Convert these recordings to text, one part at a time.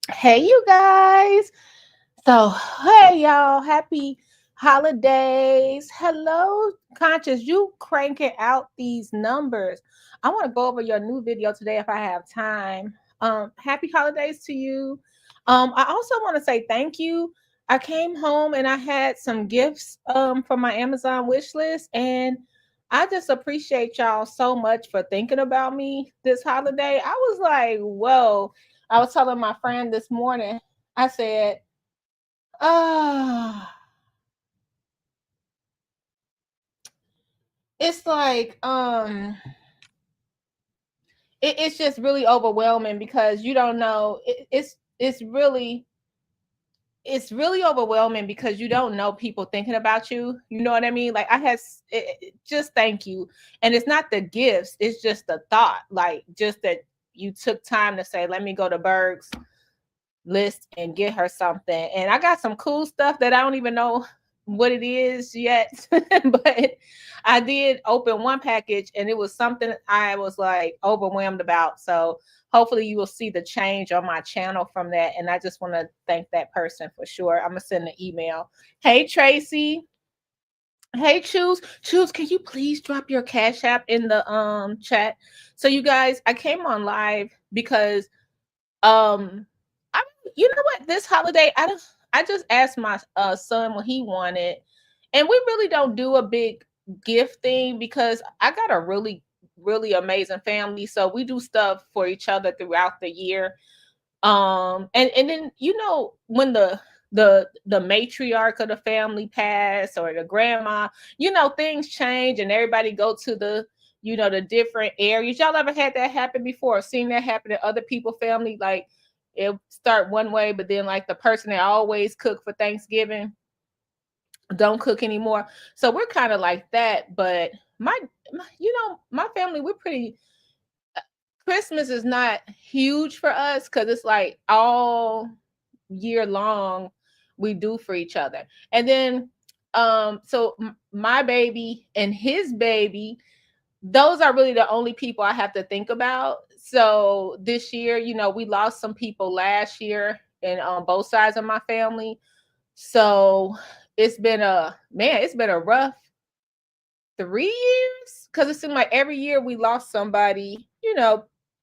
Hey, you guys. So, hey, y'all. Happy holidays. Hello, Conscious. You cranking out these numbers. I want to go over your new video today if I have time. Happy holidays to you. I also want to say thank you. I came home and I had some gifts from my Amazon wish list, and I just appreciate y'all so much for thinking about me this holiday. I was like, whoa. I was telling my friend this morning, I said, ah, it's like, it's just really overwhelming because you don't know. It's really overwhelming because you don't know people thinking about you. You know what I mean? Like just thank you. And it's not the gifts, it's just the thought, like just that you took time to say, let me go to Berg's list and get her something. And I got some cool stuff that I don't even know what it is yet, but I did open one package and it was something I was like overwhelmed about. So hopefully you will see the change on my channel from that. And I just want to thank that person for sure. I'm gonna send an email. Hey Tracy. Hey Choose, can you please drop your Cash App in the chat? So you guys, I came on live because I you know what, this holiday I just asked my son what he wanted, and we really don't do a big gift thing because I got a really amazing family, so we do stuff for each other throughout the year. And then when the matriarch of the family pass or the grandma, things change and everybody go to the different areas. Y'all ever had that happen before or seen that happen in other people's family? Like it start one way, but then like the person that always cook for Thanksgiving don't cook anymore. So we're kind of like that. But my family, we're pretty. Christmas is not huge for us because it's like all year long we do for each other. And then so my baby and his baby, those are really the only people I have to think about. So this year, we lost some people last year and on both sides of my family. So it's been a rough 3 years because it seemed like every year we lost somebody.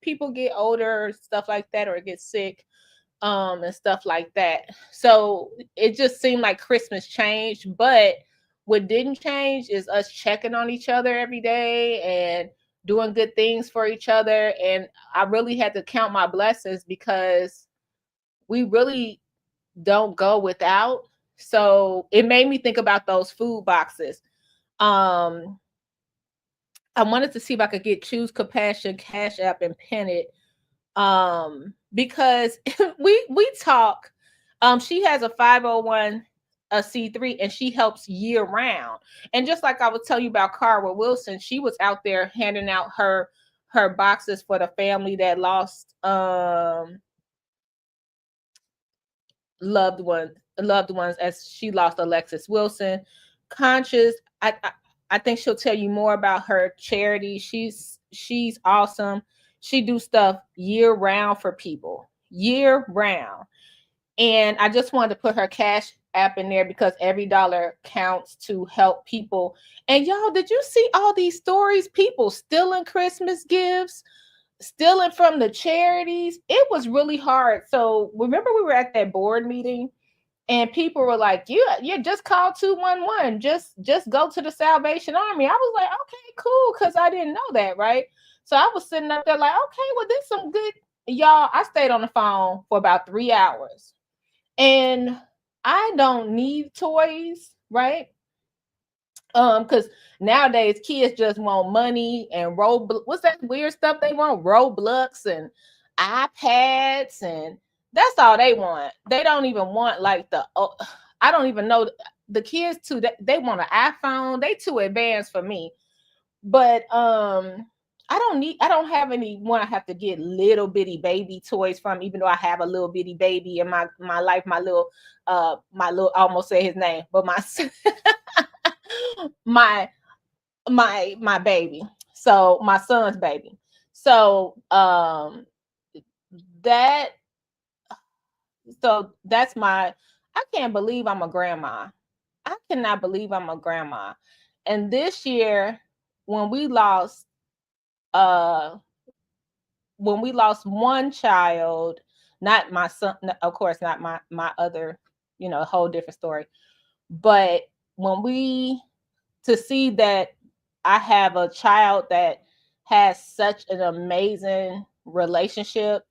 People get older, stuff like that, or get sick, and stuff like that. So it just seemed like Christmas changed, but what didn't change is us checking on each other every day and doing good things for each other. And I really had to count my blessings because we really don't go without. So it made me think about those food boxes. I wanted to see if I could get Choose Compassion Cash App and pin it. Because we talk. She has a 501 a C3 and she helps year round. And just like I was telling you about Cara Wilson, she was out there handing out her boxes for the family that lost loved ones as she lost Alexis Wilson. Conscious, I think she'll tell you more about her charity. She's awesome. She do stuff year round for people, year round. And I just wanted to put her cash app in there because every dollar counts to help people. And y'all, did you see all these stories? People stealing Christmas gifts, stealing from the charities. It was really hard. So remember we were at that board meeting and people were like, you just call 211. Just go to the Salvation Army. I was like, okay, cool, because I didn't know that, right? So I was sitting up there like, okay, well, this some good. Y'all, I stayed on the phone for about 3 hours. And I don't need toys, right? Because nowadays kids just want money and what's that weird stuff they want? Roblox and iPads, and that's all they want. They don't even want like I don't even know the kids too. They want an iPhone. They too advanced for me. But I don't have anyone I have to get little bitty baby toys from, even though I have a little bitty baby in my life, my little I almost say his name, but my baby. So my son's baby. So that that's I can't believe I'm a grandma. I cannot believe I'm a grandma. And this year when we lost uh one child, not my son, of course, not my other, a whole different story. But to see that I have a child that has such an amazing relationship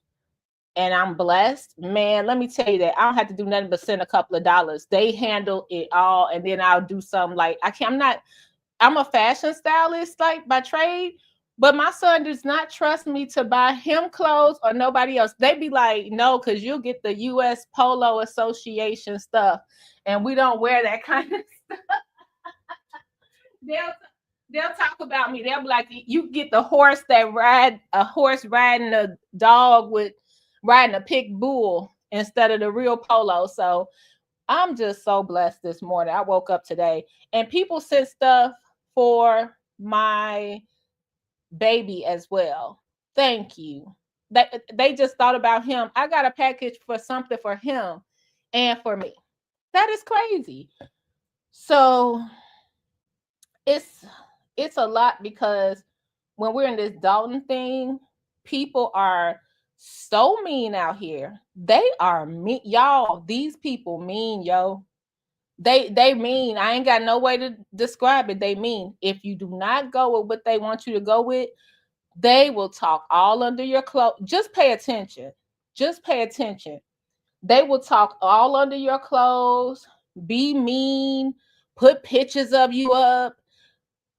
and I'm blessed, man, let me tell you that I don't have to do nothing but send a couple of dollars. They handle it all. And then I'll do something like, I'm a fashion stylist, like by trade, but my son does not trust me to buy him clothes or nobody else. They be like, no, because you'll get the U.S. Polo Association stuff, and we don't wear that kind of stuff. They'll talk about me. They'll be like, you get the horse riding a dog with riding a pit bull instead of the real polo. So I'm just so blessed this morning. I woke up today and people sent stuff for my baby as well. Thank you. They just thought about him. I got a package for something for him and for me. That is crazy. So it's a lot because when we're in this Dolton thing, people are so mean out here. They are mean, y'all. These people mean, yo. They mean. I ain't got no way to describe it. They mean. If you do not go with what they want you to go with, they will talk all under your clothes. Just pay attention. Just pay attention. They will talk all under your clothes, be mean, put pictures of you up.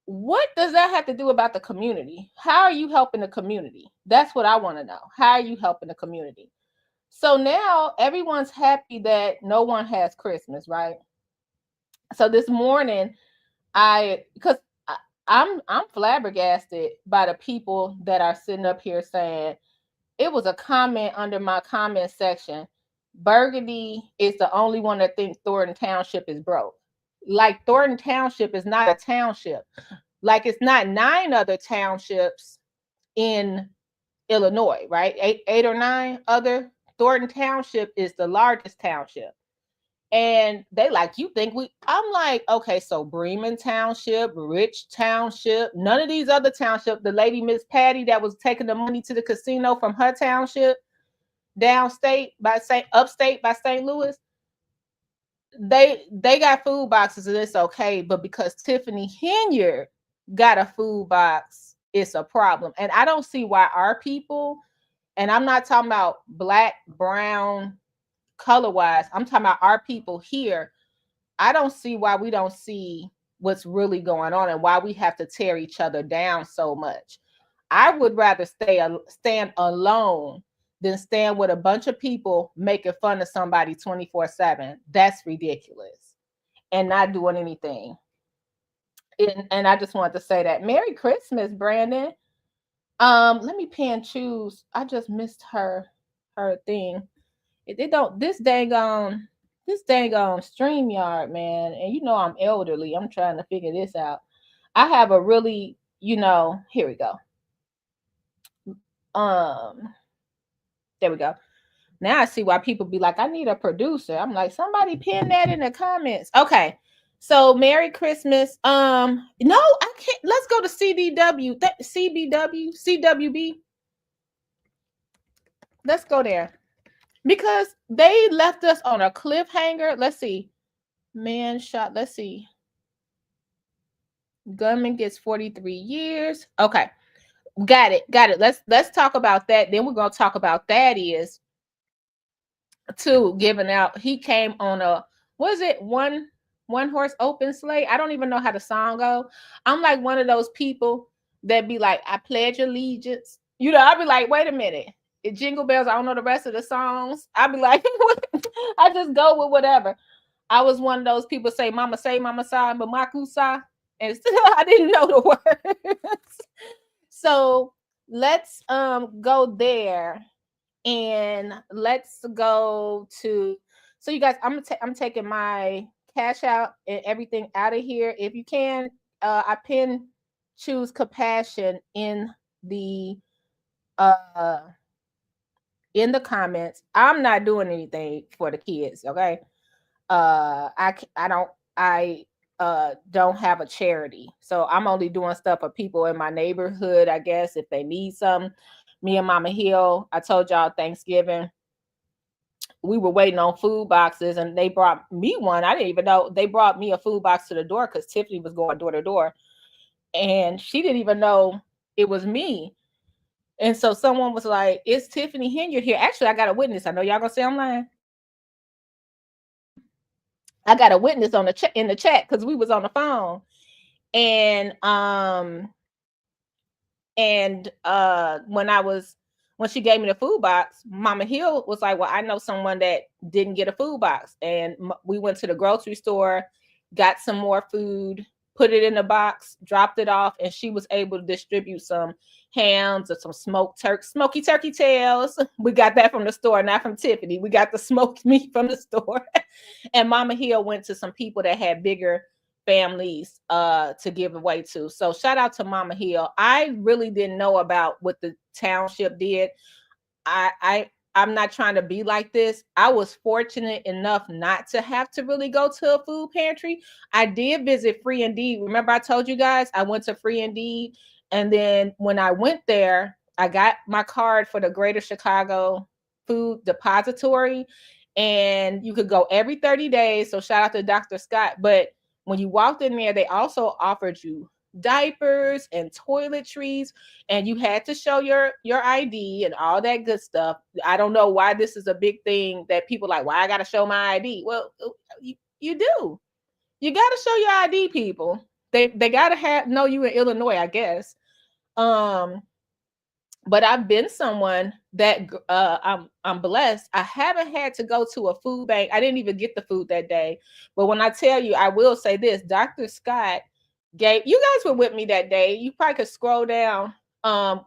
What does that have to do about the community? How are you helping the community? That's what I want to know. How are you helping the community? So now everyone's happy that no one has Christmas, right? So this morning, because I'm flabbergasted by the people that are sitting up here saying it was a comment under my comment section. Burgundy is the only one that thinks Thornton Township is broke. Like Thornton Township is not a township. Like it's not 9 other townships in Illinois, right? Eight or 9 other. Thornton Township is the largest township. And they like, you think I'm like, okay, so Bremen Township, Rich Township, none of these other townships, the lady Miss Patty that was taking the money to the casino from her township, upstate by St. Louis, they got food boxes and it's okay. But because Tiffany Henyard got a food box, it's a problem. And I don't see why our people, and I'm not talking about black, brown, color-wise, I'm talking about our people here, I don't see why we don't see what's really going on and why we have to tear each other down so much. I would rather stand alone than stand with a bunch of people making fun of somebody 24/7. That's ridiculous. And not doing anything. And I just wanted to say that. Merry Christmas, Brandon. Let me pan choose. I just missed her thing. It don't this dang on StreamYard, man. And you know I'm elderly. I'm trying to figure this out. I have a really, here we go. There we go. Now I see why people be like, I need a producer. I'm like, somebody pin that in the comments. Okay. So Merry Christmas. No, I can't. Let's go to CDW, CWB. Let's go there. Because they left us on a cliffhanger. Let's see. Man shot. Let's see. Gunman gets 43 years. Okay. Got it. Let's talk about that. Then we're gonna talk about Thaddeus too, giving out. He came on a one horse open sleigh. I don't even know how the song go. I'm like one of those people that be like, I pledge allegiance. I'll be like, wait a minute. It Jingle Bells, I don't know the rest of the songs. I'll be like, I just go with whatever. I was one of those people say mama sa, but makusa. And still I didn't know the words. So let's go there and let's go to. So you guys, I'm taking my cash out and everything out of here. If you can, I pin choose compassion in the comments. I'm not doing anything for the kids, okay? I don't have a charity, so I'm only doing stuff for people in my neighborhood, I guess, if they need something. Me and Mama Hill, I told y'all Thanksgiving we were waiting on food boxes and they brought me one. I didn't even know they brought me a food box to the door because Tiffany was going door to door and she didn't even know it was me. And so someone was like, "It's Tiffany Henyard here." Actually, I got a witness. I know y'all gonna say I'm lying. I got a witness on the in the chat because we was on the phone. And when she gave me the food box, Mama Hill was like, well, I know someone that didn't get a food box. And we went to the grocery store, got some more food, put it in the box, dropped it off, and she was able to distribute some hams or some smoky turkey tails. We got that from the store, not from Tiffany. We got the smoked meat from the store. And Mama Hill went to some people that had bigger families to give away to. So shout out to Mama Hill. I really didn't know about what the township did. I'm not trying to be like this. I was fortunate enough not to have to really go to a food pantry. I did visit Free and Deed. Remember I told you guys I went to Free and Deed, and then when I went there, I got my card for the Greater Chicago Food Depository, and you could go every 30 days. So shout out to Dr. Scott. But when you walked in there, they also offered you diapers and toiletries, and you had to show your ID and all that good stuff. I don't know why this is a big thing that people like, why I gotta show my ID? Well, you do. You gotta show your ID, people. They gotta know you in Illinois, I guess. But I've been someone that I'm blessed. I haven't had to go to a food bank. I didn't even get the food that day. But when I tell you, I will say this, Dr. Scott gave, you guys were with me that day. You probably could scroll down.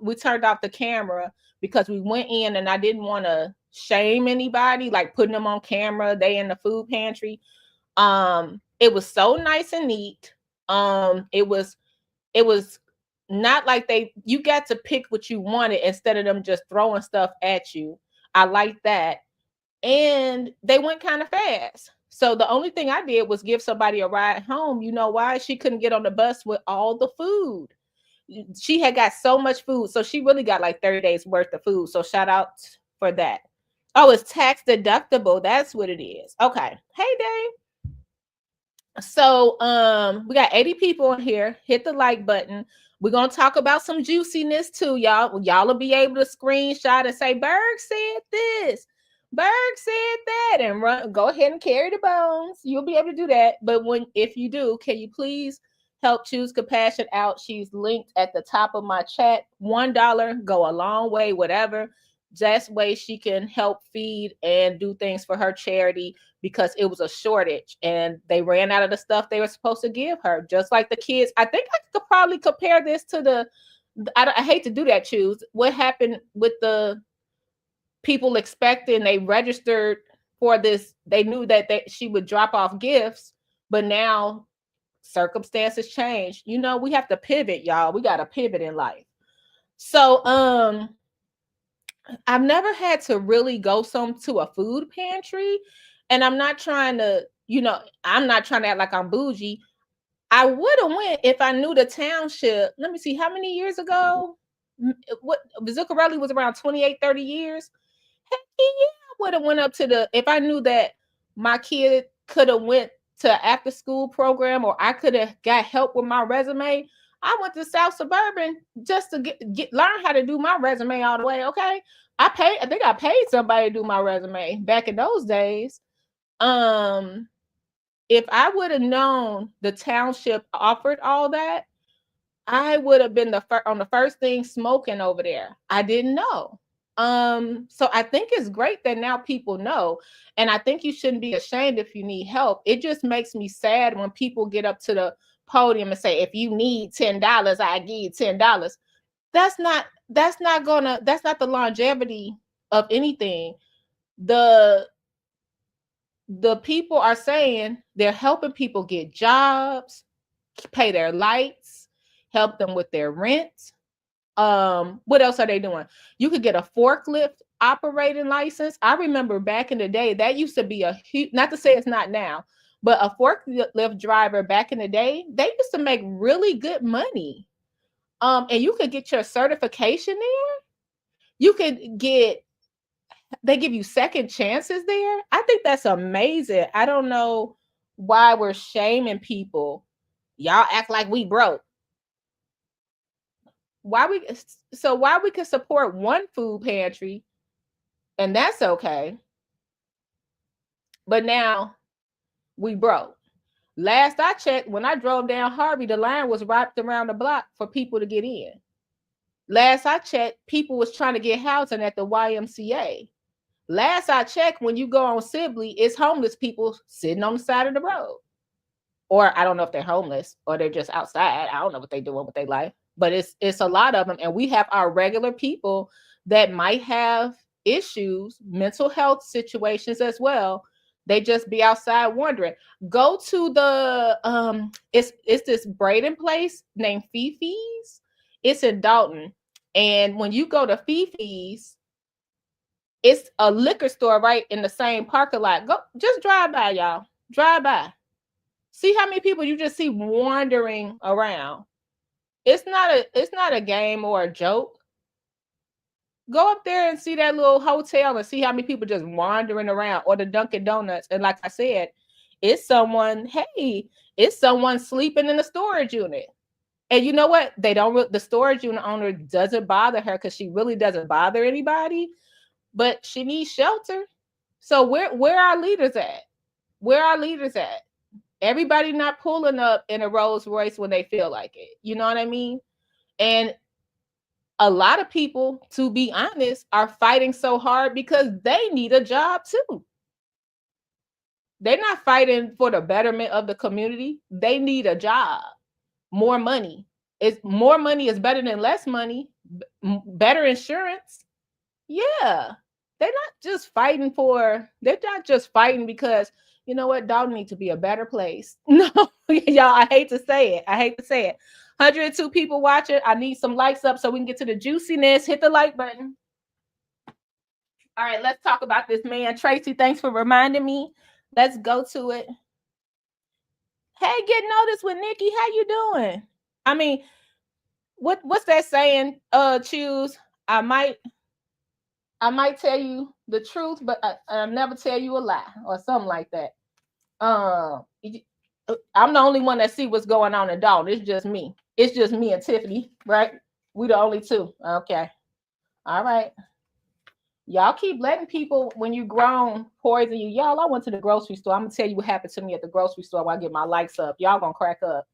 We turned off the camera because we went in and I didn't want to shame anybody, like putting them on camera. They in the food pantry. It was so nice and neat. It was not like you got to pick what you wanted instead of them just throwing stuff at you. I like that. And they went kind of fast. So the only thing I did was give somebody a ride home. You know why? She couldn't get on the bus with all the food. She had got so much food. So she really got like 30 days worth of food. So shout out for that. Oh, it's tax deductible. That's what it is. Okay. Hey, Dave. So we got 80 people in here. Hit the like button. We're going to talk about some juiciness too, y'all. Y'all will be able to screenshot and say, Berg said this. Berg said that, and go ahead and carry the bones. You'll be able to do that. But if you do, can you please help Choose Compassion out? She's linked at the top of my chat. $1 go a long way, whatever. That's way she can help feed and do things for her charity, because it was a shortage and they ran out of the stuff they were supposed to give her. Just like the kids. I think I could probably compare this to I hate to do that, Choose. What happened with the people expecting, they registered for this, they knew that she would drop off gifts, but now circumstances change. We have to pivot, y'all. We got to pivot in life. So I've never had to really go to a food pantry, and I'm not trying to act like I'm bougie. I would have went if I knew the Township. Let me see, how many years ago? What Zuccarelli was around 28, 30 years. Heck yeah, I would have went up to if I knew that my kid could have went to after school program, or I could have got help with my resume. I went to South Suburban just to learn how to do my resume all the way. Okay. I think I paid somebody to do my resume back in those days. If I would have known the Township offered all that, I would have been on the first thing smoking over there. I didn't know. So I think it's great that now people know, and I think you shouldn't be ashamed if you need help. It just makes me sad when people get up to the podium and say, if you need $10, I give you $10. That's not the longevity of anything. The people are saying they're helping people get jobs, pay their lights, help them with their rent. What else are they doing? You could get a forklift operating license. I remember back in the day, that used to be a huge, not to say it's not now, but a forklift driver back in the day, they used to make really good money. And you could get your certification there. You could they give you second chances there. I think that's amazing. I don't know why we're shaming people. Y'all act like we broke. Why we can support one food pantry, and that's okay, but now we broke. Last I checked, when I drove down Harvey, the line was wrapped around the block for people to get in. Last I checked, people was trying to get housing at the YMCA. Last I checked, when you go on Sibley, it's homeless people sitting on the side of the road. Or I don't know if they're homeless or they're just outside. I don't know what they're doing with their life. But it's a lot of them. And we have our regular people that might have issues, mental health situations as well. They just be outside wondering. Go to the it's this braiding place named Fifi's. It's in Dolton. And when you go to Fifi's, it's a liquor store right in the same parking lot. Go just drive by, y'all. Drive by. See how many people you just see wandering around. It's not a game or a joke. Go up there and see that little hotel and see how many people just wandering around, or the Dunkin' Donuts. And like I said, it's someone sleeping in the storage unit. And you know what? The storage unit owner doesn't bother her because she really doesn't bother anybody, but she needs shelter. So where are our leaders at? Where are our leaders at? Everybody not pulling up in a Rolls Royce when they feel like it. You know what I mean? And a lot of people, to be honest, are fighting so hard because they need a job too. They're not fighting for the betterment of the community. They need a job. More money. More money is better than less money. Better insurance. Yeah. They're not just fighting because, you know what, Dolton needs to be a better place. No, y'all, I hate to say it. 102 people watching. I need some likes up so we can get to the juiciness. Hit the like button. All right, let's talk about this man. Tracy, thanks for reminding me. Let's go to it. Hey, get noticed with Nikki. How you doing? I mean, what's that saying? Choose. I might tell you the truth, but I'll never tell you a lie, or something like that. I'm the only one that see what's going on in Dolton. It's just me. It's just me and Tiffany, right? We the only two. Okay. All right. Y'all keep letting people, when you grown, poison you. Y'all, I went to the grocery store. I'm gonna tell you what happened to me at the grocery store while I get my likes up. Y'all gonna crack up.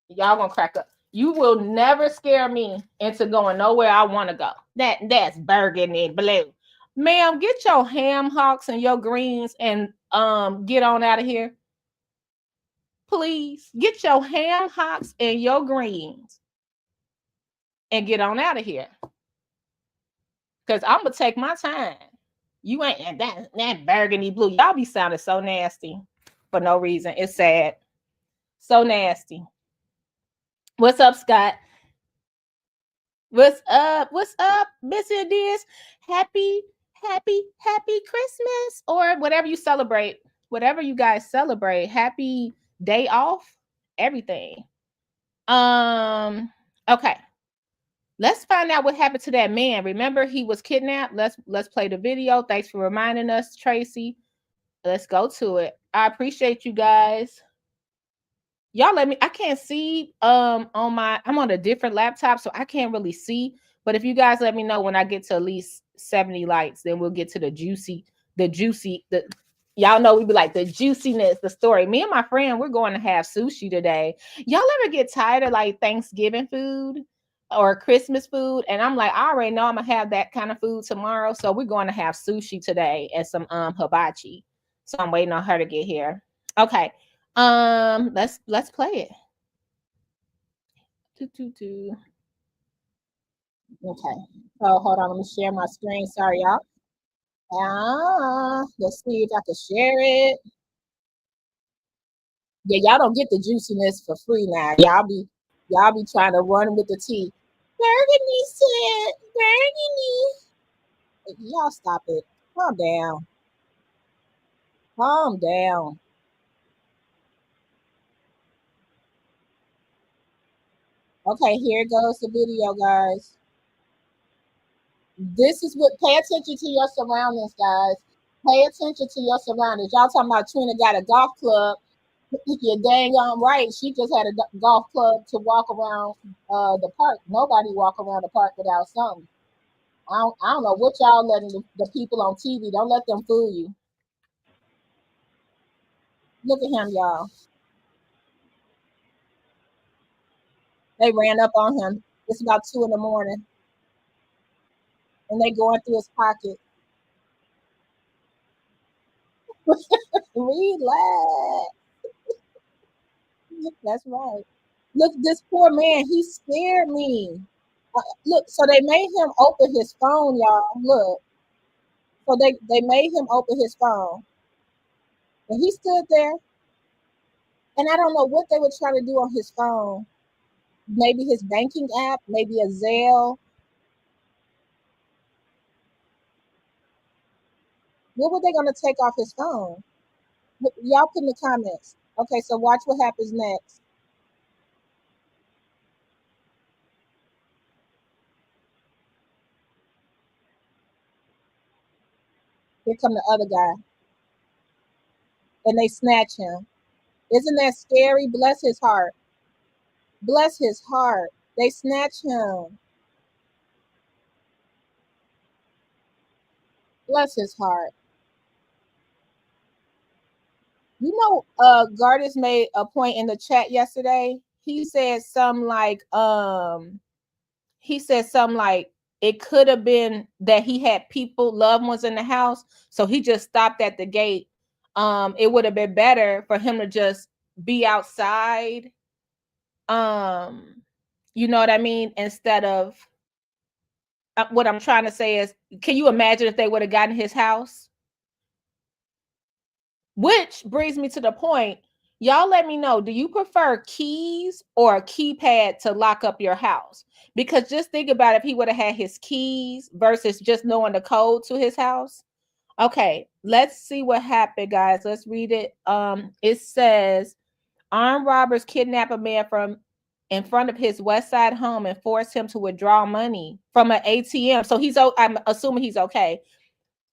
Y'all gonna crack up. You will never scare me into going nowhere I want to go. That's Burgundy Blue. Ma'am, get your ham hocks and your greens and get on out of here. Please get your ham hocks and your greens and get on out of here. Cause I'm gonna take my time. You ain't that Burgundy Blue. Y'all be sounding so nasty for no reason. It's sad. So nasty. What's up, Scott? What's up? What's up, Missy This? Happy Christmas or whatever you celebrate. Whatever you guys celebrate. Happy day off. Everything. Okay. Let's find out what happened to that man. Remember, he was kidnapped. Let's play the video. Thanks for reminding us, Tracy. Let's go to it. I appreciate you guys. Y'all let me, I can't see I'm on a different laptop, so I can't really see. But if you guys let me know when I get to at least 70 likes, then we'll get to the y'all know we be like the juiciness, the story. Me and my friend, we're going to have sushi today. Y'all ever get tired of like Thanksgiving food or Christmas food? And I'm like, I already know I'm gonna have that kind of food tomorrow. So we're going to have sushi today and some hibachi. So I'm waiting on her to get here. Okay. Let's play it. Okay. Oh, hold on. Let me share my screen. Sorry, y'all. Let's see if I can share it. Yeah, y'all don't get the juiciness for free now. Y'all be trying to run with the tea. Burgundy said, Burgundy. Y'all stop it. Calm down. Calm down. Okay, here goes the video, guys. This is what, pay attention to your surroundings, guys. Pay attention to your surroundings. Y'all talking about Trina got a golf club. You're dang on right. She just had a golf club to walk around the park. Nobody walk around the park without something. I don't know what y'all letting the people on TV. Don't let them fool you. Look at him, y'all. They ran up on him. It's about 2 a.m. and they going through his pocket. Relax. That's right. Look, this poor man, he scared me. Look, so they made him open his phone, y'all. Look. So they made him open his phone. And he stood there. And I don't know what they were trying to do on his phone. Maybe his banking app, maybe a Zelle. What were they going to take off his phone? Y'all put in the comments. Okay, so watch what happens next. Here come the other guy. And they snatch him. Isn't that scary? Bless his heart. Bless his heart. They snatch him. Bless his heart. You know, Gardis made a point in the chat yesterday. He said something like, it could have been that he had people, loved ones in the house, so he just stopped at the gate. It would have been better for him to just be outside. You know what I mean? Instead of what I'm trying to say is, can you imagine if they would have gotten his house? Which brings me to the point. Y'all let me know, do you prefer keys or a keypad to lock up your house? Because just think about if he would have had his keys versus just knowing the code to his house. Okay, let's see what happened, guys. Let's read it. It says, armed robbers kidnap a man from in front of his West Side home and force him to withdraw money from an ATM. So I'm assuming he's okay.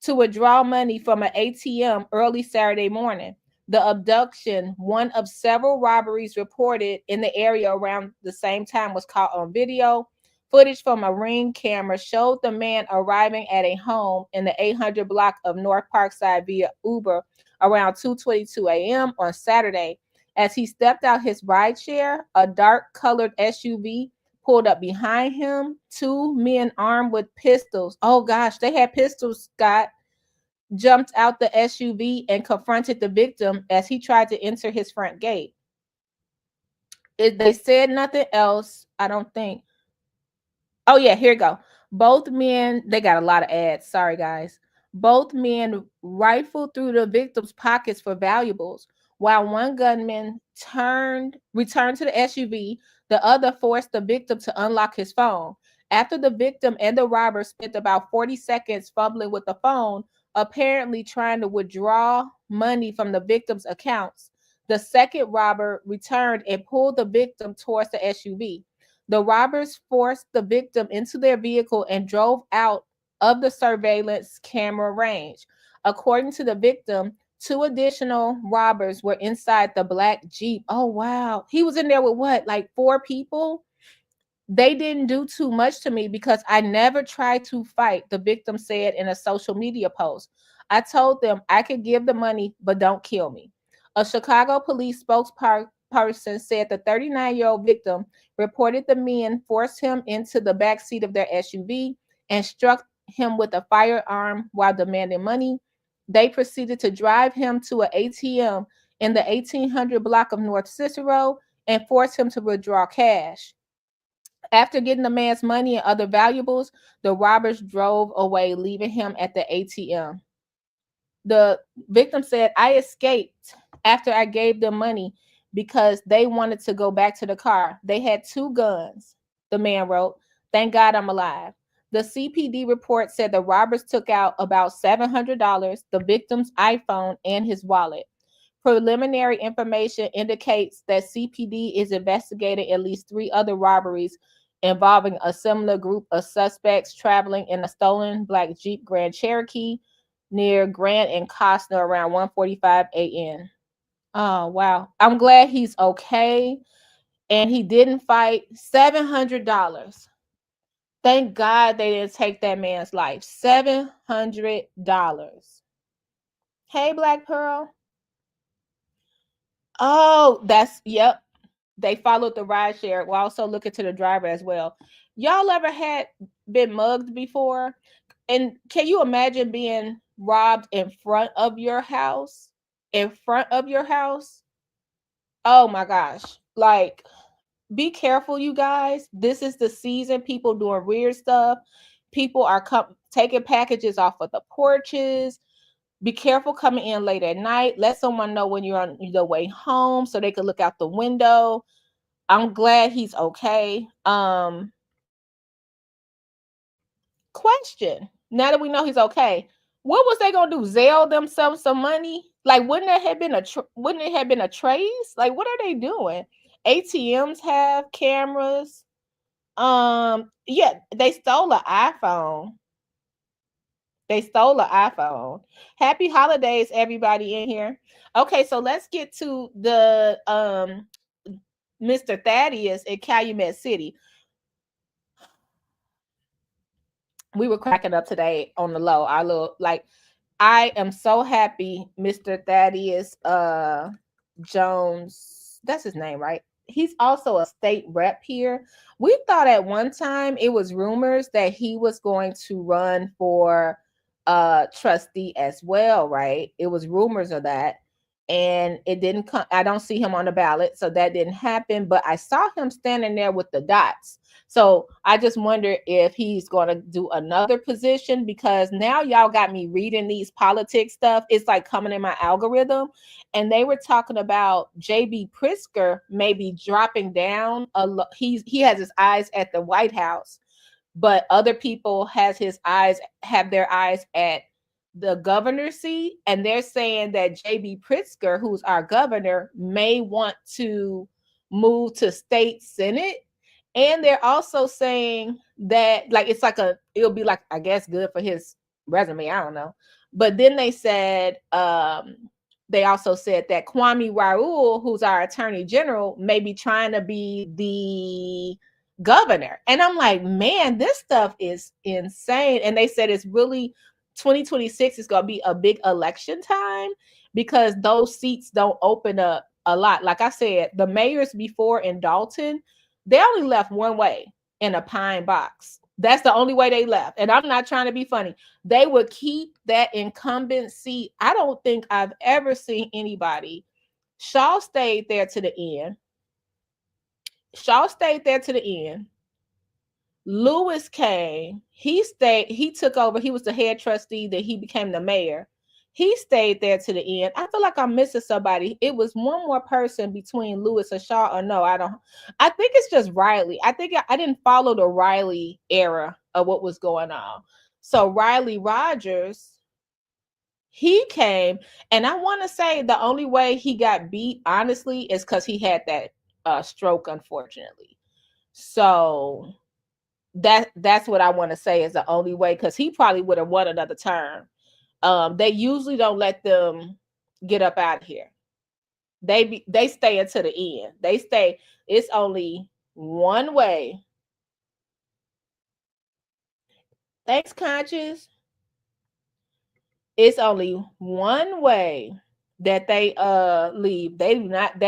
To withdraw money from an ATM early Saturday morning. The abduction, one of several robberies reported in the area around the same time, was caught on video. Footage from a Ring camera showed the man arriving at a home in the 800 block of North Parkside via Uber around 2:22 a.m. on Saturday. As he stepped out his rideshare, a dark-colored SUV pulled up behind him. Two men armed with pistols. Oh gosh, they had pistols, Scott. Jumped out the SUV and confronted the victim as he tried to enter his front gate. They said nothing else, I don't think. Oh yeah, here we go. Both men, they got a lot of ads. Sorry, guys. Both men rifled through the victim's pockets for valuables, while one gunman returned to the SUV. The other forced the victim to unlock his phone. After the victim and the robber spent about 40 seconds fumbling with the phone, apparently trying to withdraw money from the victim's accounts, the second robber returned and pulled the victim towards the SUV. The robbers forced the victim into their vehicle and drove out of the surveillance camera range. According to the victim, two additional robbers were inside the black Jeep. Oh, wow. He was in there with what, like 4 people? They didn't do too much to me because I never tried to fight, the victim said in a social media post. I told them I could give the money, but don't kill me. A Chicago police spokesperson said the 39-year-old victim reported the men forced him into the back seat of their SUV and struck him with a firearm while demanding money. They proceeded to drive him to an ATM in the 1800 block of North Cicero and forced him to withdraw cash. After getting the man's money and other valuables, the robbers drove away, leaving him at the ATM. The victim said, I escaped after I gave them money because they wanted to go back to the car. They had 2 guns, the man wrote. Thank God I'm alive. The CPD report said the robbers took out about $700, the victim's iPhone, and his wallet. Preliminary information indicates that CPD is investigating at least 3 other robberies involving a similar group of suspects traveling in a stolen black Jeep Grand Cherokee near Grant and Costner around 1:45 a.m. Oh, wow. I'm glad he's okay and he didn't fight. $700. Thank God they didn't take that man's life. $700. Hey, Black Pearl. Oh, yep. They followed the ride share. We're also looking to the driver as well. Y'all ever been mugged before? And can you imagine being robbed in front of your house? In front of your house? Oh my gosh. Like, be careful, you guys. This is the season. People doing weird stuff. People are taking packages off of the porches. Be careful coming in late at night. Let someone know when you're on the way home so they can look out the window. I'm glad he's okay. Question. Now that we know he's okay, what was they gonna do? Zelle themselves some money? Like, wouldn't it have been a trace? Like, what are they doing? ATMs have cameras. Yeah, they stole an iPhone. Happy holidays, everybody in here. Okay, so let's get to the Mr. Thaddeus in Calumet City. We were cracking up today on the low. I am so happy Mr. Thaddeus Jones, that's his name, right? He's also a state rep here. We thought at one time it was rumors that he was going to run for trustee as well, right? It was rumors of that. And it didn't come. I don't see him on the ballot, so that didn't happen. But I saw him standing there with the dots. So I just wonder if he's going to do another position, because now y'all got me reading these politics stuff. It's like coming in my algorithm. And they were talking about J.B. Pritzker maybe dropping down. He has his eyes at the White House, but other people have their eyes at the governor's seat, and they're saying that J.B. Pritzker, who's our governor, may want to move to state senate. And they're also saying that, like, it'll be like, I guess, good for his resume. I don't know. But then they said, they also said that Kwame Raoul, who's our attorney general, may be trying to be the governor. And I'm like, man, this stuff is insane. And they said it's really 2026 is going to be a big election time because those seats don't open up a lot. Like I said, the mayors before in Dolton, they only left one way in a pine box. That's the only way they left. And I'm not trying to be funny. They would keep that incumbent seat. I don't think I've ever seen anybody. Shaw stayed there to the end. Shaw stayed there to the end. Lewis came. He stayed. He took over. He was the head trustee. Then he became the mayor. He stayed there to the end. I feel like I'm missing somebody. It was one more person between Lewis and Shaw. Or no, I don't. I think it's just Riley. I think I didn't follow the Riley era of what was going on. So Riley Rogers, he came, and I want to say the only way he got beat, honestly, is because he had that stroke, unfortunately. So that's what I want to say is the only way, because he probably would have won another term. They usually don't let them get up out of here. They stay until the end. They stay. It's only one way. Thanks, Conscious. It's only one way that they leave. They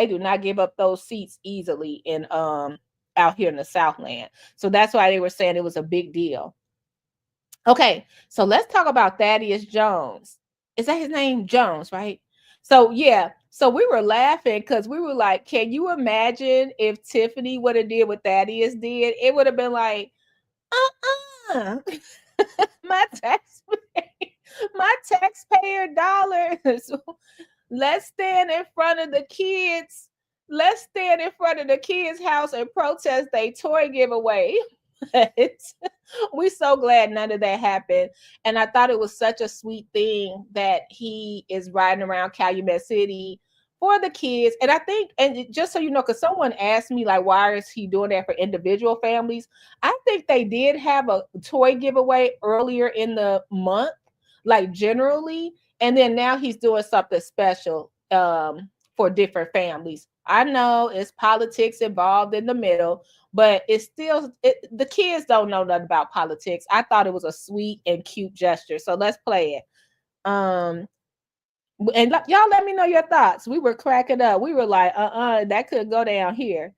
do not give up those seats easily in out here in the Southland. So that's why they were saying it was a big deal. Okay, so let's talk about Thaddeus Jones. Is that his name? Jones, right? So yeah, so we were laughing because we were like, can you imagine if Tiffany would have did what Thaddeus did? It would have been like, my taxpayer dollars. Let's stand in front of the kids. Let's stand in front of the kids' house and protest their toy giveaway. We're so glad none of that happened. And I thought it was such a sweet thing that he is riding around Calumet City for the kids. And I think, and just so you know, because someone asked me, like, why is he doing that for individual families? I think they did have a toy giveaway earlier in the month, like generally. And then now he's doing something special for different families. I know it's politics involved in the middle, but it's still, the kids don't know nothing about politics. I thought it was a sweet and cute gesture. So let's play it. And y'all let me know your thoughts. We were cracking up. We were like, that could go down here.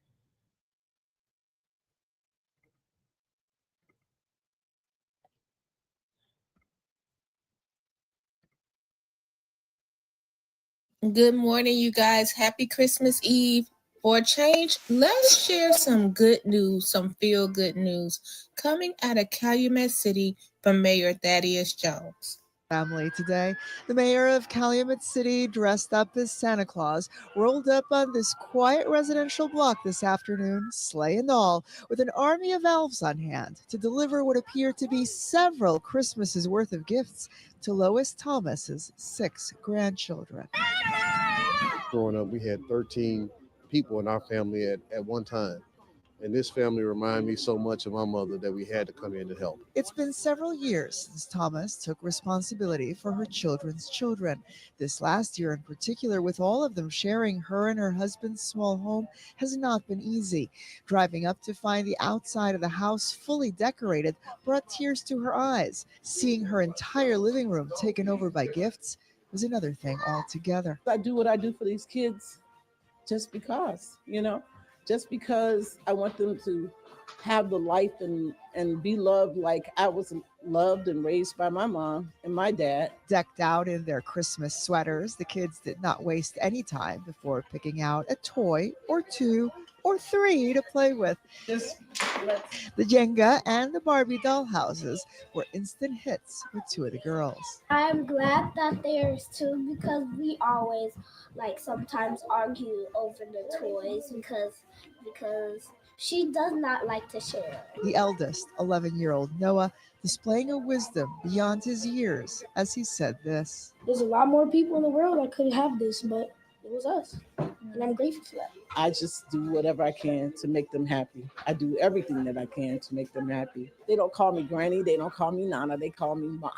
Good morning, you guys. Happy Christmas Eve. For a change, let's share some good news, some feel-good news coming out of Calumet City from Mayor Thaddeus Jones. Family today. The mayor of Calumet City, dressed up as Santa Claus, rolled up on this quiet residential block this afternoon, sleigh and all, with an army of elves on hand to deliver what appear to be several Christmases worth of gifts to Lois Thomas's 6 grandchildren. Growing up, we had 13 people in our family at one time. And this family reminded me so much of my mother that we had to come in to help. It's been several years since Thomas took responsibility for her children's children. This last year in particular, with all of them sharing her and her husband's small home, has not been easy. Driving up to find the outside of the house fully decorated brought tears to her eyes. Seeing her entire living room taken over by gifts was another thing altogether. I do what I do for these kids just because, just because I want them to have the life and be loved like I was loved and raised by my mom and my dad. Decked out in their Christmas sweaters, the kids did not waste any time before picking out a toy or 2 or 3 to play with. The Jenga and the Barbie doll houses were instant hits with 2 of the girls. I'm glad that there's 2 because we always sometimes argue over the toys because she does not like to share. The eldest, 11-year-old Noah, displaying a wisdom beyond his years as he said this. There's a lot more people in the world that could have this, but it was us. And I'm grateful for that. I just do whatever I can to make them happy. I do everything that I can to make them happy. They don't call me Granny. They don't call me Nana. They call me Ma.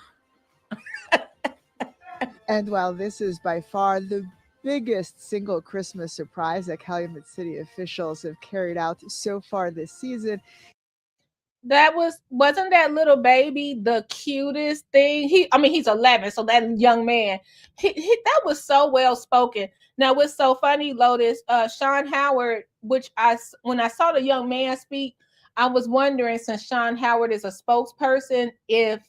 And while this is by far the biggest single Christmas surprise that Calumet City officials have carried out so far this season. That wasn't that little baby the cutest thing? I mean, he's 11, so that young man, that was so well spoken. Now, what's so funny, Lotus, Sean Howard, when I saw the young man speak, I was wondering, since Sean Howard is a spokesperson, if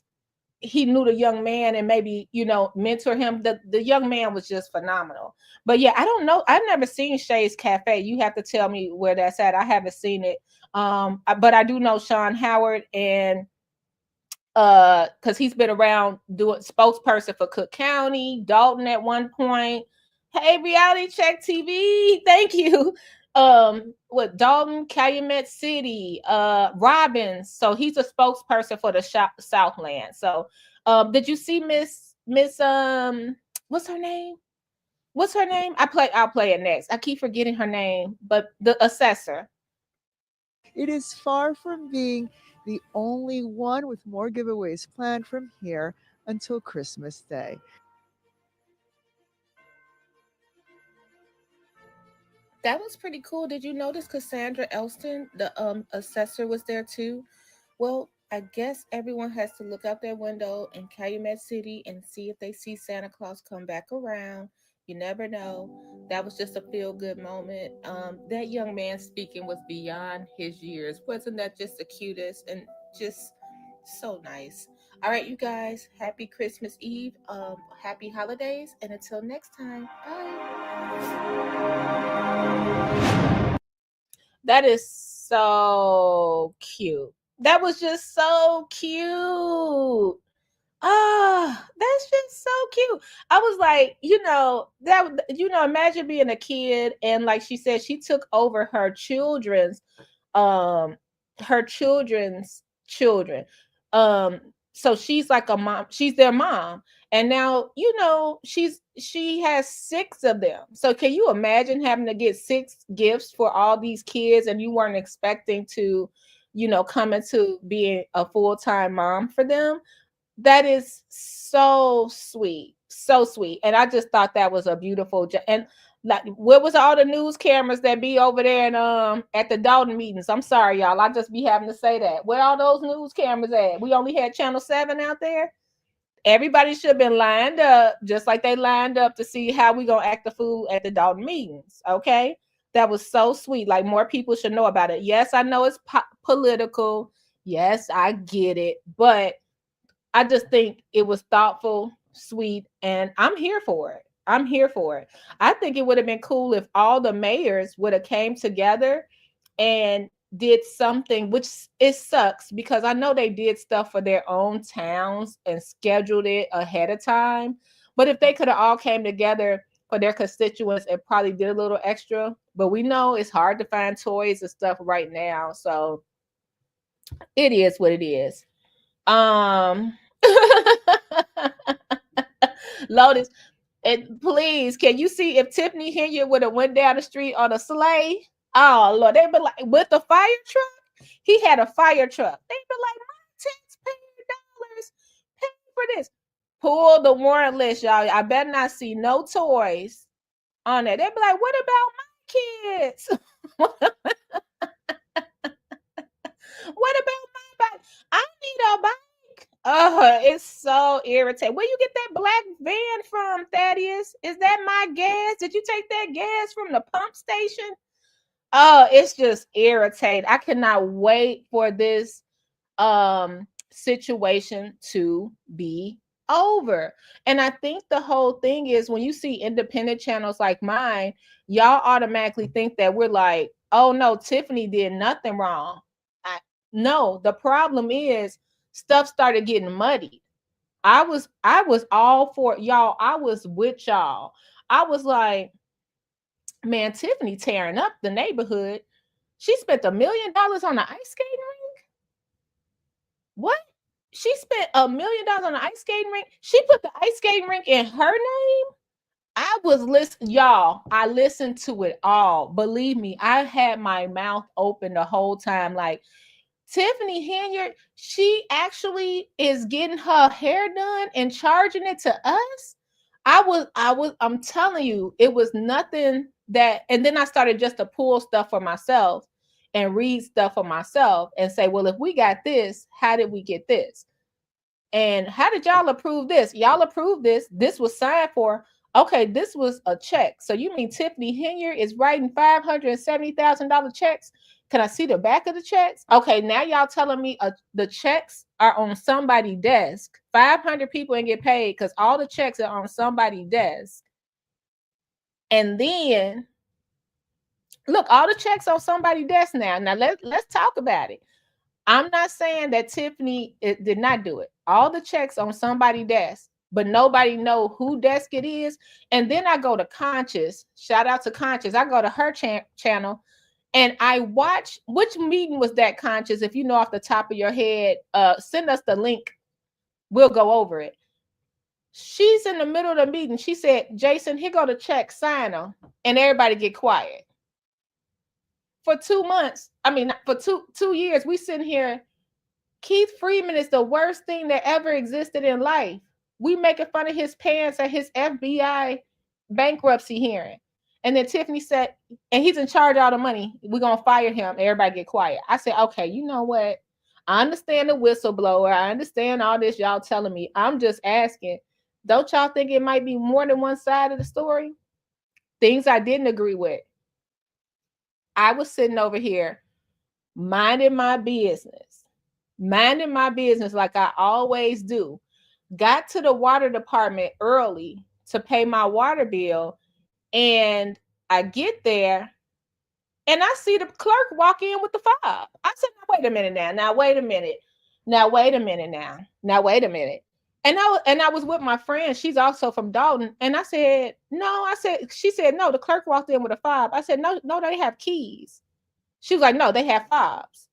he knew the young man and maybe, mentor him. The young man was just phenomenal. But yeah, I don't know, I've never seen Shay's Cafe. You have to tell me where that's at. I haven't seen it. But I do know Sean Howard, and because he's been around doing spokesperson for Cook County, Dolton at one point. Hey, Reality Check TV, thank you. With Dolton, Calumet City, Robbins. So he's a spokesperson for the Southland. So did you see Miss what's her name? What's her name? I'll play it next. I keep forgetting her name, but the assessor. It is far from being the only one, with more giveaways planned from here until Christmas Day. That was pretty cool. Did you notice Cassandra Elston, the assessor, was there too? Well, I guess everyone has to look out their window in Calumet City and see if they see Santa Claus come back around. You never know. That was just a feel good moment. That young man speaking was beyond his years. Wasn't that just the cutest and just so nice? All right, you guys, happy Christmas Eve. Happy holidays, and until next time, bye. That is so cute. That was just so cute. That's just so cute. I was like, imagine being a kid, and like she said, she took over um her children's children. Um so she's like a mom, she's their mom. And now, she has 6 of them. So can you imagine having to get 6 gifts for all these kids, and you weren't expecting to, come into being a full-time mom for them? That is so sweet, so sweet. And I just thought that was a beautiful and like, where was all the news cameras that be over there and at the Dolton meetings? I'm sorry, y'all, I just be having to say that. Where all those news cameras at? We only had channel 7 out there. Everybody should have been lined up, just like they lined up to see how we gonna act the fool at the Dolton meetings. Okay, that was so sweet. Like, more people should know about it. Yes, I know it's political. Yes, I get it, but I just think it was thoughtful, sweet, and I'm here for it. I'm here for it. I think it would have been cool if all the mayors would have came together and did something, which it sucks because I know they did stuff for their own towns and scheduled it ahead of time. But if they could have all came together for their constituents and probably did a little extra, but we know it's hard to find toys and stuff right now. So it is what it is. Lotus, and please, can you see if Tiffany Henyard would have went down the street on a sleigh? Oh Lord, they'd be like, with the fire truck. He had a fire truck. They'd be like, my taxpayer dollars pay for this. Pull the warrant list, y'all. I better not see no toys on it. They'd be like, what about my kids? What about my bike? I need a bike. Oh, it's so irritating. Where you get that black van from, Thaddeus? Is that my gas? Did you take that gas from the pump station? Oh, it's just irritating. I cannot wait for this situation to be over. And I think the whole thing is, when you see independent channels like mine, y'all automatically think that we're like, oh no, Tiffany did nothing wrong. No, the problem is stuff started getting muddied. I was all for y'all. I was with y'all. I was like, man, Tiffany tearing up the neighborhood. She spent $1 million on an ice skating rink. What? She spent $1 million on an ice skating rink. She put the ice skating rink in her name. I was listening, y'all. I listened to it all. Believe me, I had my mouth open the whole time. Like, Tiffany Henyard, she actually is getting her hair done and charging it to us. I'm telling you, it was nothing that, and then I started just to pull stuff for myself and read stuff for myself and say, well, if we got this, how did we get this? And how did y'all approve this? Y'all approved this. This was signed for. Okay, this was a check. So you mean Tiffany Henya is writing $570,000 checks? Can I see the back of the checks? Okay, now y'all telling me the checks are on somebody's desk. 500 people and get paid because all the checks are on somebody's desk. And then, look, all the checks on somebody's desk now. Now let's talk about it. I'm not saying that Tiffany did not do it. All the checks on somebody's desk, but nobody know who desk it is. And then I go to Conscious. Shout out to Conscious. I go to her channel and I watch. Which meeting was that, Conscious? If you know off the top of your head, send us the link. We'll go over it. She's in the middle of the meeting. She said, Jason, here go the check, sign them. And everybody get quiet. For 2 months, I mean, for two years, we sitting here. Keith Freeman is the worst thing that ever existed in life. We making fun of his parents at his FBI bankruptcy hearing. And then Tiffany said, and he's in charge of all the money. We're going to fire him. Everybody get quiet. I said, okay, you know what? I understand the whistleblower. I understand all this y'all telling me. I'm just asking, don't y'all think it might be more than one side of the story? Things I didn't agree with. I was sitting over here minding my business like I always do. Got to the water department early to pay my water bill. And I get there and I see the clerk walk in with the fob. I said, wait a minute now. Now, wait a minute. And I was with my friend. She's also from Dolton. And I said, no, she said, no, the clerk walked in with a fob. I said, no, they have keys. She was like, no, they have fobs.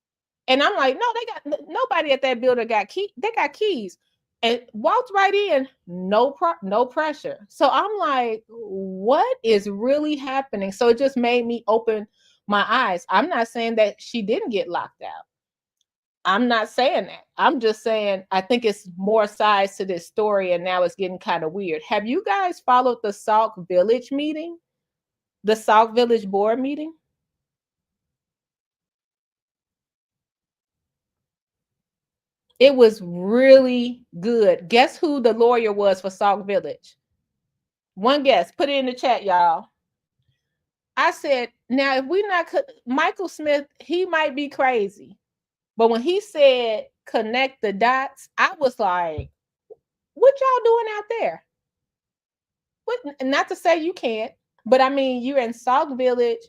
And I'm like, no, they got nobody at that building got keys. They got keys. And walked right in, no pressure. So I'm like, what is really happening? So it just made me open my eyes. I'm not saying that she didn't get locked out. I'm not saying that. I'm just saying I think it's more sides to this story, and now it's getting kind of weird. Have you guys followed the Sauk Village meeting? The Sauk Village board meeting? It was really good. Guess who the lawyer was for Sauk Village? One guess. Put it in the chat, y'all. I said, now if we not Michael Smith, he might be crazy. But when he said connect the dots, I was like, what y'all doing out there? What, not to say you can't, but I mean, you're in Sauk Village,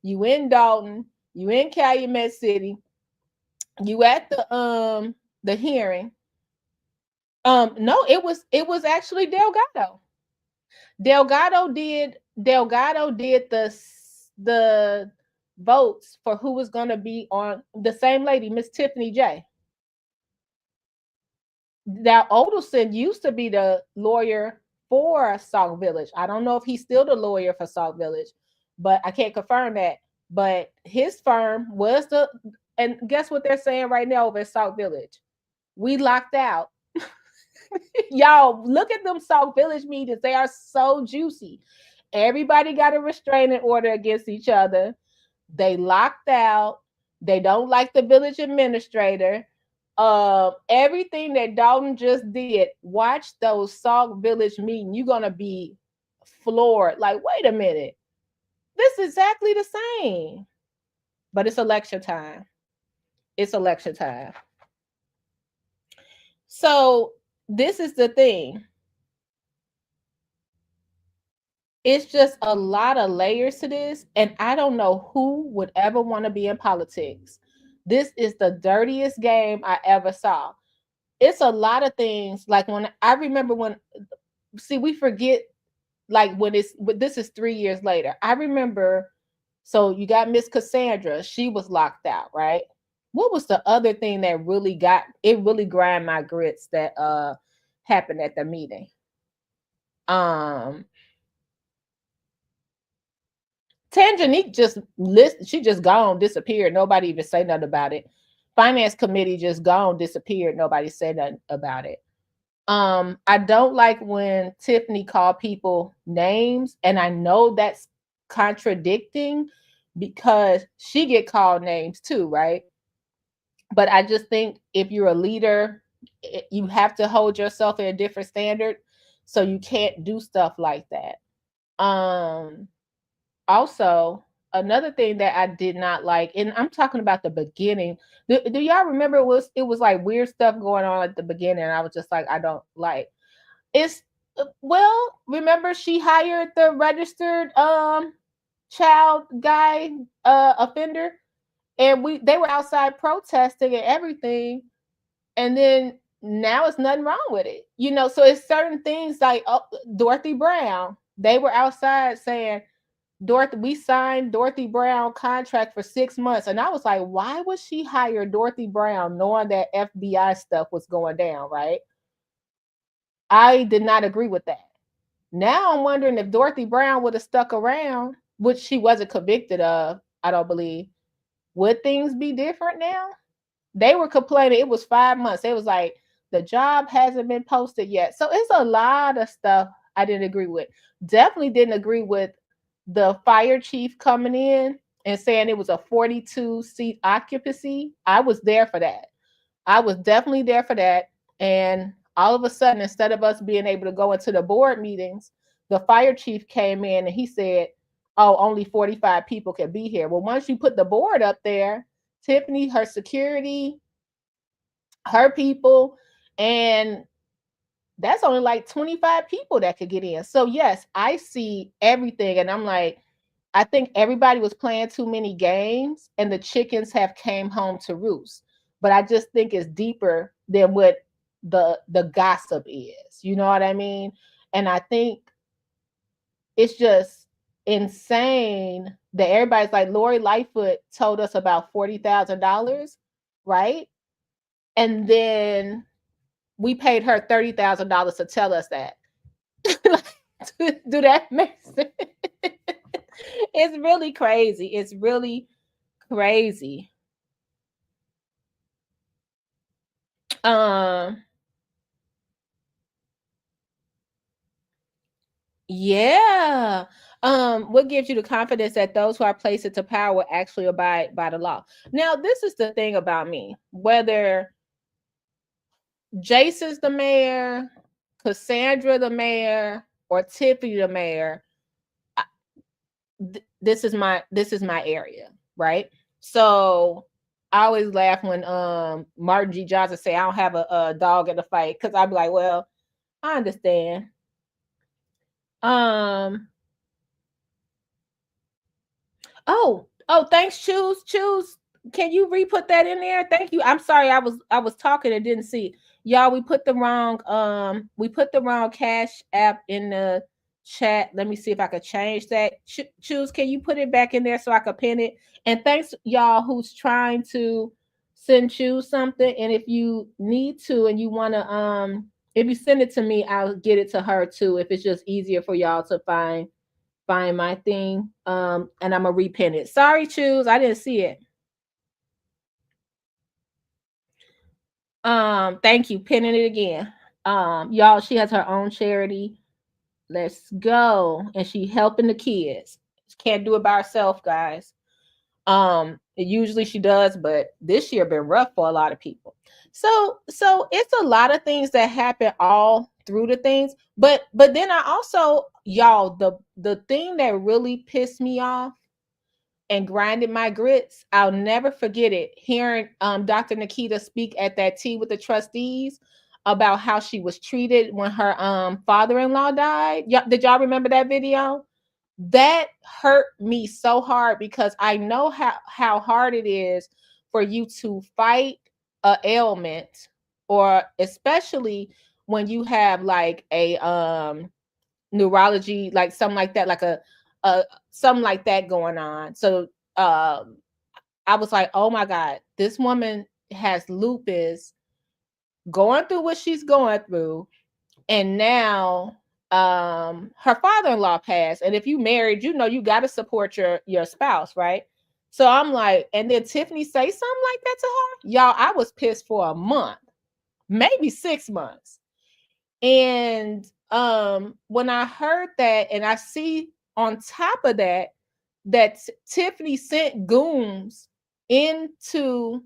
you in Dolton, you in Calumet City, you at the hearing. No, it was actually Delgado. Delgado did the votes for who was going to be on, the same lady, Miss Tiffany J. Now, Odelson used to be the lawyer for Sauk Village. I don't know if he's still the lawyer for Sauk Village, but I can't confirm that. But his firm was and guess what they're saying right now over at Sauk Village? We locked out. Y'all, look at them Sauk Village meetings. They are so juicy. Everybody got a restraining order against each other. They locked out. They don't like the village administrator. Everything that Dolton just did, watch those Sauk Village meetings. You're gonna be floored. Like, wait a minute, this is exactly the same. But it's election time. It's election time. So this is the thing. It's just a lot of layers to this, and I don't know who would ever want to be in politics. This is the dirtiest game I ever saw. It's a lot of things. Like when I remember we forget, like this is 3 years later. I remember, so you got Miss Cassandra, she was locked out, right? What was the other thing that really grind my grits that happened at the meeting? Tangenique she just gone, disappeared. Nobody even say nothing about it. Finance committee just gone, disappeared. Nobody said nothing about it. I don't like when Tiffany called people names, and I know that's contradicting because she get called names too, right? But I just think if you're a leader, you have to hold yourself at a different standard, so you can't do stuff like that. Also, another thing that I did not like, and I'm talking about the beginning. Do y'all remember it was like weird stuff going on at the beginning? And I was just like, I don't like it's well, remember she hired the registered child guy offender, and they were outside protesting and everything, and then now it's nothing wrong with it. So it's certain things like Dorothy Brown. They were outside saying, Dorothy, we signed Dorothy Brown contract for 6 months. And I was like, why would she hire Dorothy Brown knowing that FBI stuff was going down, right? I did not agree with that. Now I'm wondering if Dorothy Brown would have stuck around, which she wasn't convicted of, I don't believe, would things be different now? They were complaining it was 5 months. It was like, the job hasn't been posted yet. So it's a lot of stuff I didn't agree with. Definitely didn't agree with the fire chief coming in and saying it was a 42 seat occupancy. I was there for that. I was definitely there for that. And all of a sudden, instead of us being able to go into the board meetings, the fire chief came in and he said, oh, only 45 people can be here. Well, once you put the board up there, Tiffany, her security, her people, and that's only like 25 people that could get in. So yes, I see everything. And I'm like, I think everybody was playing too many games and the chickens have came home to roost. But I just think it's deeper than what the gossip is. You know what I mean? And I think it's just insane that everybody's like, Lori Lightfoot told us about $40,000, right? And then we paid her $30,000 to tell us that. Do that make sense? It's really crazy. It's really crazy. Yeah. What gives you the confidence that those who are placed into power will actually abide by the law? Now, this is the thing about me. Whether Jason's the mayor, Cassandra the mayor, or Tiffany the mayor, this is my area, right? So I always laugh when Martin G. Johnson say I don't have a dog in the fight, because I'd be like, well, I understand. Oh, thanks, choose. Can you re-put that in there? Thank you. I'm sorry, I was talking and didn't see. Y'all, we put the wrong cash app in the chat. Let me see if I could change that. Choose, can you put it back in there so I could pin it? And thanks y'all who's trying to send Choose something. And if you need to and you want to if you send it to me, I'll get it to her too, if it's just easier for y'all to find my thing. And I'm gonna repin it. Sorry, Choose, I didn't see it. Thank you. Pinning it again. Y'all, she has her own charity. Let's go. And she helping the kids. She can't do it by herself, guys. Usually she does, but this year been rough for a lot of people. So it's a lot of things that happen all through the things. But then I also, y'all, the thing that really pissed me off and grinded my grits, I'll never forget it, hearing Dr. Nikita speak at that tea with the trustees about how she was treated when her father-in-law died. Did y'all remember that video? That hurt me so hard, because I know how hard it is for you to fight a ailment, or especially when you have like a neurology, like something like that, like a something like that going on. So I was like, oh my God, this woman has lupus, going through what she's going through, and now her father-in-law passed. And if you married, you got to support your spouse, right? So I'm like, and then Tiffany say something like that to her. Y'all, I was pissed for a month, maybe 6 months. And when I heard that, and I see on top of that, that Tiffany sent goons into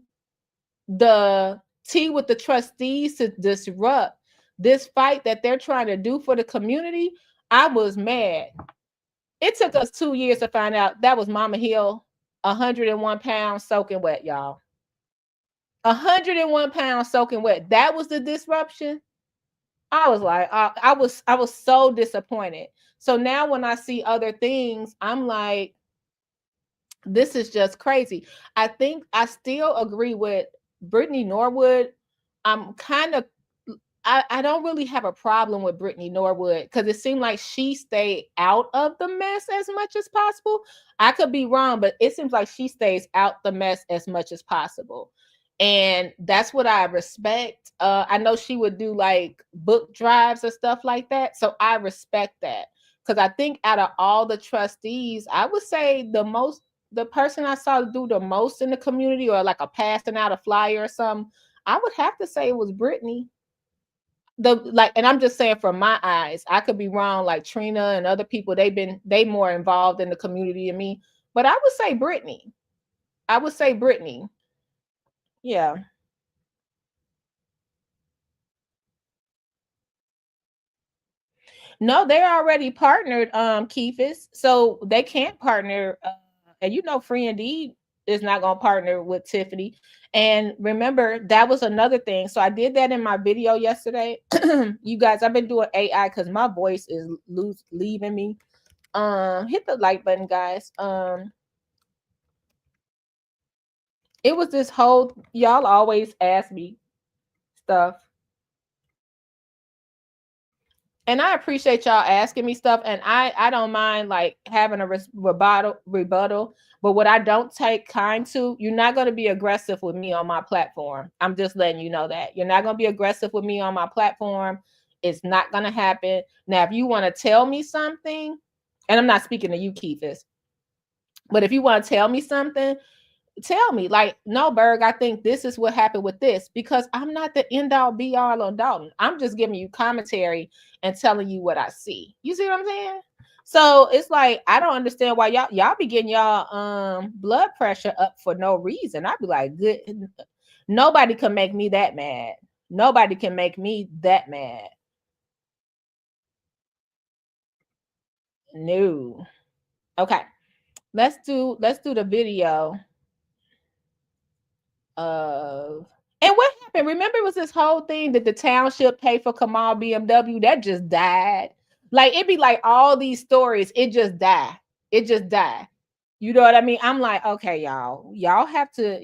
the tea with the trustees to disrupt this fight that they're trying to do for the community, I was mad. It took us 2 years to find out that was Mama Hill, 101 pounds soaking wet, y'all. 101 pounds soaking wet. That was the disruption. I was like, I was so disappointed. So now when I see other things, I'm like, this is just crazy. I think I still agree with Brittany Norwood. I'm kind of, I don't really have a problem with Brittany Norwood because it seemed like she stayed out of the mess as much as possible. I could be wrong, but it seems like she stays out the mess as much as possible. And that's what I respect. I know she would do like book drives or stuff like that. So I respect that. Because I think out of all the trustees, I would say the person I saw do the most in the community, or like a passing out a flyer or something, I would have to say it was Brittany. And I'm just saying from my eyes, I could be wrong. Like Trina and other people, they more involved in the community than me. But I would say Brittany. I would say Brittany. Yeah. No, they're already partnered, Keefus. So they can't partner. And Free Indeed is not going to partner with Tiffany. And remember, that was another thing. So I did that in my video yesterday. You guys, I've been doing AI because my voice is leaving me. Hit the like button, guys. It was this whole, y'all always ask me stuff. And I appreciate y'all asking me stuff. And I don't mind like having a rebuttal. But what I don't take kind to, you're not going to be aggressive with me on my platform. I'm just letting you know that. You're not going to be aggressive with me on my platform. It's not going to happen. Now, if you want to tell me something, and I'm not speaking to you, Keithis, but if you want to tell me something, tell me. Like, no, Berg, I think this is what happened with this, because I'm not the end all be all on Dolton. I'm just giving you commentary and telling you what I see. You see what I'm saying? So it's like, I don't understand why y'all be getting y'all blood pressure up for no reason. I'd be like, good. Nobody can make me that mad. Nobody can make me that mad. No. Okay. Let's do the video of, and what happened? Remember, it was this whole thing that the township paid for Kamal BMW that just died. Like, it'd be like all these stories, it just died. It just died. You know what I mean? I'm like, okay, y'all have to,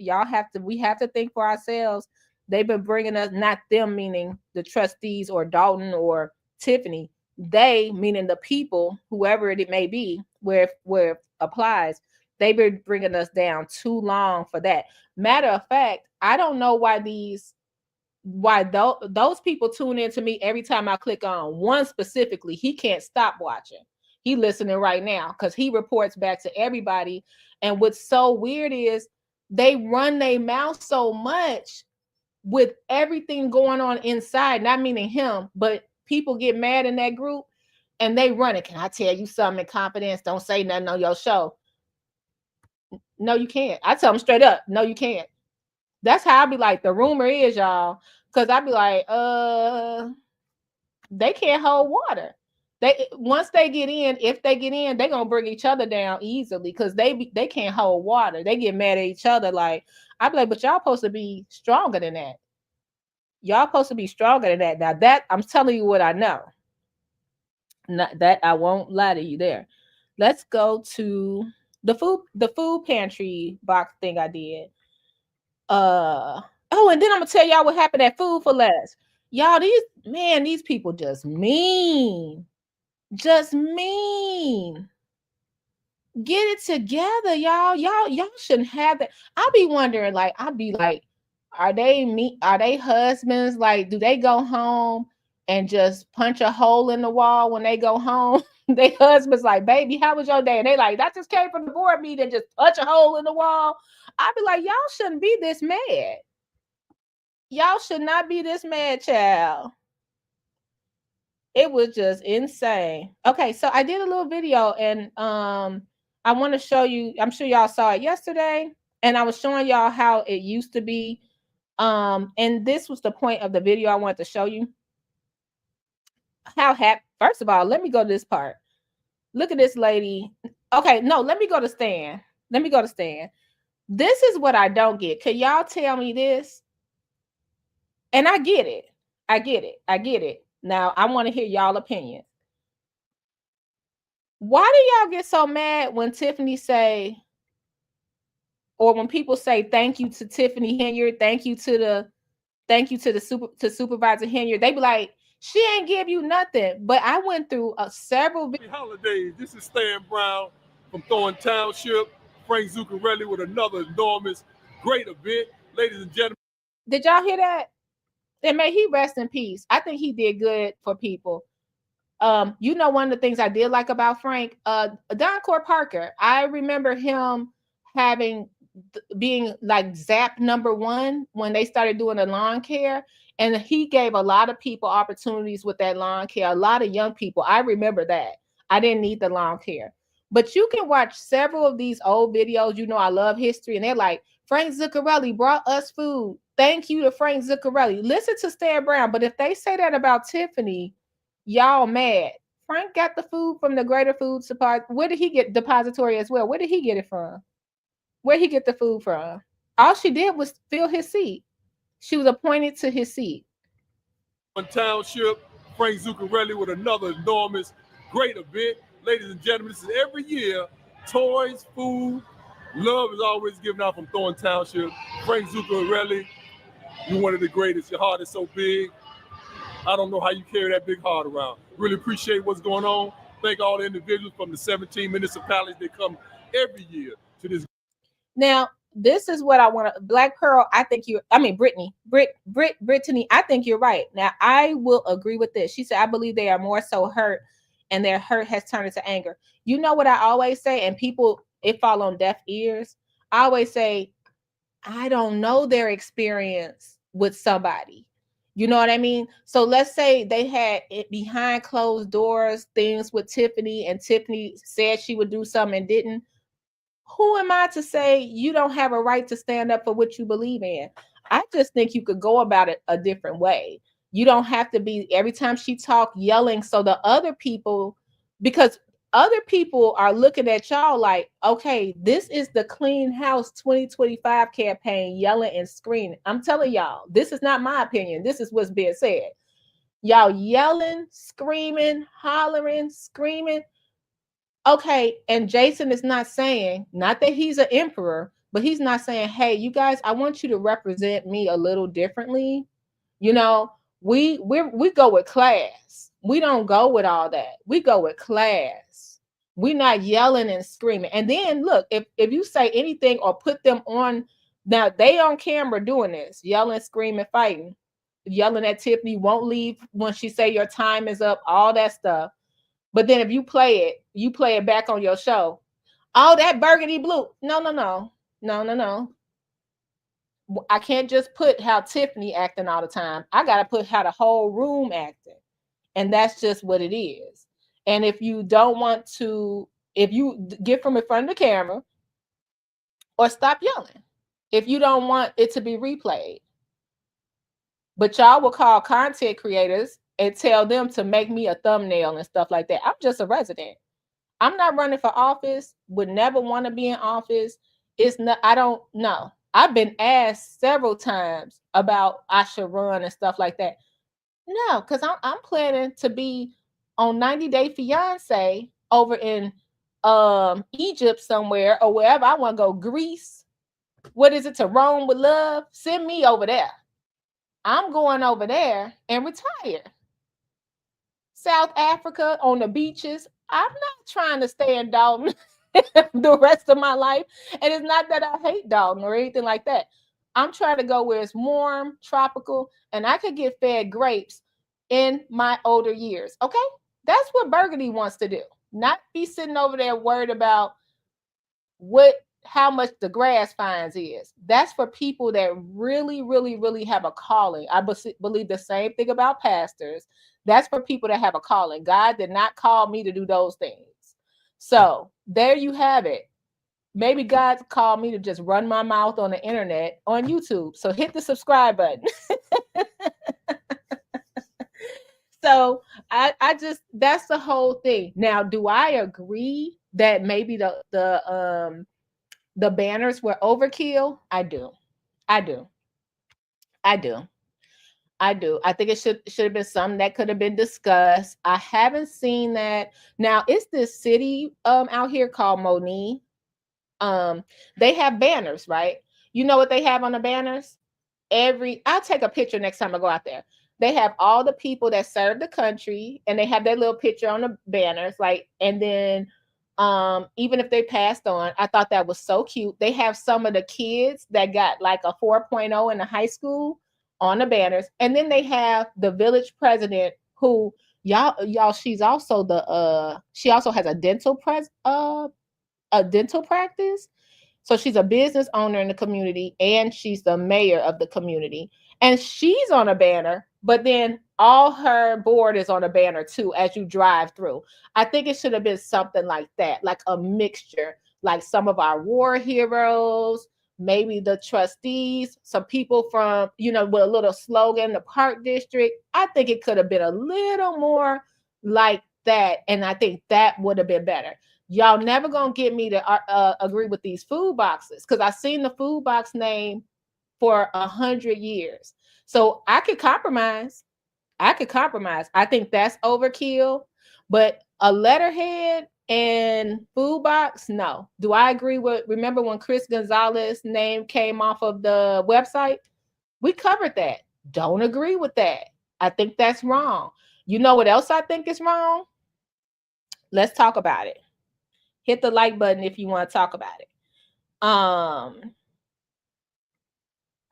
we have to think for ourselves. They've been bringing us, not them meaning the trustees or Dolton or Tiffany, they meaning the people, whoever it may be, where it applies. They've been bringing us down too long for that. Matter of fact, I don't know why those people tune in to me every time I click on one specifically. He can't stop watching. He listening right now because he reports back to everybody. And what's so weird is they run their mouth so much with everything going on inside, not meaning him, but people get mad in that group and they run it. Can I tell you something in confidence? Don't say nothing on your show. No, you can't. I tell them straight up, no, you can't. That's how I be like, the rumor is, y'all, because I be like, they can't hold water. Once they get in, if they get in, they're gonna bring each other down easily because they can't hold water. They get mad at each other. Like, I be like, but y'all supposed to be stronger than that. Y'all supposed to be stronger than that. Now that I'm telling you what I know. Not that I won't lie to you there. Let's go to the food pantry box thing I did. Oh, and then I'm gonna tell y'all what happened at Food for Less. Y'all, these people just mean. Just mean. Get it together, y'all. Y'all shouldn't have that. I'll be wondering, like, are they husbands? Like, do they go home and just punch a hole in the wall when they go home? They husbands like, baby, how was your day? And they like, that just came from the board meeting, just punch a hole in the wall. I'd be like, y'all shouldn't be this mad. Y'all should not be this mad, child. It was just insane. Okay, so I did a little video, and I want to show you. I'm sure y'all saw it yesterday, and I was showing y'all how it used to be. And this was the point of the video I wanted to show you. How happy. First of all, let me go to this part. Look at this lady. Okay, no, let me go to Stan. Let me go to Stan. This is what I don't get. Can y'all tell me this? And I get it. I get it. I get it. Now I want to hear y'all opinion. Why do y'all get so mad when Tiffany say, or when people say thank you to Tiffany Henyard, thank you to the supervisor Henyard? They be like, she ain't give you nothing. But I went through several holidays. This is Stan Brown from Thornton Township. Frank Zuccarelli with another enormous, great event. Ladies and gentlemen. Did y'all hear that? And may he rest in peace. I think he did good for people. You know, one of the things I did like about Frank, Don Parker, I remember him being like Zap #1 when they started doing the lawn care. And he gave a lot of people opportunities with that lawn care, a lot of young people. I remember that. I didn't need the lawn care. But you can watch several of these old videos. You know, I love history. And they're like, Frank Zuccarelli brought us food. Thank you to Frank Zuccarelli. Listen to Stan Brown. But if they say that about Tiffany, y'all mad. Frank got the food from the Greater Food Supply. Where did he get depository as well? Where did he get it from? Where did he get the food from? All she did was fill his seat. She was appointed to his seat. Township, Frank Zuccarelli with another enormous, great event. Ladies and gentlemen, this is every year. Toys, food, love is always given out from Thornton Township. Frank Zuccarelli, you're one of the greatest. Your heart is so big. I don't know how you carry that big heart around. Really appreciate what's going on. Thank all the individuals from the 17 municipalities that come every year to this. Now, this is what I want to, Black Pearl, I think Brittany, I think you're right. Now, I will agree with this. She said, I believe they are more so hurt, and their hurt has turned into anger. You know what I always say, and people, it fall on deaf ears. I always say, I don't know their experience with somebody. You know what I mean? So let's say they had it behind closed doors, things with Tiffany, and Tiffany said she would do something and didn't. Who am I to say you don't have a right to stand up for what you believe in? I just think you could go about it a different way. You don't have to be every time she talked yelling so the other people, because other people are looking at y'all like, okay, this is the Clean House 2025 campaign, yelling and screaming. I'm telling y'all, this is not my opinion. This is what's being said. Y'all yelling, screaming, hollering, screaming. Okay, and Jason is not saying, not that he's an emperor, but he's not saying, hey, you guys, I want you to represent me a little differently. You know, we go with class. We don't go with all that. We go with class. We're not yelling and screaming. And then look, if you say anything or put them on, now they on camera doing this, yelling, screaming, fighting, yelling at Tiffany, won't leave when she say your time is up, all that stuff. But then if you play it back on your show. Oh, that burgundy blue. No. I can't just put how Tiffany acting all the time. I got to put how the whole room acting. And that's just what it is. And if you don't want to, if you get from in front of the camera, or stop yelling, if you don't want it to be replayed. But y'all will call content creators and tell them to make me a thumbnail and stuff like that. I'm just a resident. I'm not running for office, would never want to be in office. It's not, I don't know. I've been asked several times about I should run and stuff like that. No, because I'm planning to be on 90 Day Fiance over in Egypt somewhere or wherever I want to go, Greece. What is it, to Rome with love? Send me over there. I'm going over there and retire. South Africa on the beaches. I'm not trying to stay in Dolton the rest of my life. And it's not that I hate Dolton or anything like that. I'm trying to go where it's warm, tropical, and I could get fed grapes in my older years. Okay? That's what Burgundy wants to do. Not be sitting over there worried about what how much the grass fines is. That's for people that really, really, really have a calling. I believe the same thing about pastors. That's for people that have a calling. God did not call me to do those things. So there you have it. Maybe God called me to just run my mouth on the internet on YouTube. So hit the subscribe button. So I just, that's the whole thing. Now, do I agree that maybe the banners were overkill? I do. I think it should have been something that could have been discussed. I haven't seen that. Now, it's this city out here called Moni. They have banners, right? You know what they have on the banners? I'll take a picture next time I go out there. They have all the people that serve the country, and they have their little picture on the banners, like, and then even if they passed on, I thought that was so cute. They have some of the kids that got like a 4.0 in the high school on the banners, and then they have the village president who y'all she's also she also has a dental practice. So she's a business owner in the community, and she's the mayor of the community. And she's on a banner, but then all her board is on a banner too as you drive through. I think it should have been something like that, like a mixture, like some of our war heroes, maybe the trustees, some people from, with a little slogan, the Park District. I think it could have been a little more like that. And I think that would have been better. Y'all never gonna get me to agree with these food boxes, because I've seen the food box name for 100 years. So I could compromise. I think that's overkill, but a letterhead and food box, no. Do I agree with? Remember when Chris Gonzalez's name came off of the website? We covered that. Don't agree with that. I think that's wrong. You know what else I think is wrong? Let's talk about it. Hit the like button if you want to talk about it.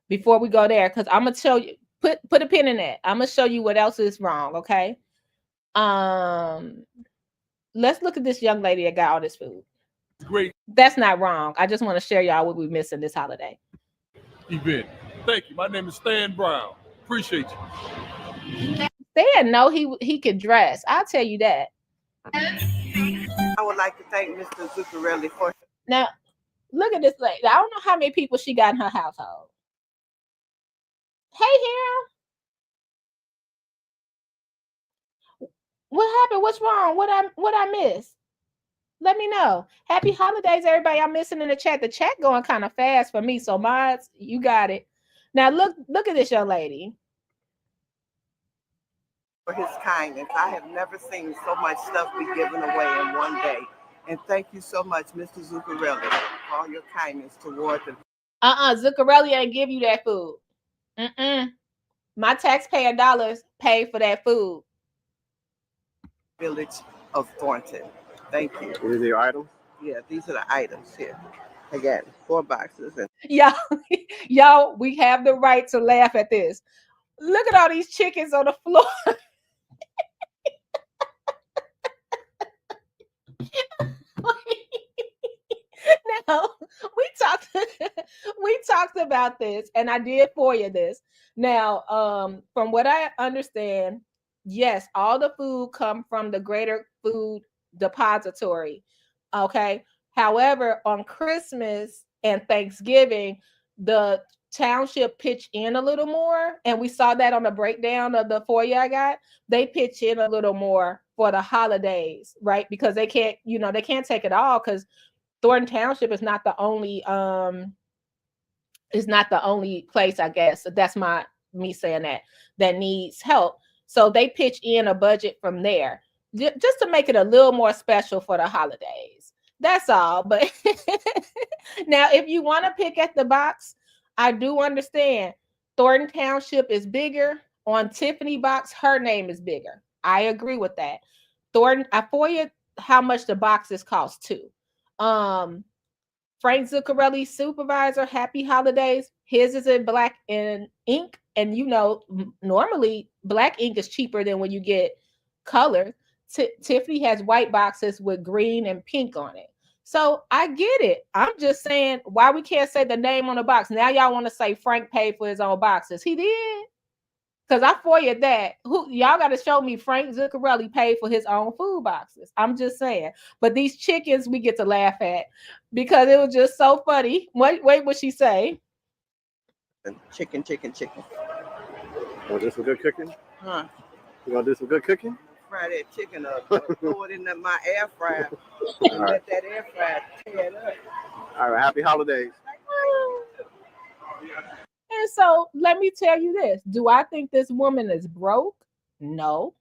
Before we go there, because I'm gonna show you, put a pin in that. I'm gonna show you what else is wrong. Okay. Let's look at this young lady that got all this food. Great. That's not wrong. I just want to share y'all what we're missing this holiday. Event. Thank you. My name is Stan Brown. Appreciate you. Stan, no, he could dress. I'll tell you that. I would like to thank Mr. Zuccarelli for. Now, look at this lady. I don't know how many people she got in her household. Hey, Harold. What happened? What's wrong? What I missed? Let me know. Happy holidays, everybody. I'm missing in the chat. The chat going kind of fast for me. So, mods, you got it. Now, look at this young lady. For his kindness. I have never seen so much stuff be given away in one day. And thank you so much, Mr. Zuccarelli, for all your kindness toward the. Zuccarelli ain't give you that food. My taxpayer dollars pay for that food. Village of Thornton. Thank you. These are your items? Yeah, these are the items here. Again, 4 boxes. And y'all, we have the right to laugh at this. Look at all these chickens on the floor. Now, we talked about this, and I did for you this. Now, from what I understand, yes, all the food come from the Greater Food Depository. Okay. However, on Christmas and Thanksgiving, the Township pitch in a little more, and we saw that on the breakdown of the FOIA I got. They pitch in a little more for the holidays, right? Because they can't take it all, because Thornton Township is not the only place, I guess. So that's me saying that needs help. So they pitch in a budget from there just to make it a little more special for the holidays. That's all. But now, if you want to pick at the box, I do understand Thornton Township is bigger. On Tiffany box, her name is bigger. I agree with that. Thornton, I FOIA how much the boxes cost too. Frank Zuccarelli, supervisor, happy holidays. His is in black and ink. And normally black ink is cheaper than when you get color. Tiffany has white boxes with green and pink on it. So I get it. I'm just saying why we can't say the name on the box. Now y'all want to say Frank paid for his own boxes. He did. Because I foiled that. Y'all got to show me Frank Zuccarelli paid for his own food boxes. I'm just saying. But these chickens we get to laugh at because it was just so funny. Wait, what she say? Chicken. Want to do some good cooking? Huh? You want to do some good cooking? Fry that chicken up. Throw it in my air fryer. And All right. let that air fryer tear it up. All right. Happy holidays. And so let me tell you this. Do I think this woman is broke? No.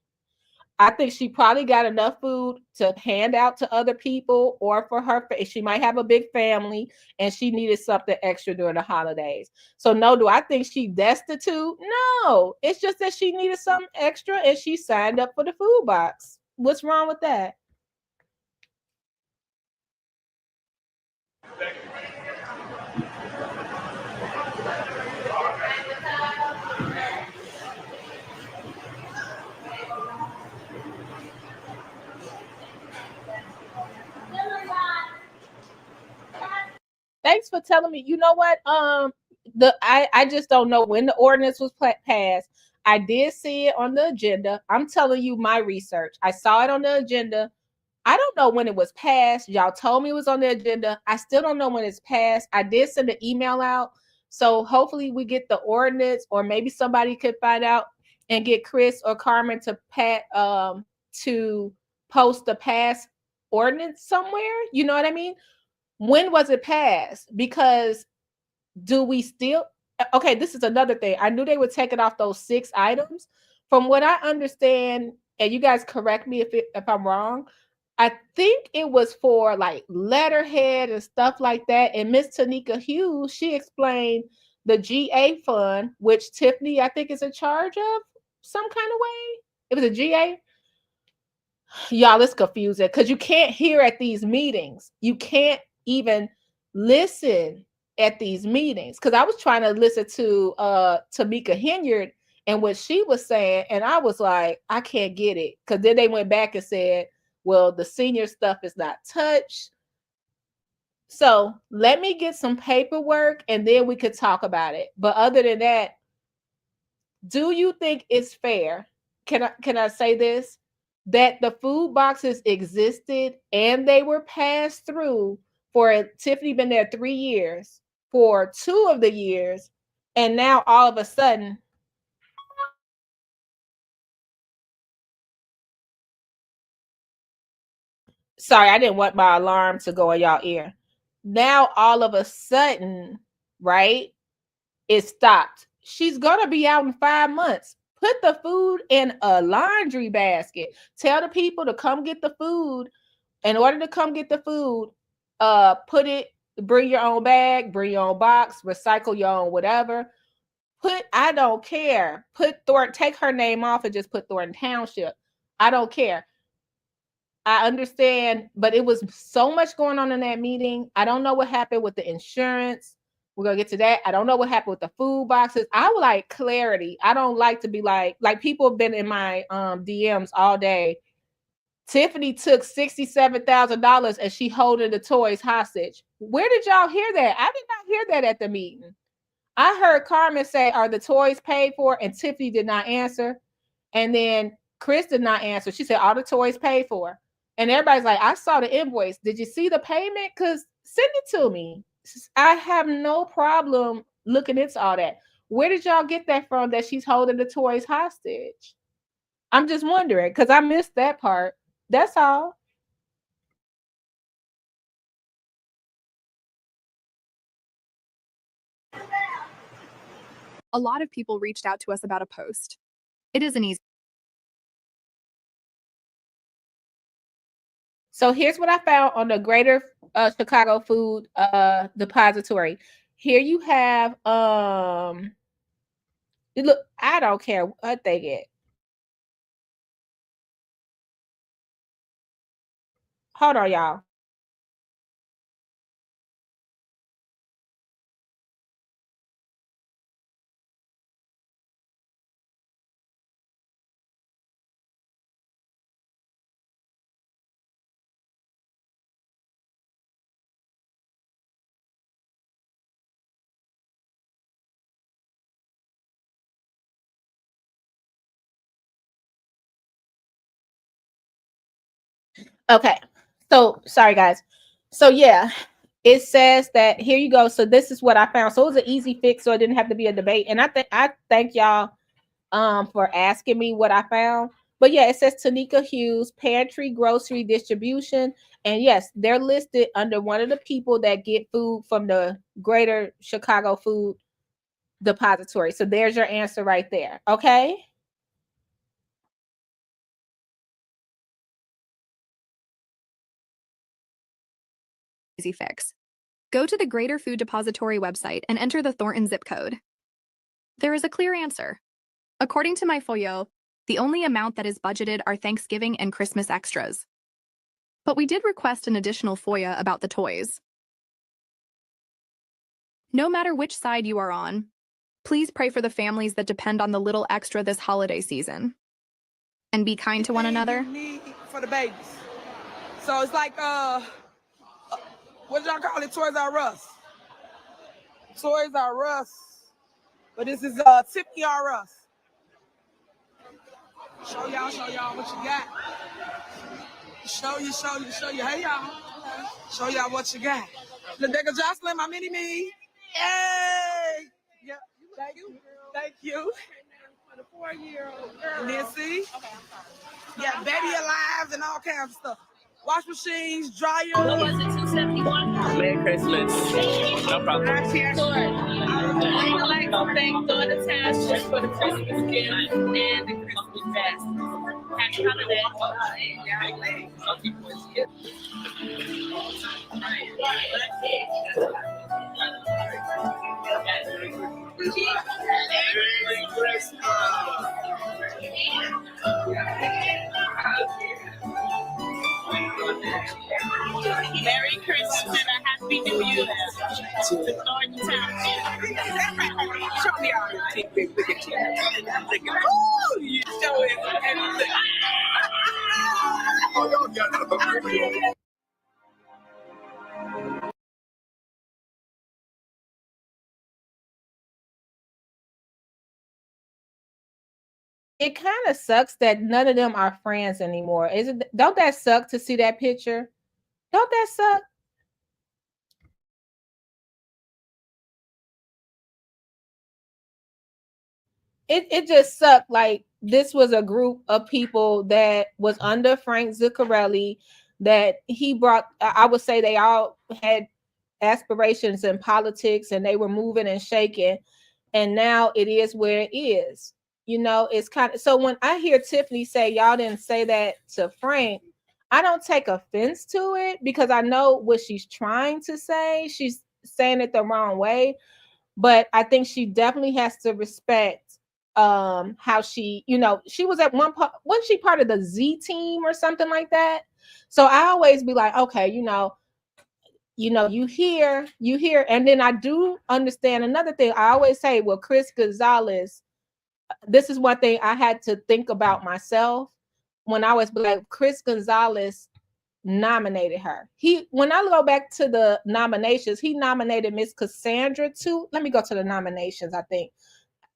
I think she probably got enough food to hand out to other people or for her. She might have a big family and she needed something extra during the holidays. So no, do I think she destitute? No. It's just that she needed something extra and she signed up for the food box. What's wrong with that? Thanks for telling me. You know what? I just don't know when the ordinance was passed. I did see it on the agenda. I'm telling you my research. I saw it on the agenda. I don't know when it was passed. Y'all told me it was on the agenda. I still don't know when it's passed. I did send an email out. So hopefully we get the ordinance, or maybe somebody could find out and get Chris or Carmen to post the past ordinance somewhere. You know what I mean? When was it passed? Because do we still okay, this is another thing. I knew they were taking off those 6 items. From what I understand, and you guys correct me if I'm wrong, I think it was for like letterhead and stuff like that. And Miss Tanika Hughes, she explained the GA fund, which Tiffany, I think, is in charge of some kind of way. It was a GA. Y'all, it's confusing because you can't hear at these meetings. You can't even listen at these meetings. Because I was trying to listen to Tamika Hinyard and what she was saying, and I was like, I can't get it. Because then they went back and said, well, the senior stuff is not touched. So let me get some paperwork and then we could talk about it. But other than that, do you think it's fair? Can I say this? That the food boxes existed and they were passed through for Tiffany been there 3 years, for 2 of the years, and now all of a sudden sorry, I didn't want my alarm to go in y'all ear. Now all of a sudden, right, it stopped. She's gonna be out in 5 months. Put the food in a laundry basket. Tell the people to come get the food. In order to come get the food, bring your own bag, bring your own box, recycle your own whatever. I don't care. Take her name off and just put Thornton Township. I don't care. I understand, but it was so much going on in that meeting. I don't know what happened with the insurance. We're gonna get to that. I don't know what happened with the food boxes. I would like clarity. I don't like to be like people have been in my DMs all day. Tiffany took $67,000 and she holding the toys hostage. Where did y'all hear that? I did not hear that at the meeting. I heard Carmen say, "Are the toys paid for?" And Tiffany did not answer. And then Chris did not answer. She said, "All the toys paid for." And everybody's like, "I saw the invoice. Did you see the payment? Because send it to me." I have no problem looking into all that. Where did y'all get that from that she's holding the toys hostage? I'm just wondering because I missed that part. That's all. A lot of people reached out to us about a post. It isn't easy. So here's what I found on the Greater Chicago Food Depository. Here you have look, I don't care what they get. Hold on, y'all. Okay. So sorry, guys. So yeah, it says that here you go. So this is what I found. So it was an easy fix, so it didn't have to be a debate. And I thank y'all for asking me what I found. But yeah, it says Tanika Hughes, pantry grocery distribution. And yes, they're listed under one of the people that get food from the Greater Chicago Food Depository. So there's your answer right there. Okay. Easy fix. Go to the Greater Food Depository website and enter the Thornton zip code. There is a clear answer. According to my FOIO, the only amount that is budgeted are Thanksgiving and Christmas extras. But we did request an additional FOIA about the toys. No matter which side you are on, please pray for the families that depend on the little extra this holiday season. And be kind to one another. For the babies. So it's like, what y'all call it? Toys R Us. Toys R Us. But this is Tiffany R Us. Show y'all what you got. Show you. Hey, y'all. Show y'all what you got. The Deja Jocelyn, my mini-me. Yay! Yeah. Thank you. For the 4-year-old girl. And then see? Okay, I'm sorry. Yeah, baby alive and all kinds of stuff. Wash machines, dryers. What was it, 271? Merry Christmas. No problem. I would like to thank the Township for the Christmas gift and the Christmas fest. Happy holiday. Merry Christmas. Merry Christmas and a Happy New Year to Thornton Township. Show me all your teeth. Look at you. Ooh, you show it. It kind of sucks that none of them are friends anymore. Don't that suck to see that picture? Don't that suck? It just sucked. Like, this was a group of people that was under Frank Zuccarelli, that he brought. I would say they all had aspirations in politics and they were moving and shaking, and now it is where it is. You know, it's kind of, so when I hear Tiffany say y'all didn't say that to Frank, I don't take offense to it because I know what she's trying to say. She's saying it the wrong way, but I think she definitely has to respect how she, you know, she was at one part, wasn't she part of the Z team or something like that? So I always be like, okay, you hear, and then I do understand another thing. I always say, well, Chris Gonzalez, this is one thing I had to think about myself when I was like, Chris Gonzalez nominated her. When I go back to the nominations, he nominated Miss Cassandra too. Let me go to the nominations, I think.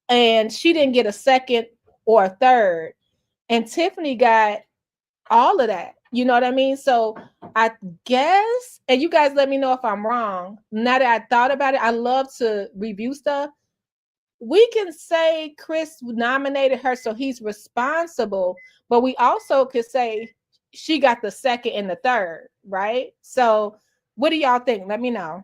And she didn't get a second or a third. And Tiffany got all of that. You know what I mean? So I guess, and you guys let me know if I'm wrong. Now that I thought about it, I love to review stuff. We can say Chris nominated her, so he's responsible, but we also could say she got the second and the third, right? So what do y'all think? Let me know.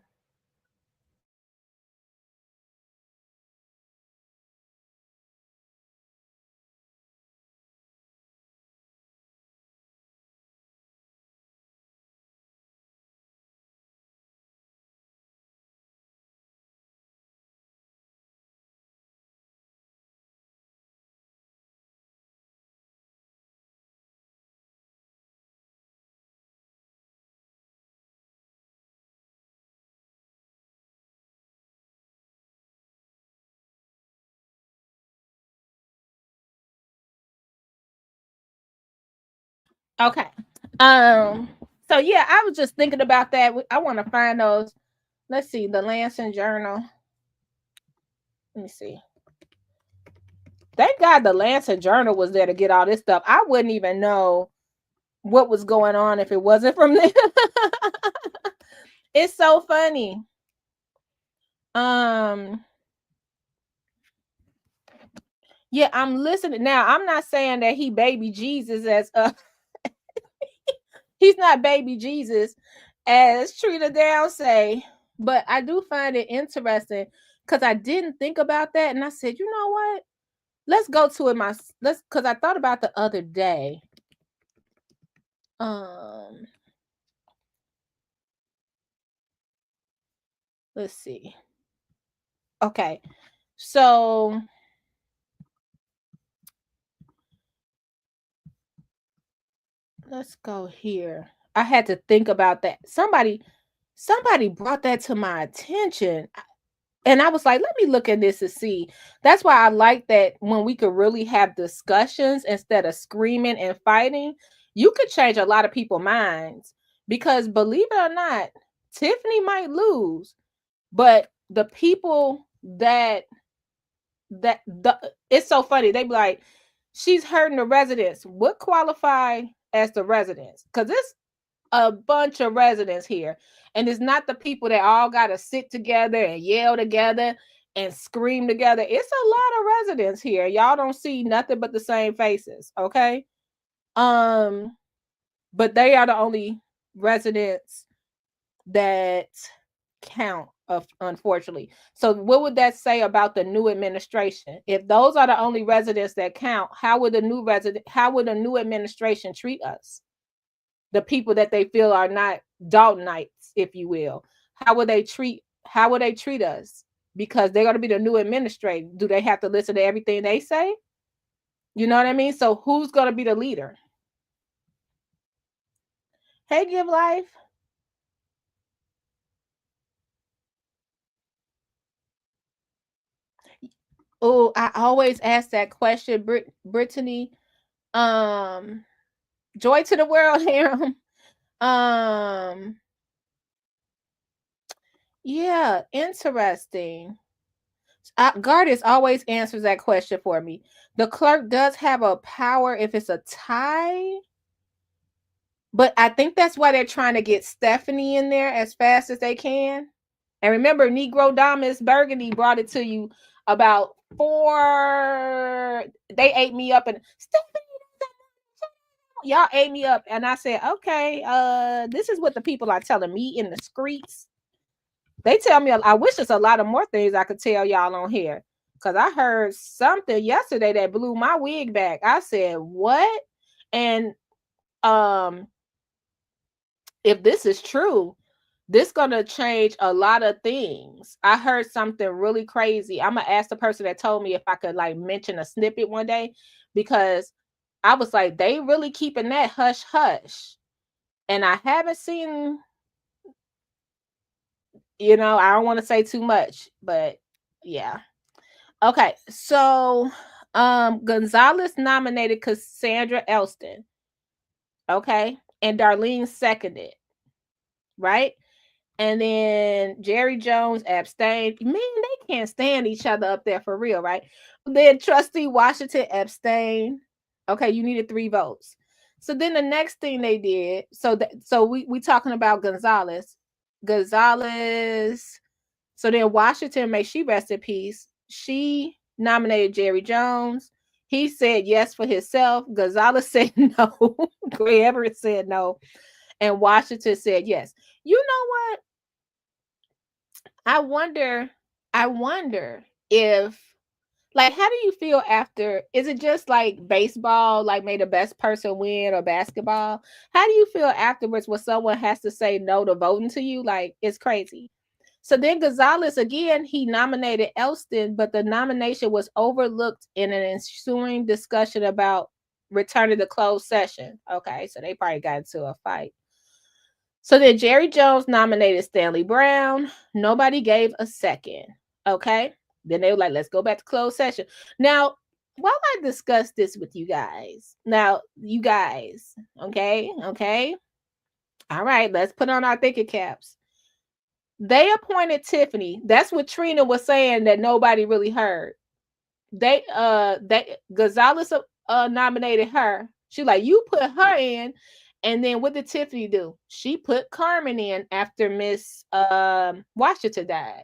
Okay. So yeah, I was just thinking about that. I want to find those. Let's see, the Lansing Journal. Let me see. Thank God the Lansing Journal was there to get all this stuff. I wouldn't even know what was going on if it wasn't from them. It's so funny. Yeah, I'm listening. Now, I'm not saying that he baby Jesus as he's not baby Jesus as Trina Down say, but I do find it interesting because I didn't think about that. And I said, you know what? Let's go to it because I thought about the other day. Let's see. Okay. So let's go here. I had to think about that. Somebody brought that to my attention. And I was like, let me look at this and see. That's why I like that when we could really have discussions instead of screaming and fighting. You could change a lot of people's minds because believe it or not, Tiffany might lose, but the people it's so funny. They be like, she's hurting the residents. What qualify as the residents? Because it's a bunch of residents here. And it's not the people that all got to sit together and yell together and scream together. It's a lot of residents here. Y'all don't see nothing but the same faces, okay? But they are the only residents that count, unfortunately. So what would that say about the new administration? If those are the only residents that count, how would the new administration treat us? The people that they feel are not Daltonites, if you will. How would they treat us? Because they're going to be the new administrator. Do they have to listen to everything they say? You know what I mean? So who's going to be the leader? Hey, Give Life. Oh, I always ask that question, Brittany. Joy to the world, Harem. Yeah, interesting. Gardis always answers that question for me. The clerk does have a power if it's a tie, but I think that's why they're trying to get Stephanie in there as fast as they can. And remember, Negro Damas Burgundy brought it to you about 4. They ate me up, and Stephanie, y'all ate me up, and I said, okay, this is what the people are telling me in the streets. They tell me, I wish there's a lot of more things I could tell y'all on here, because I heard something yesterday that blew my wig back. I said, what? And if this is true, this gonna change a lot of things. I heard something really crazy. I'm gonna ask the person that told me if I could like mention a snippet one day, because I was like, they really keeping that hush hush. And I haven't seen, I don't want to say too much, but yeah. Okay, so Gonzalez nominated Cassandra Elston. Okay, and Darlene seconded, right? And then Jerry Jones abstained. Man, they can't stand each other up there for real, right? Then Trustee Washington abstained. Okay, you needed 3 votes. So then the next thing they did, so we talking about Gonzalez. So then Washington, may she rest in peace, she nominated Jerry Jones. He said yes for himself. Gonzalez said no. Gray Everett said no. And Washington said yes. You know what? I wonder if, like, how do you feel after? Is it just like baseball, like may the best person win, or basketball? How do you feel afterwards when someone has to say no to voting to you? Like, it's crazy. So then Gonzalez, again, he nominated Elston, but the nomination was overlooked in an ensuing discussion about returning to closed session. Okay, so they probably got into a fight. So then Jerry Jones nominated Stanley Brown. Nobody gave a second. Okay. Then they were like, let's go back to closed session. Now, while I discuss this with you guys, okay. All right, let's put on our thinking caps. They appointed Tiffany. That's what Trina was saying that nobody really heard. Gonzalez nominated her. She like, you put her in, And then what did Tiffany do? She put Carmen in after Miss Washington died.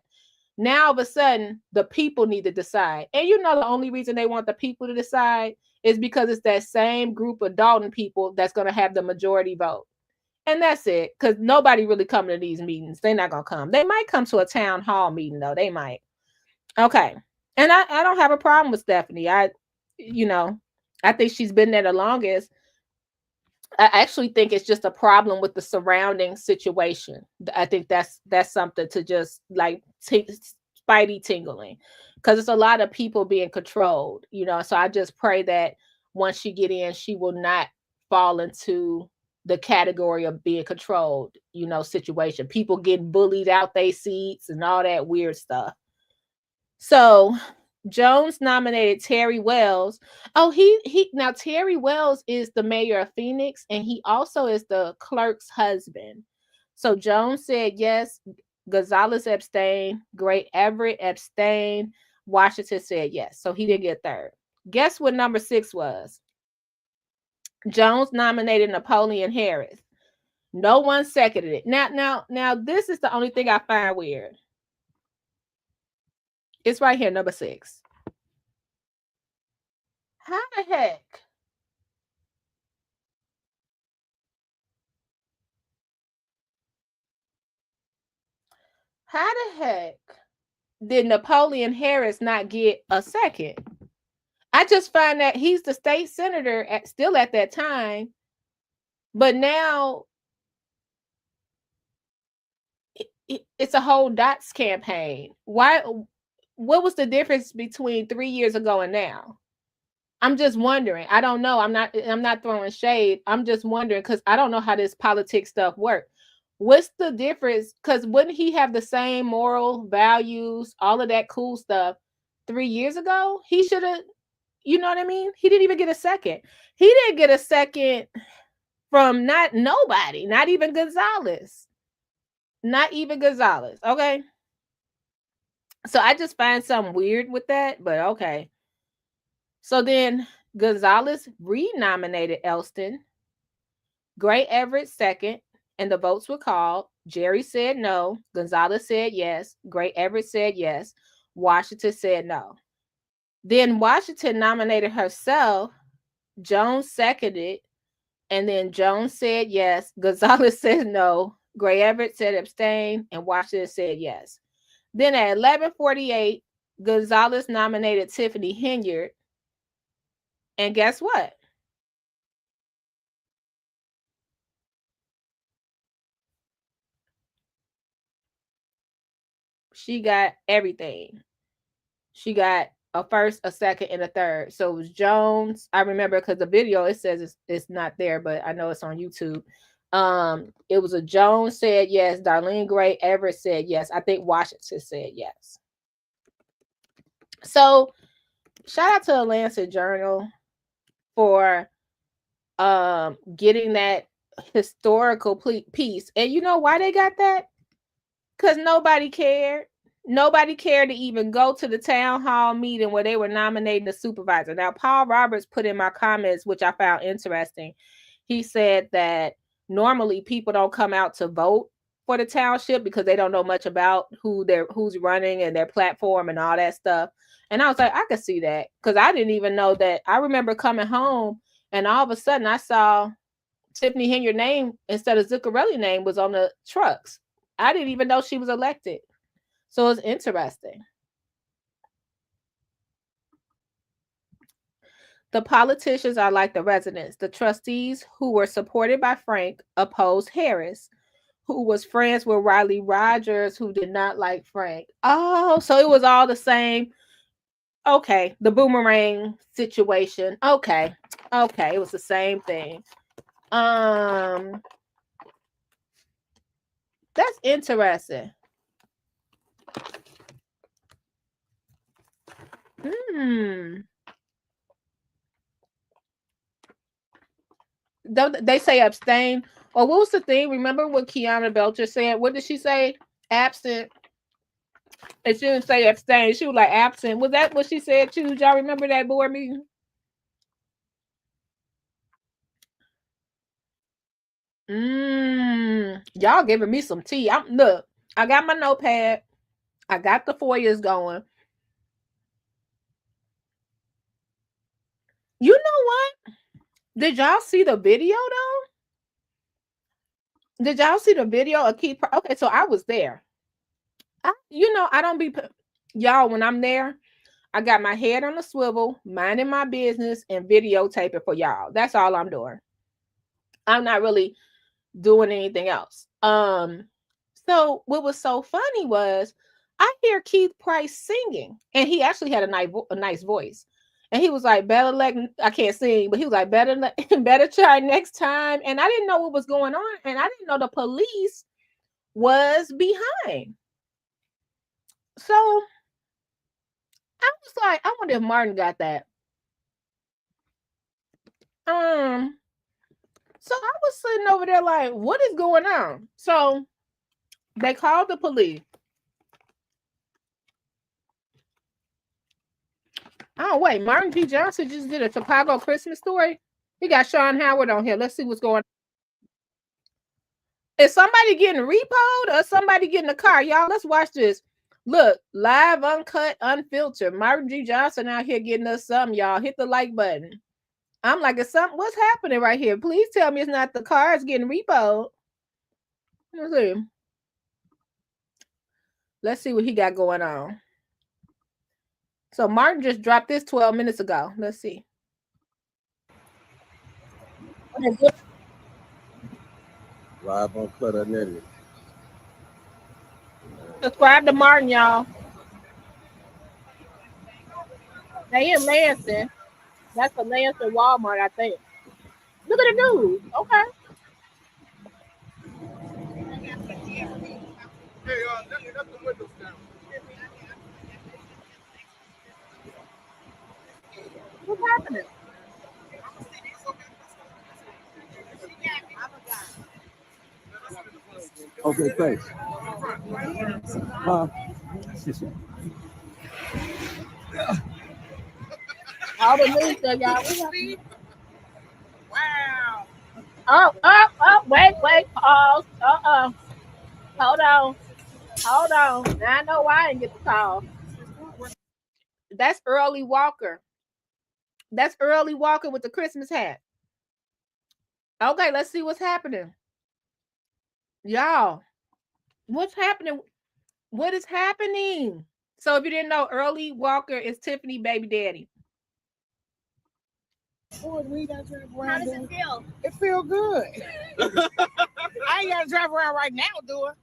Now all of a sudden, the people need to decide. And you know the only reason they want the people to decide is because it's that same group of Dolton people that's going to have the majority vote. And that's it. Because nobody really coming to these meetings. They're not going to come. They might come to a town hall meeting, though. They might. Okay. And I don't have a problem with Stephanie. I think she's been there the longest. I actually think it's just a problem with the surrounding situation. I think that's something to just like spidey tingling, because it's a lot of people being controlled, so I just pray that once she get in, she will not fall into the category of being controlled, situation, people getting bullied out their seats and all that weird stuff. So Jones nominated Terry Wells. Oh, now Terry Wells is the mayor of Phoenix, and he also is the clerk's husband. So Jones said yes. Gonzalez abstained. Gray Everett abstained. Washington said yes. So he didn't get third. Guess what number 6 was? Jones nominated Napoleon Harris. No one seconded it. Now this is the only thing I find weird. It's right here, number 6. How the heck? How the heck did Napoleon Harris not get a second? I just find that he's the state senator still at that time, but now it's a whole dots campaign. Why? What was the difference between 3 years ago and now? I'm just wondering. I don't know. I'm not throwing shade. I'm just wondering because I don't know how this politics stuff works. What's the difference? Because wouldn't he have the same moral values, all of that cool stuff 3 years ago? He should have, you know what I mean? He didn't even get a second. He didn't get a second from nobody, not even Gonzalez. Not even Gonzalez. Okay. So I just find something weird with that, but okay. So then Gonzalez renominated Elston. Gray Everett second, and the votes were called. Jerry said no. Gonzalez said yes. Gray Everett said yes. Washington said no. Then Washington nominated herself. Jones seconded, and then Jones said yes. Gonzalez said no. Gray Everett said abstain, and Washington said yes. Then at 11:48, Gonzalez nominated Tiffany Henyard. And guess what? She got everything. She got a first, a second, and a third. So it was Jones. I remember because the video, it says it's not there, but I know it's on YouTube. It was a Jones said yes. Darlene Gray Everett said yes. I think Washington said yes. So shout out to the Atlanta Journal for getting that historical piece. And you know why they got that? Because nobody cared. Nobody cared to even go to the town hall meeting where they were nominating the supervisor. Now, Paul Roberts put in my comments, which I found interesting. He said that normally people don't come out to vote for the township because they don't know much about who's running and their platform and all that stuff. And I was like, I could see that because I didn't even know that. I remember coming home and all of a sudden I saw Tiffany Henyard's name instead of Zuccarelli's name was on the trucks. I didn't even know she was elected. So it's interesting. The politicians are like the residents. The trustees who were supported by Frank opposed Harris, who was friends with Riley Rogers, who did not like Frank. Oh, so it was all the same. Okay, the boomerang situation. Okay, it was the same thing. That's interesting. They say abstain. Or what was the thing? Remember what Kiana Belcher said? What did she say? Absent. And she didn't say abstain. She was like absent. Was that what she said too? Y'all remember that board meeting? Y'all giving me some tea. Look, I got my notepad. I got the foyers going. You know what? Did y'all see the video though? Did y'all see the video of Keith? Okay, so I was there. I don't be y'all when I'm there. I got my head on a swivel, minding my business, and videotaping for y'all. That's all I'm doing. I'm not really doing anything else. So what was so funny was I hear Keith Price singing, and he actually had a nice voice. And he was like, I can't sing, but he was like, better try next time. And I didn't know what was going on, and I didn't know the police was behind. So I was like, I wonder if Martin got that. So I was sitting over there like, what is going on? So they called the police. Oh, wait, Martin P. Johnson just did a Chicago Christmas story. He got Sean Howard on here. Let's see what's going on. Is somebody getting repoed or somebody getting a car? Y'all, let's watch this. Look, live, uncut, unfiltered. Martin G. Johnson out here getting us something, y'all. Hit the like button. I'm like, what's happening right here? Please tell me it's not the cars getting repoed. Let's see what he got going on. So Martin just dropped this 12 minutes ago. Let's see. Live on Clutter Network. Subscribe to Martin, y'all. They in Lansing. That's the Lansing Walmart, I think. Look at the news. Okay. Hey, let the windows down. What's happening? Okay, thanks. All the news there, y'all. Wow. Oh, wait, pause. Hold on. Now I know why I didn't get the call. That's Early Walker. That's Early Walker with the Christmas hat. Okay, let's see what's happening. Y'all, what's happening? What is happening? So if you didn't know, Early Walker is Tiffany baby daddy. How does it feel? It feels good. I ain't got to drive around right now, do it.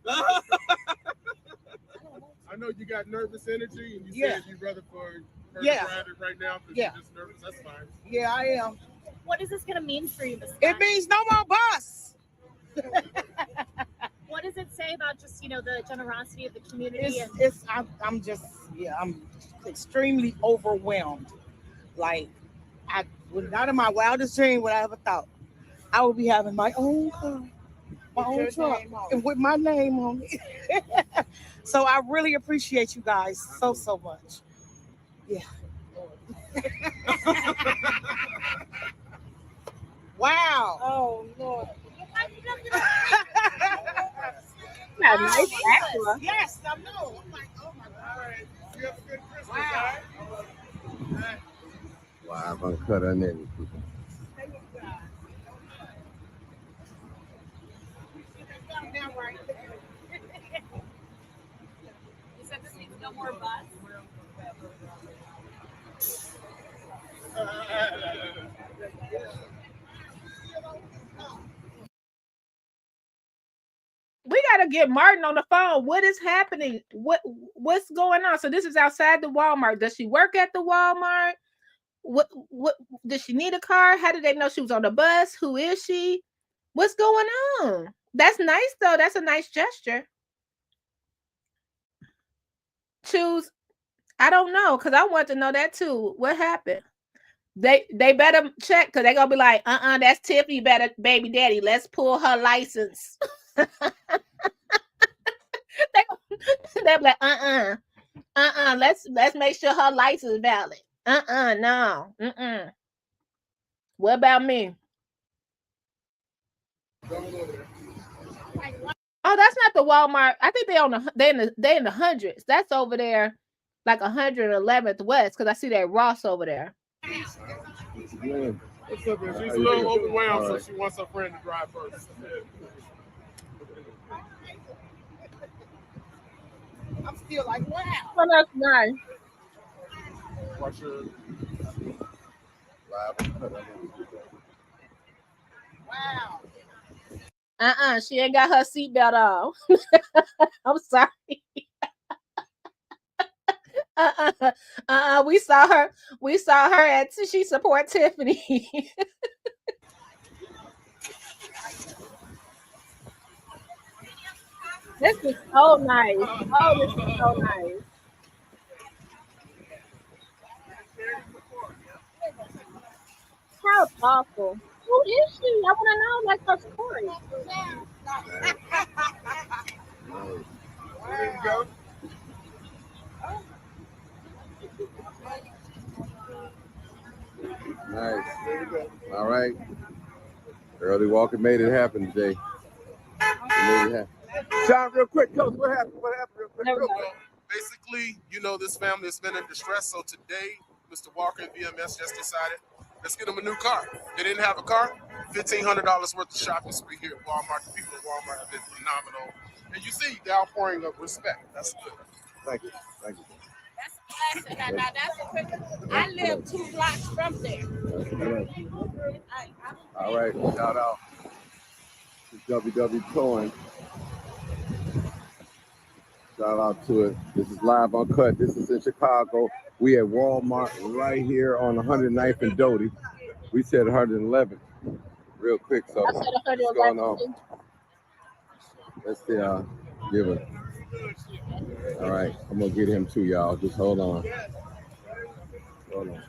I know you got nervous energy, and you said you'd rather for her to drive it right now because you're just nervous. That's fine. Yeah, I am. What is this going to mean for you? It means no more bus. What does it say about just, the generosity of the community? I'm extremely overwhelmed. Like, not in my wildest dream would I ever thought I would be having my own car, my own truck, and with my name on it. So I really appreciate you guys so much. Yeah. Wow. Oh, Lord. Nice actor. Yes, I know. I'm like, oh my God. All right. You have a good Christmas. Wow. All right. Live on Clutter Network. You said this means no more bus. We gotta get Martin on the phone. What is happening? What's going on? So this is outside the Walmart. Does she work at the Walmart? What does she need a car? How did they know she was on the bus? Who is she? What's going on? That's nice though. That's a nice gesture. I don't know, because I want to know that too. What happened? They better check, because they're gonna be like, that's Tiffany baby daddy. Let's pull her license. They'll be like, let's make sure her license is valid. No. What about me? Oh, that's not the Walmart. I think they in the hundreds. That's over there, like 111th West, because I see that Ross over there. What's up, man? She's a little overwhelmed, so she wants her friend to drive first. I'm still like, wow. Oh, that's nice. Watch your Wow. She ain't got her seatbelt on. I'm sorry. We saw her. We saw her at She Support Tiffany. This is so nice. Oh, this is so nice. How thoughtful. Who is she? I want to know, like, her story. There you go. Nice. All right. Early Walker made it happen today. Made it happen. John, real quick, Coach, what happened? What happened real quick? Well, basically, you know, this family has been in distress. So today, Mr. Walker and VMS just decided, let's get them a new car. They didn't have a car. $1,500 worth of shopping spree here at Walmart. The people at Walmart have been phenomenal. And you see the outpouring of respect. That's good. Thank you. Thank you. That's a classic. Now that's a quick. I live 2 blocks from there. All right. Shout out to WW Towing. Shout out to it. This is live uncut. This is in Chicago. We at Walmart right here on 109th and Doty. We said 111th. Real quick. So I said what's going on? Let's see. Give it. All right. I'm gonna get him too, y'all. Just hold on. Hold on.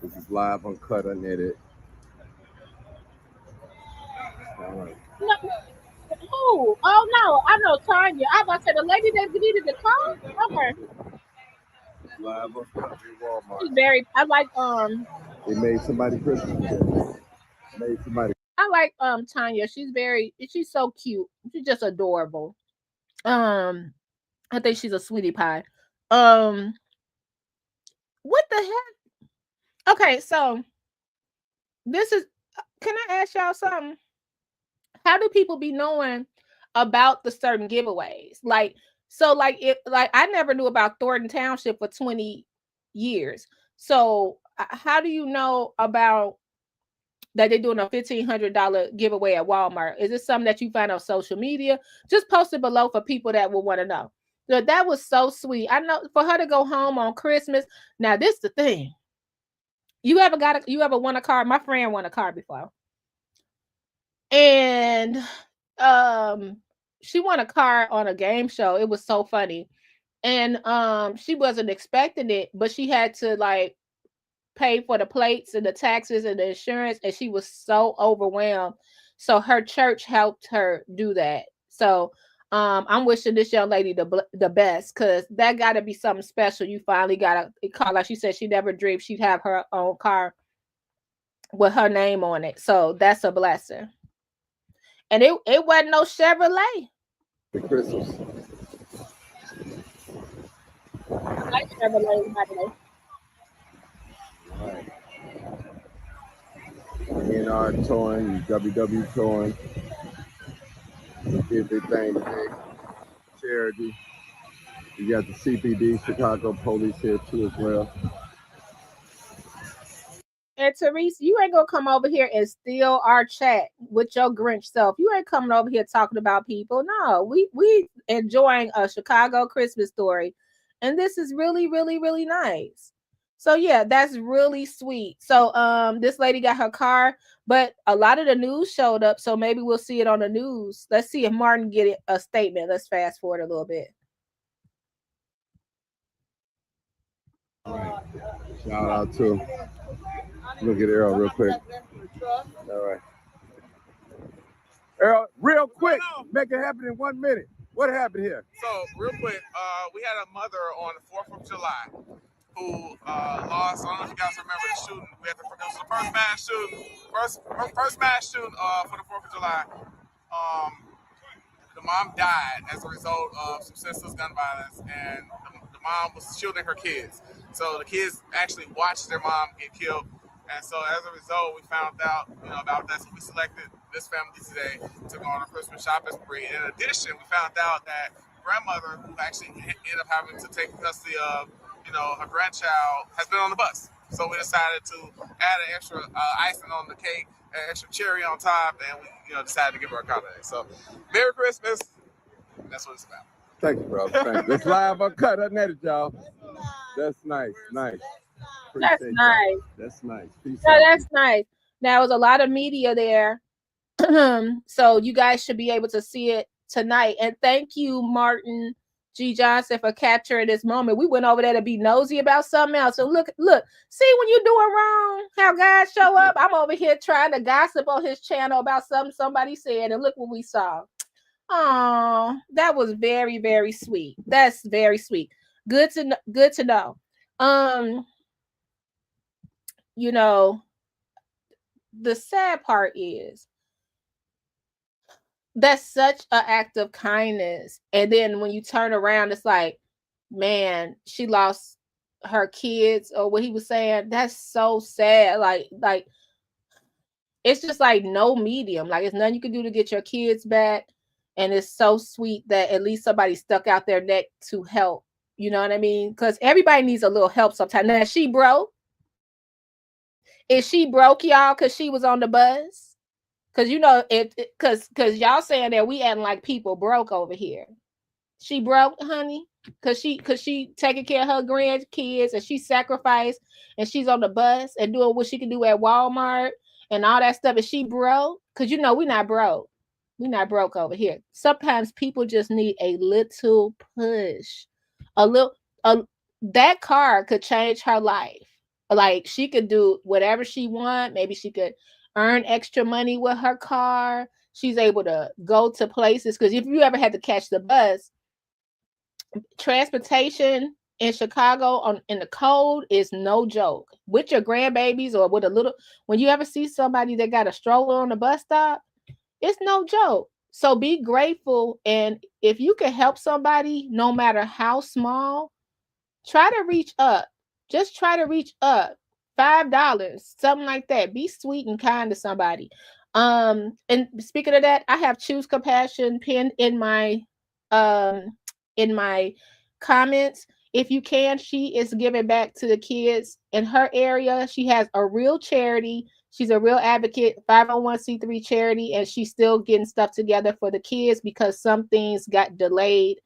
This is live uncut, unedited. All right. Who? Oh no, I know Tanya. I was about to say the lady that needed the car. Okay. Live uncut in Walmart. She's very. I like They made somebody Christmas. Made somebody. I like Tanya. She's so cute. She's just adorable. I think she's a sweetie pie. What the heck? Okay, so this is. Can I ask y'all something? How do people be knowing about the certain giveaways? Like I never knew about Thornton Township for 20 years. So how do you know about that they're doing a $1,500 giveaway at Walmart? Is it something that you find on social media? Just post it below for people that will want to know. So that was so sweet. I know for her to go home on Christmas. Now, this is the thing. You ever won a car? My friend won a car before. And she won a car on a game show. It was so funny. And she wasn't expecting it, but she had to like pay for the plates and the taxes and the insurance, and she was so overwhelmed. So her church helped her do that. So I'm wishing this young lady the best, because that got to be something special. You finally got a car. Like she said, she never dreamed she'd have her own car with her name on it. So that's a blessing. And it wasn't no Chevrolet. The crystals. I like Chevrolet, by the way. All right. NR Towing, WW Towing. Did their thing today. Charity. You got the CPD, Chicago Police here too as well. And Teresa, you ain't gonna come over here and steal our chat with your Grinch self. You ain't coming over here talking about people. No, we enjoying a Chicago Christmas story, and this is really, really, really nice. So yeah, that's really sweet. So this lady got her car, but a lot of the news showed up, so maybe we'll see it on the news. Let's see if Martin get a statement. Let's fast forward a little bit. All right. Shout out to. Look at Earl real quick. All right. Earl, real quick, make it happen in 1 minute. What happened here? So, real quick, we had a mother on the 4th of July who lost. I don't know if you guys remember the shooting. It was the first mass shooting, first mass shooting for the 4th of July. The mom died as a result of some senseless gun violence, and the mom was shielding her kids. So the kids actually watched their mom get killed. And so as a result, we found out, about that. So we selected this family today to go on a Christmas shopping spree. In addition, we found out that grandmother, who actually ended up having to take custody of, her grandchild, has been on the bus. So we decided to add an extra icing on the cake, an extra cherry on top, and we, decided to give her a holiday. So Merry Christmas. That's what it's about. Thank you, bro. Thank you. It's live uncut, isn't it, y'all? That's nice. Nice. That's nice. That's nice. Peace No, out. that's nice. Now, there's a lot of media there. So you guys should be able to see it tonight. And thank you, Martin G. Johnson, for capturing this moment. We went over there to be nosy about something else. So look, see when you're doing wrong, how guys show up. I'm over here trying to gossip on his channel about something somebody said, and look what we saw. Oh, that was very, very sweet. That's very sweet. Good to know. The sad part is that's such an act of kindness. And then when you turn around, it's like, man, she lost her kids, or what he was saying. That's so sad. Like it's just like no medium. Like, it's nothing you can do to get your kids back. And it's so sweet that at least somebody stuck out their neck to help. You know what I mean? Because everybody needs a little help sometimes. Now, she broke. Is she broke, y'all, because she was on the bus? Because because y'all saying that we acting like people broke over here. She broke, honey, because she taking care of her grandkids, and she sacrificed, and she's on the bus and doing what she can do at Walmart and all that stuff. And she broke? Because we're not broke. We're not broke over here. Sometimes people just need a little push. That car could change her life. Like, she could do whatever she want. Maybe she could earn extra money with her car. She's able to go to places. Because if you ever had to catch the bus, transportation in Chicago in the cold is no joke. With your grandbabies or with when you ever see somebody that got a stroller on the bus stop, it's no joke. So be grateful. And if you can help somebody, no matter how small, try to reach up. Just try to reach up. $5, something like that. Be sweet and kind to somebody. And speaking of that, I have Choose Compassion pinned in my comments. If you can, she is giving back to the kids in her area. She has a real charity. She's a real advocate, 501c3 charity, and she's still getting stuff together for the kids because some things got delayed.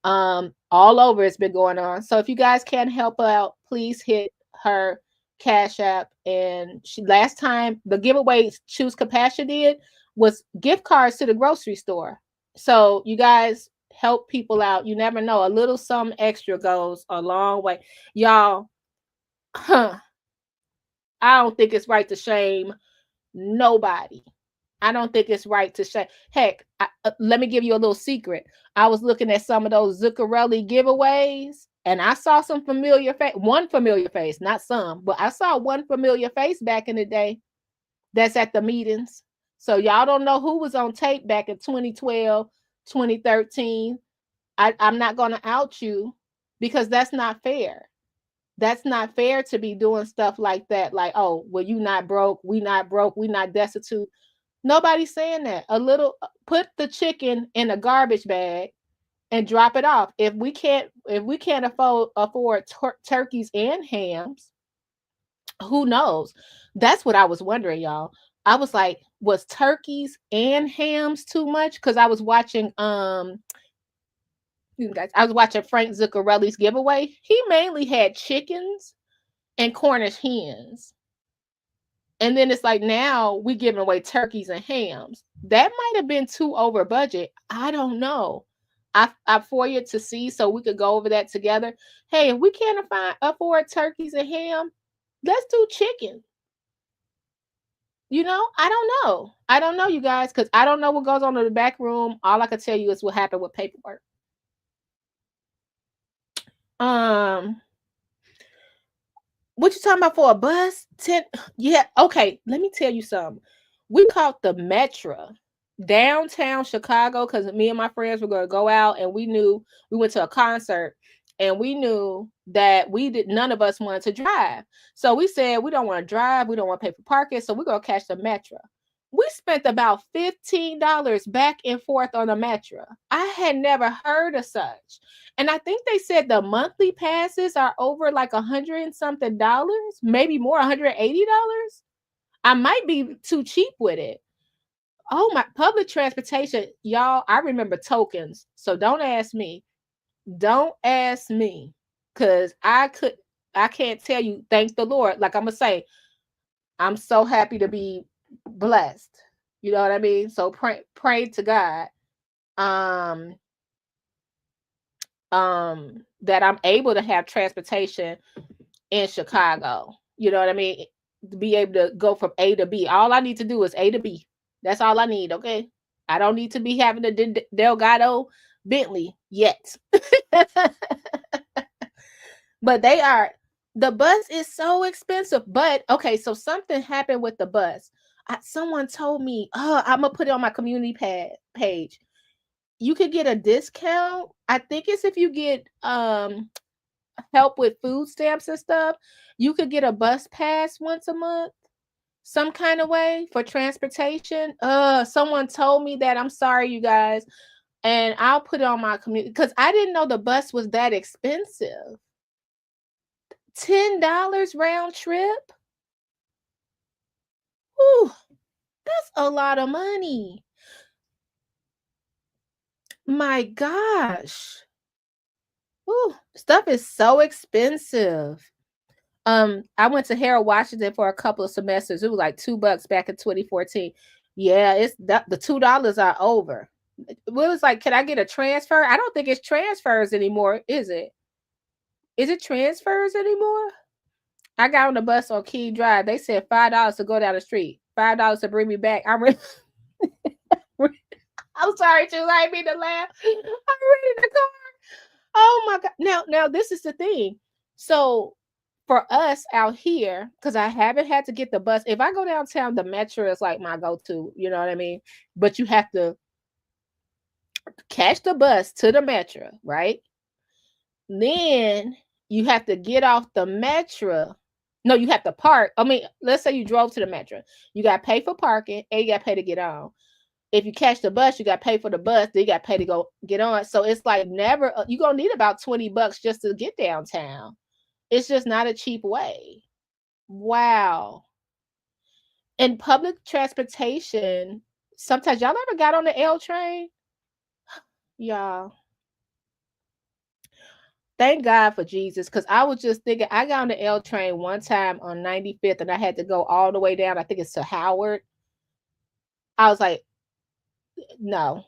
All over it's been going on. So if you guys can help out, please hit her Cash App. And last time the giveaway Choose Compassion did was gift cards to the grocery store. So you guys help people out. You never know. A little something extra goes a long way. Y'all, I don't think it's right to shame nobody. I don't think it's right to shame. Heck, let me give you a little secret. I was looking at some of those Zuccarelli giveaways, and I saw some familiar face. One familiar face, not some, but I saw one familiar face back in the day that's at the meetings. So y'all don't know who was on tape back in 2012, 2013. I'm not going to out you because that's not fair. That's not fair to be doing stuff like that. Like, oh, well, you not broke. We not broke. We not destitute. Nobody's saying that. Put the chicken in a garbage bag and drop it off. If we can't afford turkeys and hams, who knows? That's what I was wondering, y'all. I was like, was turkeys and hams too much? Because I was watching Frank Zuccarelli's giveaway. He mainly had chickens and Cornish hens. And then it's like, now we giving away turkeys and hams. That might have been too over budget. I don't know. I for you to see so we could go over that together. Hey, if we can't afford turkeys and ham, let's do chicken. I don't know. I don't know, you guys, because I don't know what goes on in the back room. All I can tell you is what happened with paperwork. What you talking about for a bus? 10? Yeah. Okay. Let me tell you something. We caught the Metro downtown Chicago because me and my friends were going to go out, and we went to a concert, and we knew that none of us wanted to drive. So we said, we don't want to drive. We don't want to pay for parking. So we're going to catch the Metro. We spent about $15 back and forth on the Metro. I had never heard of such. And I think they said the monthly passes are over like $100 and something, maybe more, $180. I might be too cheap with it. Oh, my public transportation, y'all, I remember tokens. So don't ask me. Don't ask me. Because I can't tell you, thank the Lord. Like I'm going to say, I'm so happy to be blessed. You know what I mean? So pray to God. That I'm able to have transportation in Chicago. You know what I mean? To be able to go from A to B. All I need to do is A to B. That's all I need, okay? I don't need to be having a Delgado Bentley yet. But the bus is so expensive. But okay, so something happened with the bus. Someone told me, I'm gonna put it on my community page. You could get a discount. I think it's if you get help with food stamps and stuff. You could get a bus pass once a month, some kind of way for transportation. Someone told me that. I'm sorry, you guys, and I'll put it on my community because I didn't know the bus was that expensive. $10 round trip. Ooh, that's a lot of money. My gosh. Ooh, stuff is so expensive. I went to Harold Washington for a couple of semesters. It was like $2 back in 2014. Yeah, it's the $2 are over. It was like, can I get a transfer? I don't think it's transfers anymore, is it? Is it transfers anymore? I got on the bus on Key Drive. They said $5 to go down the street, $5 to bring me back. I'm sorry, Jules. I didn't mean to laugh. I'm ready to go. Oh my God. Now this is the thing. So for us out here, because I haven't had to get the bus. If I go downtown, the Metro is like my go-to, you know what I mean? But you have to catch the bus to the Metro, right? Then you have to get off the Metro. No, you have to park. I mean, let's say you drove to the Metro. You got to pay for parking and you got to pay to get on. If you catch the bus, you got to pay for the bus. Then you got to pay to get on. So it's like never, you're going to need about $20 just to get downtown. It's just not a cheap way. Wow. And public transportation, sometimes y'all ever got on the L train? Y'all. Thank God for Jesus, because I was just thinking, I got on the L train one time on 95th and I had to go all the way down. I think it's to Howard. I was like, no,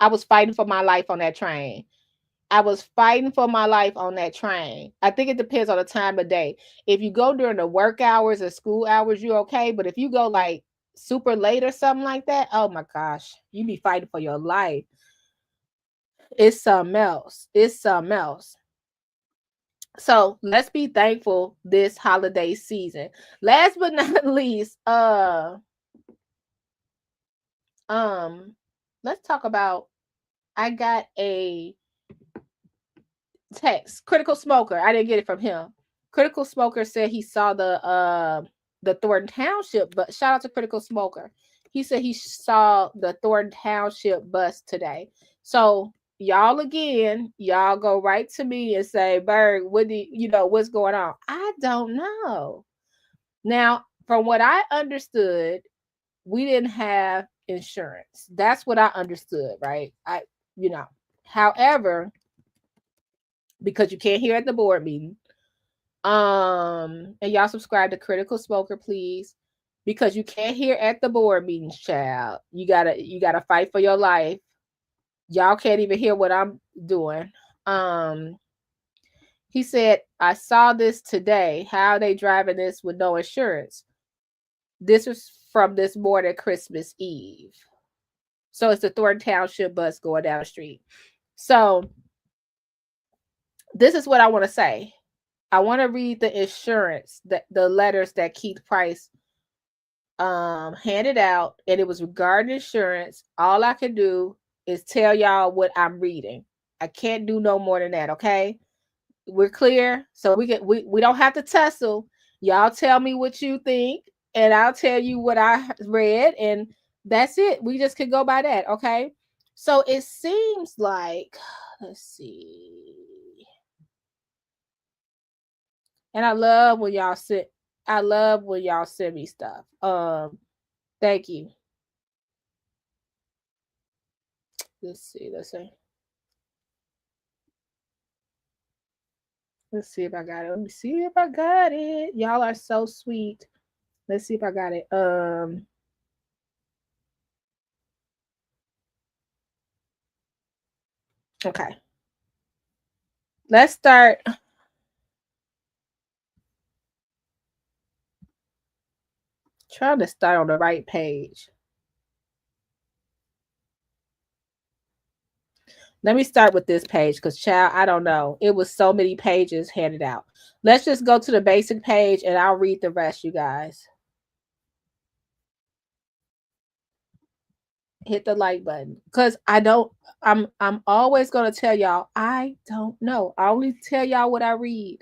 I was fighting for my life on that train. I was fighting for my life on that train. I think it depends on the time of day. If you go during the work hours or school hours, you're okay. But if you go like super late or something like that, oh my gosh, you be fighting for your life. It's something else. It's something else. So let's be thankful this holiday season. Last but not least, let's talk about, I got a text. Critical Smoker. I didn't get it from him. Critical Smoker said he saw the Thornton Township, but shout out to Critical Smoker. He said he saw the Thornton Township bus today. So y'all go right to me and say, Berg, what's going on? I don't know. Now, from what I understood, we didn't have insurance. That's what I understood, right? However, because you can't hear at the board meeting, and y'all subscribe to Critical Smoker, please, because you can't hear at the board meetings, child. You gotta fight for your life. Y'all can't even hear what I'm doing. He said, I saw this today. How are they driving this with no insurance? This was from this morning, Christmas Eve. So it's the Thornton Township bus going down the street. So this is what I want to say. I want to read the insurance, the letters that Keith Price handed out, and it was regarding insurance. All I can do is tell y'all what I'm reading. I can't do no more than that, okay? We're clear? So we don't have to tussle. Y'all tell me what you think, and I'll tell you what I read, and that's it. We just could go by that, okay? So it seems like, let's see. And I love when y'all send me stuff. Thank you. Let's see. Let's see if I got it. Let me see if I got it. Y'all are so sweet. Let's see if I got it. Okay. Let's start. Trying to start on the right page. Let me start with this page because, child, I don't know. It was so many pages handed out. Let's just go to the basic page and I'll read the rest, you guys. Hit the like button because I'm always going to tell y'all, I don't know. I only tell y'all what I read.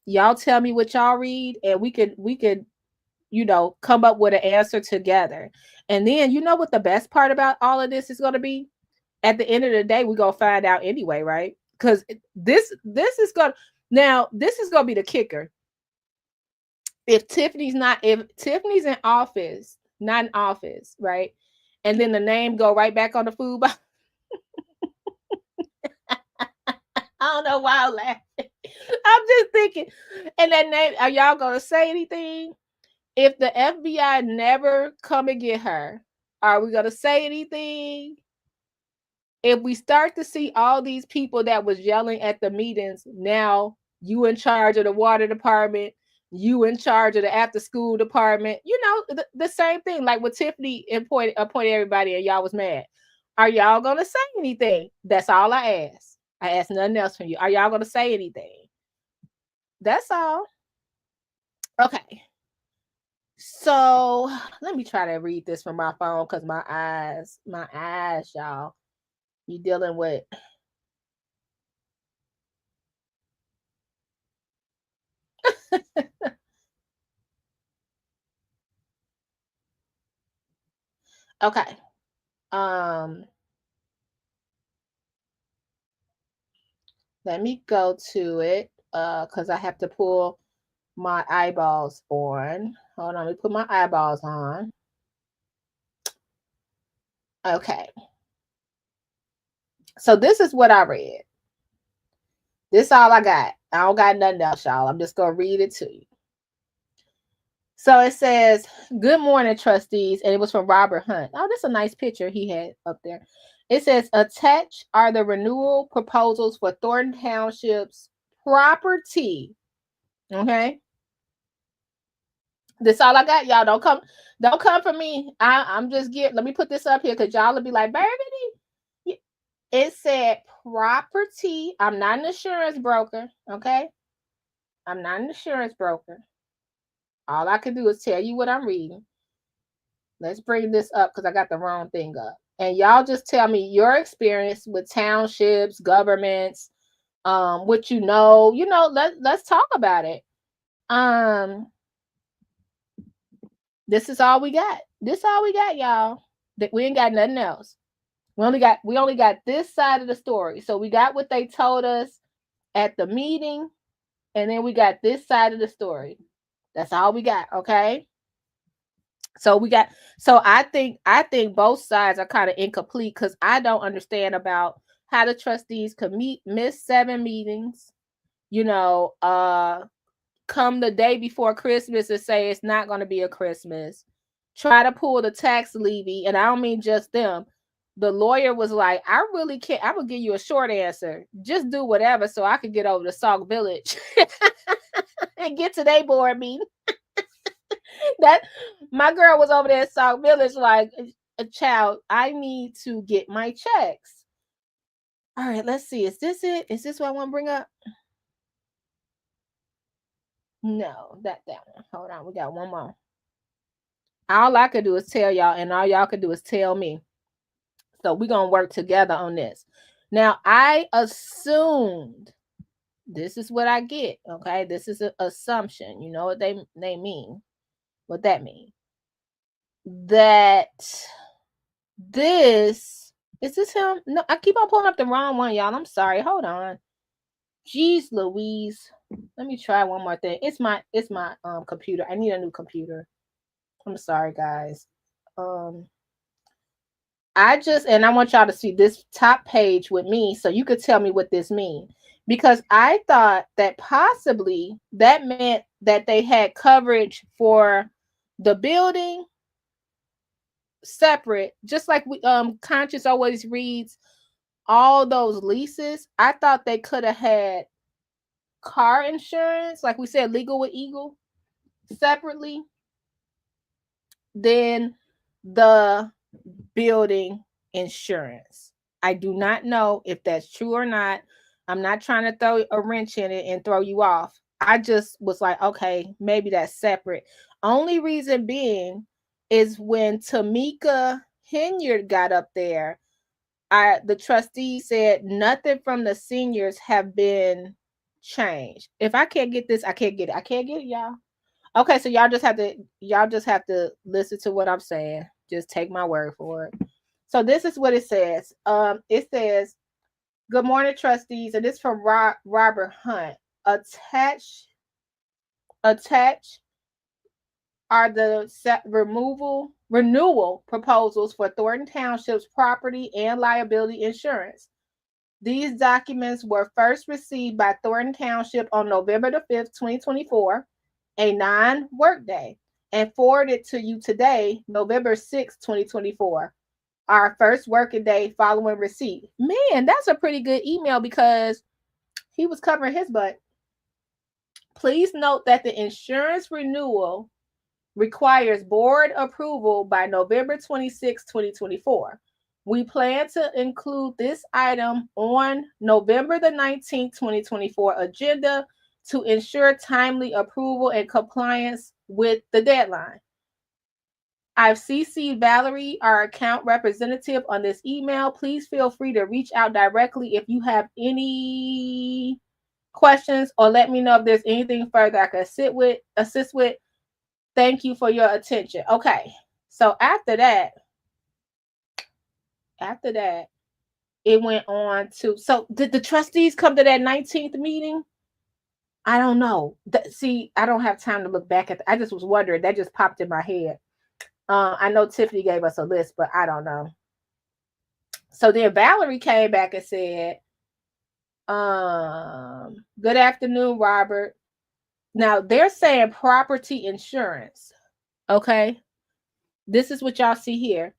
Y'all tell me what y'all read and we could, come up with an answer together. And then, you know what the best part about all of this is going to be? At the end of the day, we're going to find out anyway, right? Because this is going to be the kicker. If Tiffany's in office, not in office, right? And then the name go right back on the food box. I don't know why I'm laughing. I'm just thinking. And that name, are y'all going to say anything? If the FBI never come and get her, are we going to say anything? If we start to see all these people that was yelling at the meetings, now you in charge of the water department, you in charge of the after school department, the same thing, like with Tiffany appointed everybody and y'all was mad. Are y'all going to say anything? That's all I ask. I ask nothing else from you. Are y'all going to say anything? That's all. Okay. So let me try to read this from my phone because my eyes, y'all. You dealing with okay. Let me go to it because I have to pull my eyeballs on. Hold on, let me put my eyeballs on. Okay. So this is what I read. This is all I got. I don't got nothing else, y'all. I'm just going to read it to you. So it says, "Good morning, trustees." And it was from Robert Hunt. Oh, that's a nice picture he had up there. It says, "Attached are the renewal proposals for Thornton Township's property." Okay. This all I got, y'all. Don't come for me. I'm just let me put this up here because y'all will be like, Burgundy. It said property. I'm not an insurance broker. Okay. I'm not an insurance broker. All I can do is tell you what I'm reading. Let's bring this up because I got the wrong thing up. And y'all just tell me your experience with townships, governments, what you know. Let's talk about it. This is all we got. This all we got, y'all. We ain't got nothing else. We only got this side of the story. So we got what they told us at the meeting, and then we got this side of the story. That's all we got, okay? So I think both sides are kind of incomplete because I don't understand about how the trustees could miss 7 meetings, come the day before Christmas and say it's not going to be a Christmas. Try to pull the tax levy, and I don't mean just them. The lawyer was like, I really can't. I'm going to give you a short answer. Just do whatever so I can get over to Sauk Village and get to their board meeting. That my girl was over there at Sauk Village like, a child, I need to get my checks. All right, let's see. Is this it? Is this what I want to bring up? No, that one. Hold on, we got one more. All I could do is tell y'all, and all y'all could do is tell me. So we're gonna work together on this. Now, I assumed this is what I get. Okay, this is an assumption. You know what they mean? What that means? That this is this him? No, I keep on pulling up the wrong one, y'all. I'm sorry. Hold on. Jeez Louise. Let me try one more thing. It's my computer. I need a new computer. I'm sorry, guys. I want y'all to see this top page with me so you could tell me what this means. Because I thought that possibly that meant that they had coverage for the building separate, just like we Conscious always reads all those leases. I thought they could have had car insurance, like we said, Legal with Eagle, separately than the building insurance. I do not know if that's true or not. I'm not trying to throw a wrench in it and throw you off. I just was like, okay, maybe that's separate. Only reason being is when Tamika Henyard got up there, the trustee said nothing from the seniors have been changed. If I can't get this, I can't get it. I can't get it, y'all. Okay, so y'all just have to listen to what I'm saying. Just take my word for it. So this is what it says. It says, "Good morning, trustees," and this from Robert Hunt. Attached are the renewal proposals for Thornton Township's property and liability insurance. These documents were first received by Thornton Township on November the 5th, 2024, a non-workday, and forwarded to you today, November 6th, 2024, our first working day following receipt. Man, that's a pretty good email because he was covering his butt. Please note that the insurance renewal requires board approval by November 26, 2024. We plan to include this item on November the 19th, 2024 agenda to ensure timely approval and compliance with the deadline. I've CC'd Valerie, our account representative, on this email. Please feel free to reach out directly if you have any questions, or let me know if there's anything further I can assist with. Thank you for your attention. Okay, so after that, it went on to, so did the trustees come to that 19th meeting? I don't know. See, I don't have time to look back at I just was wondering. That just popped in my head. I know Tiffany gave us a list, but I don't know. So then Valerie came back and said, good afternoon, Robert. Now they're saying property insurance. Okay. This is what y'all see here.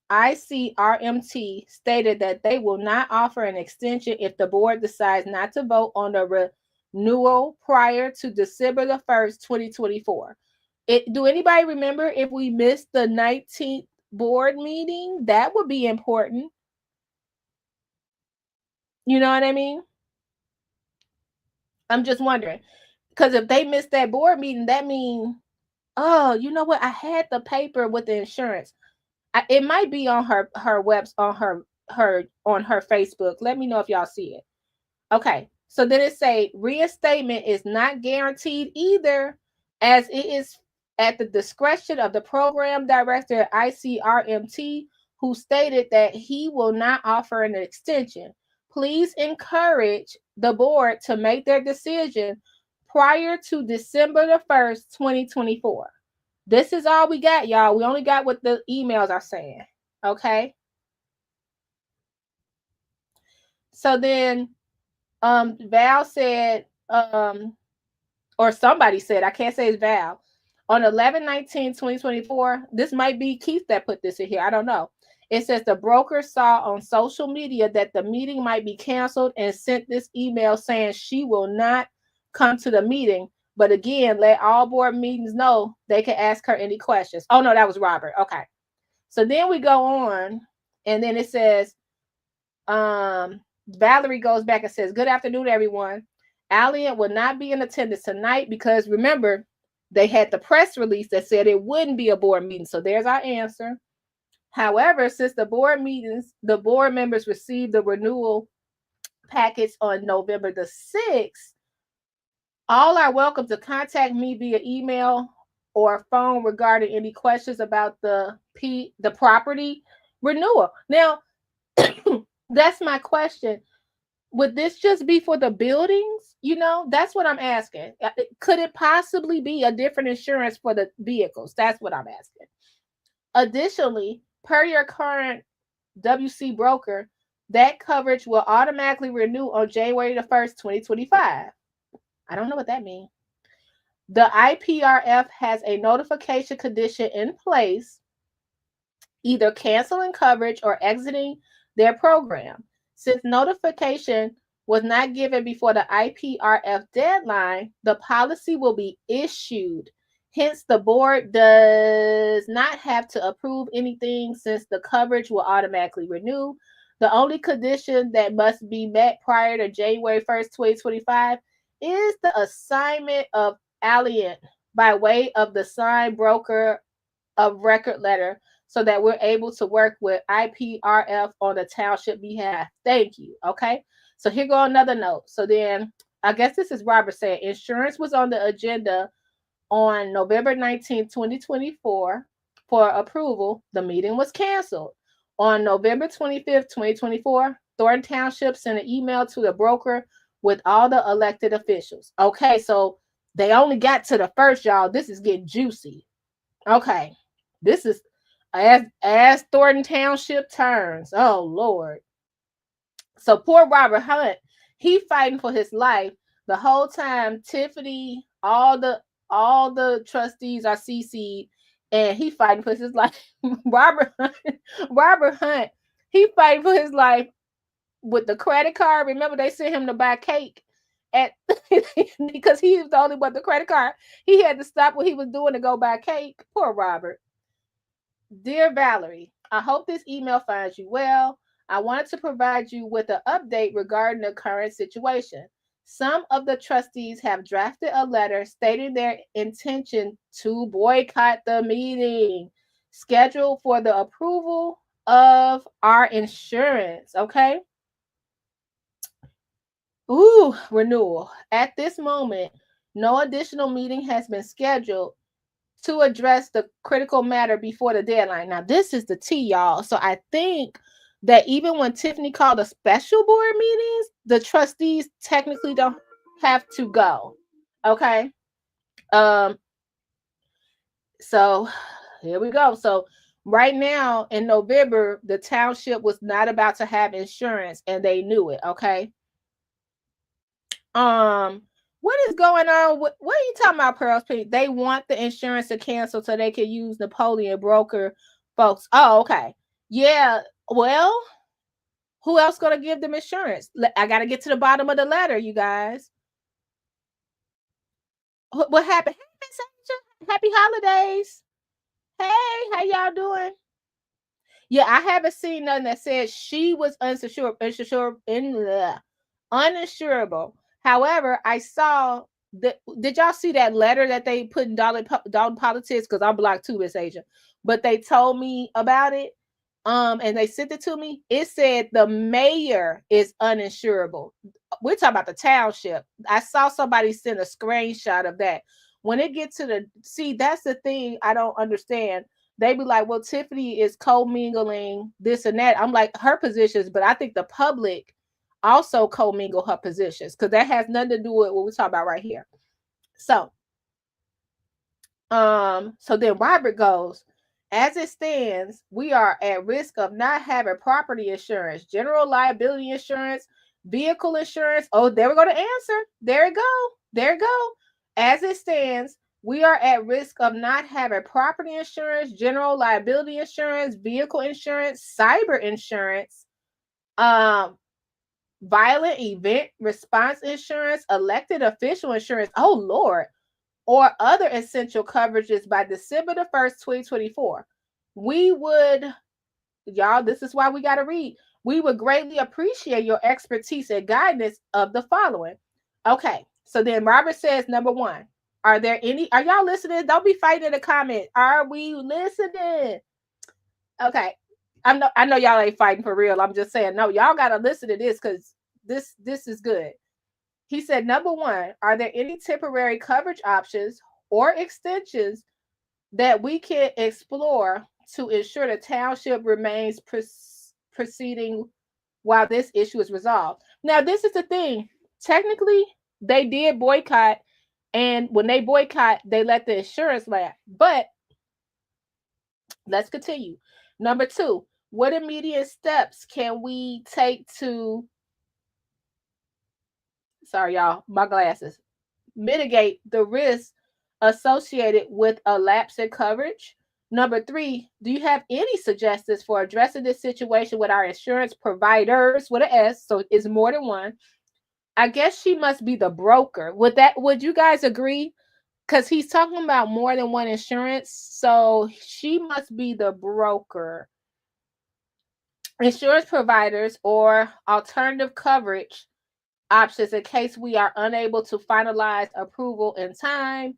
ICRMT stated that they will not offer an extension if the board decides not to vote on the renewal prior to December the 1st, 2024. Do anybody remember if we missed the 19th board meeting? That would be important. You know what I mean? I'm just wondering. Because if they missed that board meeting, that means, oh, you know what? I had the paper with the insurance. It might be on her webs, on her Facebook. Let me know if y'all see it. Okay. So then it say reinstatement is not guaranteed either, as it is at the discretion of the program director at ICRMT, who stated that he will not offer an extension. Please encourage the board to make their decision prior to December the 1st, 2024. This is all we got, y'all. We only got what the emails are saying. Okay. So then Val said, or somebody said, I can't say it's Val, on 11/19/2024, this might be Keith that put this in here. I don't know. It says the broker saw on social media that the meeting might be canceled and sent this email saying she will not come to the meeting. But again, let all board meetings know they can ask her any questions. Oh, no, that was Robert. Okay. So then we go on, and then it says, Valerie goes back and says, good afternoon, everyone. Alliant will not be in attendance tonight because remember, they had the press release that said it wouldn't be a board meeting. So there's our answer. However, since the board members received the renewal package on November the 6th, all are welcome to contact me via email or phone regarding any questions about the property renewal. Now, that's my question. Would this just be for the buildings? That's what I'm asking. Could it possibly be a different insurance for the vehicles? That's what I'm asking. Additionally, per your current WC broker, that coverage will automatically renew on January the 1st, 2025. I don't know what that means. The IPRF has a notification condition in place, either canceling coverage or exiting their program. Since notification was not given before the IPRF deadline, the policy will be issued. Hence, the board does not have to approve anything since the coverage will automatically renew. The only condition that must be met prior to January 1st, 2025 is the assignment of Alliant by way of the signed broker of record letter so that we're able to work with IPRF on the township behalf. Thank you. Okay. So here go another note. So then I guess this is Robert saying insurance was on the agenda on November 19, 2024 for approval. The meeting was canceled. On November 25th, 2024, Thornton Township sent an email to the broker with all the elected officials. Okay, so they only got to the first, y'all. This is getting juicy. Okay, this is as Thornton Township turns. Oh, Lord. So poor Robert Hunt, he fighting for his life the whole time. Tiffany, all the trustees are CC'd, and he fighting for his life. Robert Hunt, he fighting for his life with the credit card. Remember, they sent him to buy cake because he was the only one with the credit card. He had to stop what he was doing to go buy cake. Poor Robert. Dear Valerie, I hope this email finds you well. I wanted to provide you with an update regarding the current situation. Some of the trustees have drafted a letter stating their intention to boycott the meeting scheduled for the approval of our insurance. Okay. Renewal. At this moment, no additional meeting has been scheduled to address the critical matter before the deadline. Now, this is the tea, y'all. So I think that even when Tiffany called a special board meetings, the trustees technically don't have to go. Okay. So here we go. So right now in November, the township was not about to have insurance and they knew it. Okay. What is going on? What are you talking about, Pearls? They want the insurance to cancel so they can use Napoleon broker folks. Oh, okay. Yeah. Well, who else gonna give them insurance? I gotta get to the bottom of the letter, you guys. What happened? Happy holidays. Hey, how y'all doing? Yeah, I haven't seen nothing that says she was uninsurable. However, I saw that. Did y'all see that letter that they put in Dolton Politics? Because I'm blocked too, Miss Asia. But they told me about it. And they sent it to me. It said the mayor is uninsurable. We're talking about the township. I saw somebody send a screenshot of that. When it gets to that's the thing I don't understand. They be like, well, Tiffany is co-mingling this and that. I'm like, her positions, but I think the public also co-mingle her positions because that has nothing to do with what we're talking about right here. So then Robert goes, as it stands, we are at risk of not having property insurance, general liability insurance, vehicle insurance. Oh, there we go to answer. There you go. As it stands, we are at risk of not having property insurance, general liability insurance, vehicle insurance, cyber insurance, violent event response insurance, elected official insurance. Oh, Lord. Or other essential coverages by December the 1st, 2024. We would, y'all, this is why we got to read. We would greatly appreciate your expertise and guidance of the following. Okay. So then Robert says, number one, are y'all listening? Don't be fighting in the comment. Are we listening? Okay. I know y'all ain't fighting for real. I'm just saying, no, y'all got to listen to this because this is good. He said, number one, are there any temporary coverage options or extensions that we can explore to ensure the township remains proceeding while this issue is resolved? Now, this is the thing. Technically, they did boycott, and when they boycott, they let the insurance lapse. But let's continue. Number two, what immediate steps can we take to, sorry, y'all, my glasses, mitigate the risk associated with a lapse in coverage? Number three, do you have any suggestions for addressing this situation with our insurance providers with an S? So it's more than one. I guess she must be the broker. Would you guys agree? Because he's talking about more than one insurance. So she must be the broker. Insurance providers or alternative coverage options in case we are unable to finalize approval in time.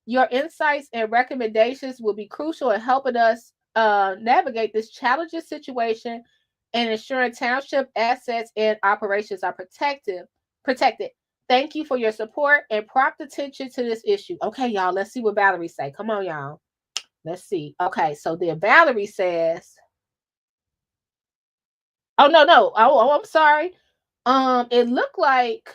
Your insights and recommendations will be crucial in helping us navigate this challenging situation and ensuring township assets and operations are protected. Thank you for your support and prompt attention to this issue. Okay, y'all, let's see what Valerie say. Come on, y'all. Let's see. Okay, so then Valerie says, oh, no. Oh, I'm sorry. It looked like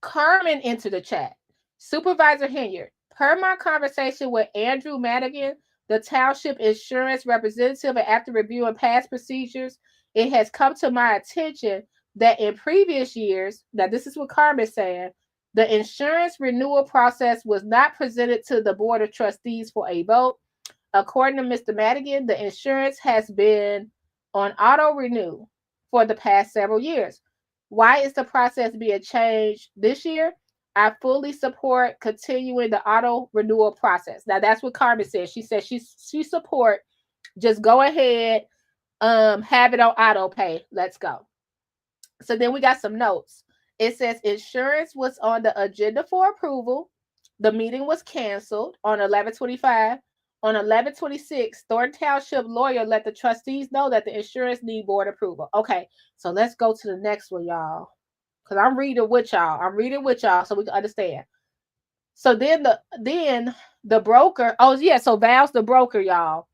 Carmen entered the chat. Supervisor Hilliard, per my conversation with Andrew Madigan, the township insurance representative, and after reviewing past procedures, it has come to my attention that in previous years, now this is what Carmen's saying, the insurance renewal process was not presented to the Board of Trustees for a vote. According to Mr. Madigan, the insurance has been on auto renew for the past several years. Why is the process being changed this year? I fully support continuing the auto renewal process. Now that's what Carmen said. She said she support just go ahead, have it on auto pay. Let's go. So then we got some notes. It says insurance was on the agenda for approval. The meeting was canceled on 11/25. On 11/26, Thornton Township lawyer let the trustees know that the insurance need board approval. Okay, so let's go to the next one, y'all. Because I'm reading with y'all so we can understand. So then the broker, oh yeah, so Val's the broker, y'all.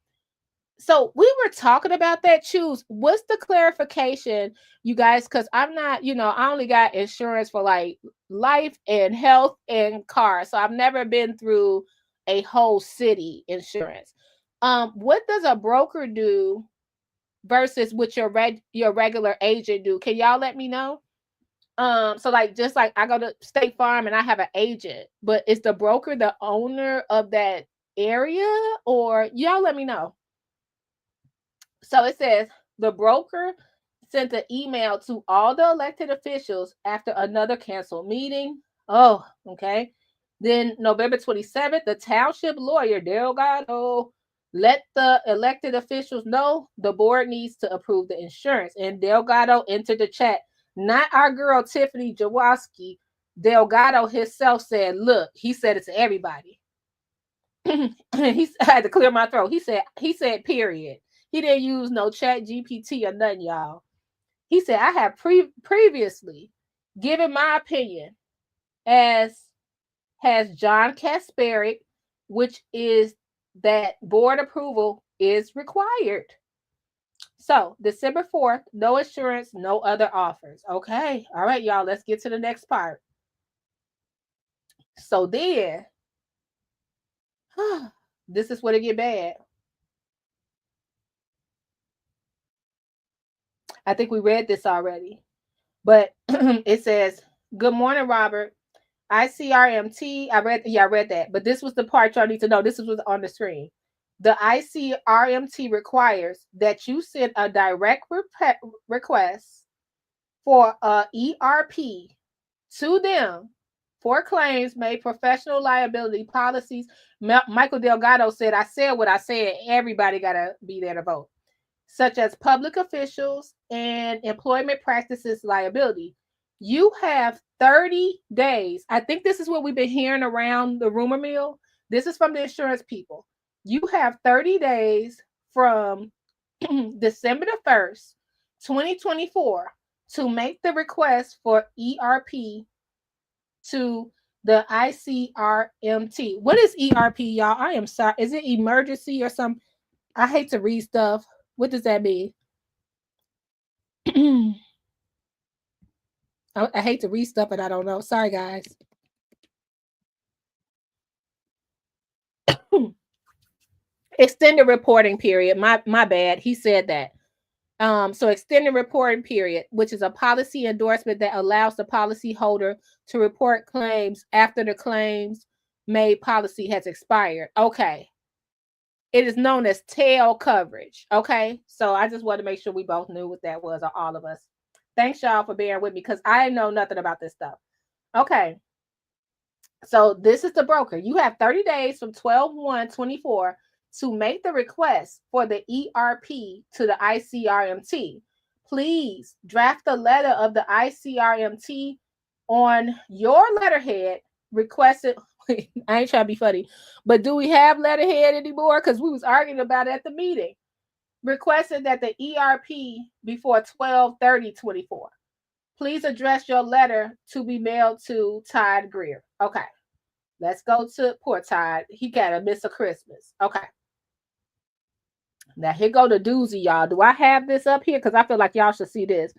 So we were talking about that. Choose. What's the clarification, you guys? Because I'm not, I only got insurance for like life and health and car. So I've never been through a whole city insurance. What does a broker do versus what your regular agent do? Can y'all let me know? So like just like I go to State Farm and I have an agent, but is the broker the owner of that area, or y'all let me know? So it says the broker sent an email to all the elected officials after another canceled meeting. Oh, okay. Then November 27th, the township lawyer, Delgado, let the elected officials know the board needs to approve the insurance. And Delgado entered the chat. Not our girl, Tiffany Jaworski. Delgado himself said, look, he said it to everybody. I had to clear my throat. He said, period. He didn't use no chat GPT or nothing, y'all. He said, I have previously given my opinion, as has John Kasperick, which is that board approval is required. So December 4th, no insurance, no other offers. Okay. All right, y'all, let's get to the next part. So then, this is where it get bad. I think we read this already, but it says, good morning, Robert. ICRMT. I read that, but this was the part y'all need to know. This was on the screen. The ICRMT requires that you send a direct request for a ERP to them for claims made professional liability policies. Michael Delgado said, I said what I said. Everybody got to be there to vote. Such as public officials and employment practices liability. You have 30 days. I think this is what we've been hearing around the rumor mill. This is from the insurance people. You have 30 days from December the 1st, 2024 to make the request for ERP to the ICRMT. What is ERP, y'all? I am sorry. Is it emergency or something? I hate to read stuff. What does that mean? I hate to read stuff, but I don't know. Sorry, guys. Extended reporting period. My bad. He said that. So extended reporting period, which is a policy endorsement that allows the policy holder to report claims after the claims made policy has expired. Okay. It is known as tail coverage. Okay. So I just wanted to make sure we both knew what that was, or all of us. Thanks, y'all, for bearing with me because I know nothing about this stuff. Okay. So this is the broker. You have 30 days from 12/1/24 to make the request for the ERP to the ICRMT. Please draft the letter of the ICRMT on your letterhead requested. I ain't trying to be funny, but do we have letterhead anymore? Because we was arguing about it at the meeting. Requested that the ERP before 12/30/24. Please address your letter to be mailed to Todd Greer. Okay. Let's go to poor Todd. He got a miss of Christmas. Okay. Now here go the doozy, y'all. Do I have this up here? Because I feel like y'all should see this.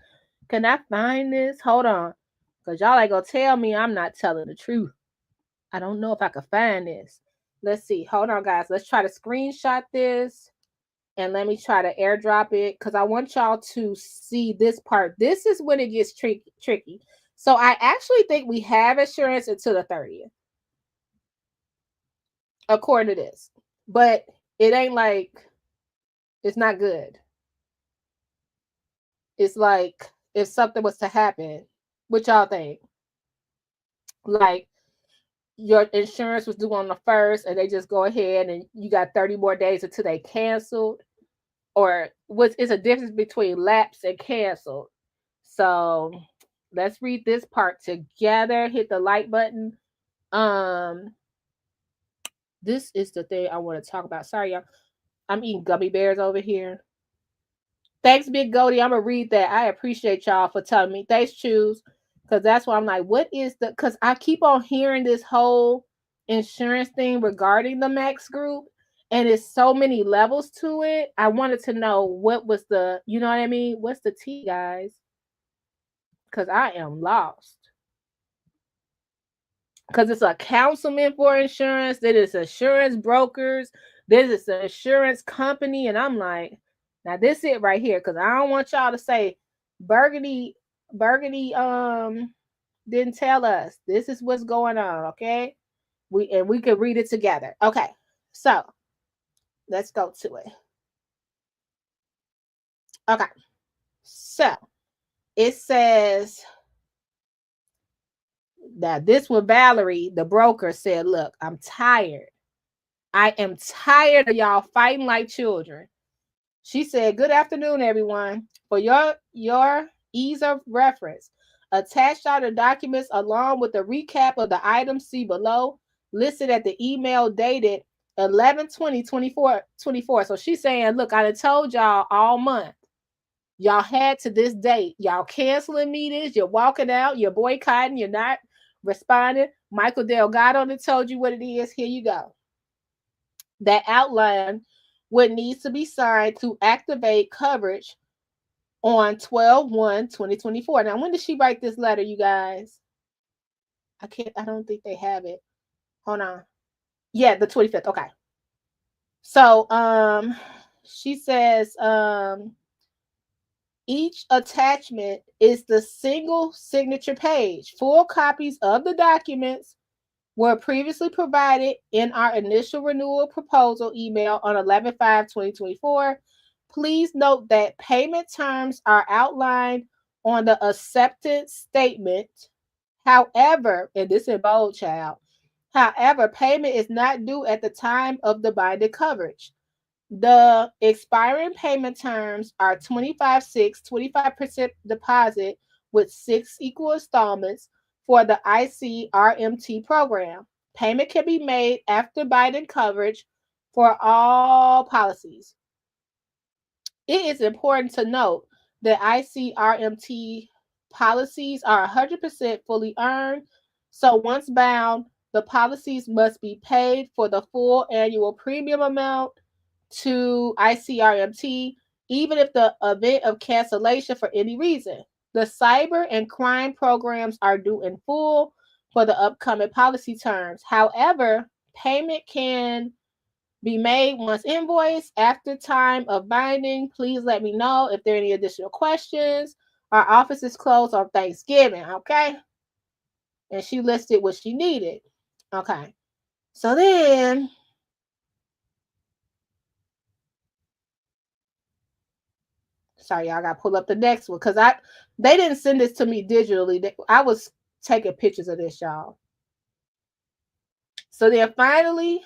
Can I find this? Hold on. Because y'all ain't going to tell me I'm not telling the truth. I don't know if I can find this. Let's see. Hold on, guys. Let's try to screenshot this. And let me try to airdrop it. Because I want y'all to see this part. This is when it gets tricky. So I actually think we have insurance until the 30th. According to this. But it ain't like... It's not good. It's like if something was to happen, what y'all think? Like your insurance was due on the 1st and they just go ahead and you got 30 more days until they canceled. Or what is a difference between lapse and canceled? So let's read this part together. Hit the like button. This is the thing I want to talk about. Sorry, y'all. I'm eating gummy bears over here. Thanks, Big Goldie. I'm going to read that. I appreciate y'all for telling me. Thanks, Choose. Because that's why I'm like, what is the... Because I keep on hearing this whole insurance thing regarding the Max Group. And it's so many levels to it. I wanted to know what was the... You know what I mean? What's the tea, guys? Because I am lost. Because it's a councilman for insurance. Then it's insurance brokers. This is an insurance company, and I'm like, now this is it right here, because I don't want y'all to say Burgundy didn't tell us. This is what's going on, okay? We could read it together. Okay, so let's go to it. Okay, so it says that this one, Valerie, the broker, said, look, I'm tired. I am tired of y'all fighting like children. She said, good afternoon, everyone. For your ease of reference, attached are the documents along with the recap of the items see below, listed at the email dated 11/20/24. So she's saying, look, I done told y'all all month. Y'all had to this date. Y'all canceling meetings. You're walking out. You're boycotting. You're not responding. Michael Delgado done told you what it is. Here you go. That outline what needs to be signed to activate coverage on 12/1/2024. Now, when did she write this letter, you guys? I don't think they have it. Hold on. Yeah, the 25th. Okay. So, she says, each attachment is the single signature page. Full copies of the documents were previously provided in our initial renewal proposal email on 11/5/2024. Please note that payment terms are outlined on the acceptance statement. However, and this is bold, child. However, payment is not due at the time of the binded coverage. The expiring payment terms are 25/6, 25% deposit with 6 equal installments for the ICRMT program. Payment can be made after binding coverage for all policies. It is important to note that ICRMT policies are 100% fully earned, so once bound, the policies must be paid for the full annual premium amount to ICRMT, even if the event of cancellation for any reason. The cyber and crime programs are due in full for the upcoming policy terms. However, payment can be made once invoiced. After time of binding, please let me know if there are any additional questions. Our office is closed on Thanksgiving, okay? And she listed what she needed. Okay. So then sorry, y'all, I gotta pull up the next one because they didn't send this to me digitally. I was taking pictures of this, y'all. So then finally,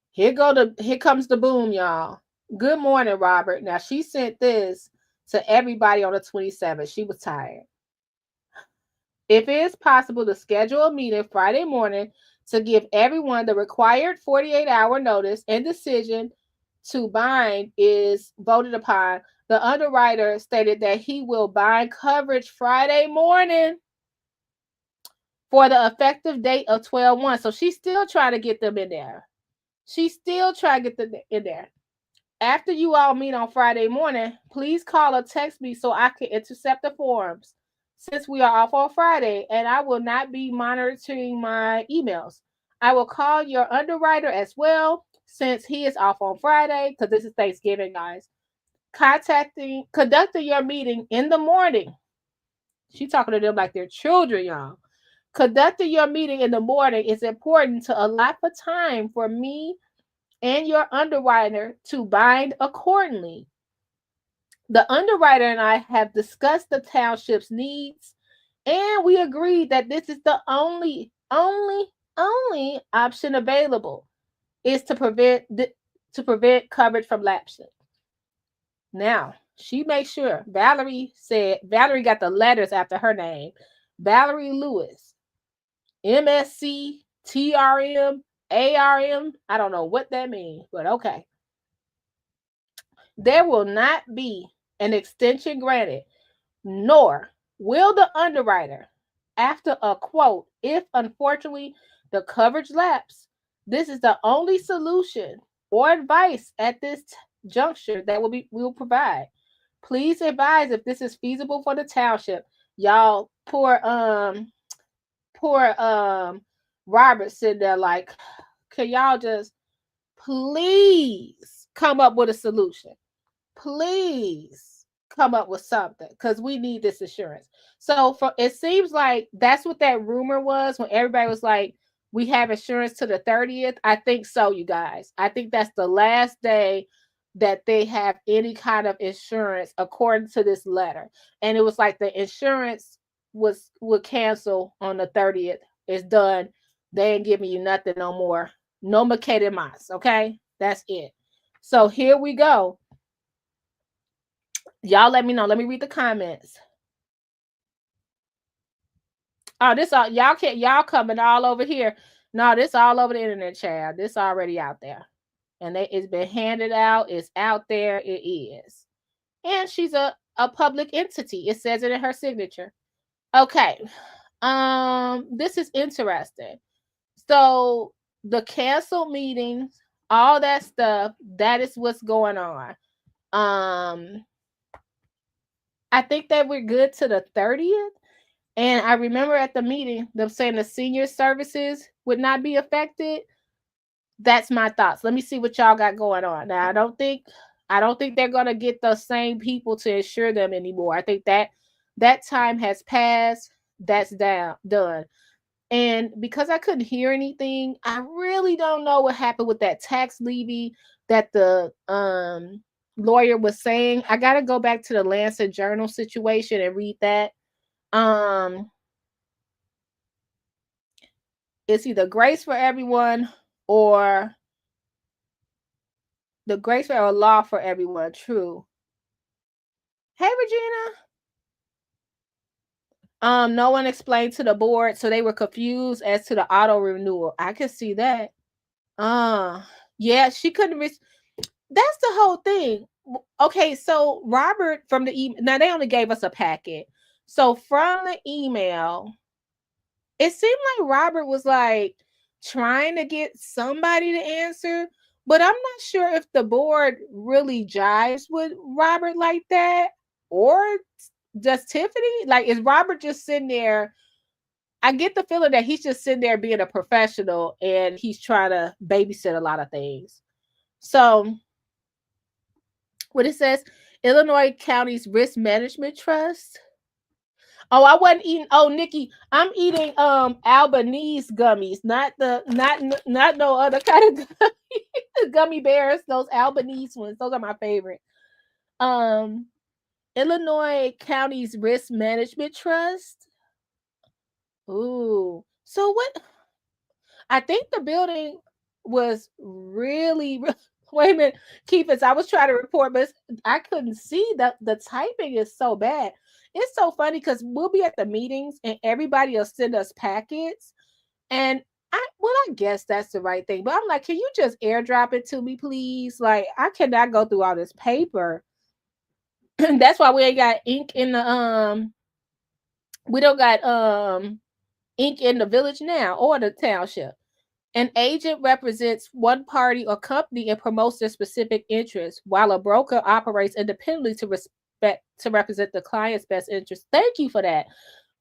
here comes the boom, y'all. Good morning, Robert. Now she sent this to everybody on the 27th. She was tired. If it is possible to schedule a meeting Friday morning to give everyone the required 48-hour notice and decision to bind is voted upon, the underwriter stated that he will bind coverage Friday morning for the effective date of 12/1. So she's still trying to get them in there. She's still trying to get them in there. After you all meet on Friday morning, please call or text me so I can intercept the forms since we are off on Friday and I will not be monitoring my emails. I will call your underwriter as well since he is off on Friday because this is Thanksgiving, guys. Conducting your meeting in the morning. She's talking to them like they're children, y'all. Conducting your meeting in the morning is important to allot for time for me and your underwriter to bind accordingly. The underwriter and I have discussed the township's needs, and we agreed that this is the only option available is to prevent coverage from lapsing. Now, she makes sure Valerie got the letters after her name. Valerie Lewis, MSC, TRM, ARM. I don't know what that means, but okay. There will not be an extension granted, nor will the underwriter, after a quote, if unfortunately the coverage lapse. This is the only solution or advice at this juncture that we will provide. Please advise if this is feasible for the township. Y'all, poor Robert sitting there like, can y'all just please come up with a solution? Please come up with something because we need this insurance. So it seems like that's what that rumor was when everybody was like, we have insurance to the 30th. I think so, you guys. I think that's the last day that they have any kind of insurance according to this letter. And it was like the insurance would cancel on the 30th. It's done. They ain't giving you nothing no more. No Makeda Mas, okay? That's it. So here we go. Y'all let me know. Let me read the comments. Oh, this all y'all coming all over here. No, this all over the internet, child. This already out there. And it's been handed out. It's out there. It is. And she's a public entity. It says it in her signature. Okay. This is interesting. So the cancel meetings, all that stuff, that is what's going on. I think that we're good to the 30th. And I remember at the meeting, them saying the senior services would not be affected. That's my thoughts. Let me see what y'all got going on. Now, I don't think they're gonna get the same people to insure them anymore. I think that time has passed. That's done. And because I couldn't hear anything, I really don't know what happened with that tax levy that the lawyer was saying. I gotta go back to the Lancet Journal situation and read that. It's either grace for everyone or the grace for or law for everyone. True. Hey, Regina. No one explained to the board, so they were confused as to the auto renewal. I could see that. Yeah, she couldn't. That's the whole thing. Okay, so Robert from the email. Now they only gave us a packet. So from the email, it seemed like Robert was like trying to get somebody to answer, but I'm not sure if the board really jives with Robert like that, or does Tiffany? Like, is Robert just sitting there? I get the feeling that he's just sitting there being a professional and he's trying to babysit a lot of things. So, what it says, Illinois County's Risk Management Trust. Oh, I wasn't eating. Oh, Nikki, I'm eating Albanese gummies, not no other kind of gummy bears. Those Albanese ones, those are my favorite. Illinois County's Risk Management Trust. Ooh, so what? I think the building was really. Wait a minute, Keepers. I was trying to report, but I couldn't see that the typing is so bad. It's so funny because we'll be at the meetings and everybody will send us packets. And I guess that's the right thing. But I'm like, can you just airdrop it to me, please? Like, I cannot go through all this paper. That's why we ain't got ink in the we don't got ink in the village now or the township. An agent represents one party or company and promotes their specific interests, while a broker operates independently to represent the client's best interest. Thank you for that.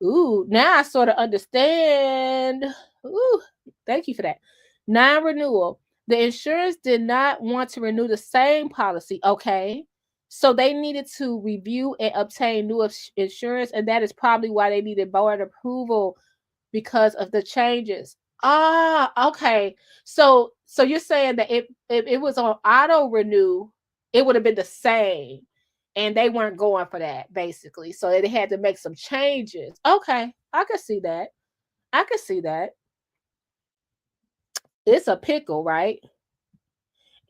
Ooh, now I sort of understand. Ooh, thank you for that. Non-renewal. The insurance did not want to renew the same policy. Okay. So they needed to review and obtain new insurance, and that is probably why they needed board approval because of the changes. Okay. So you're saying that if it was on auto renew, it would have been the same, and they weren't going for that, basically. So they had to make some changes. Okay, I can see that. I can see that. It's a pickle, right?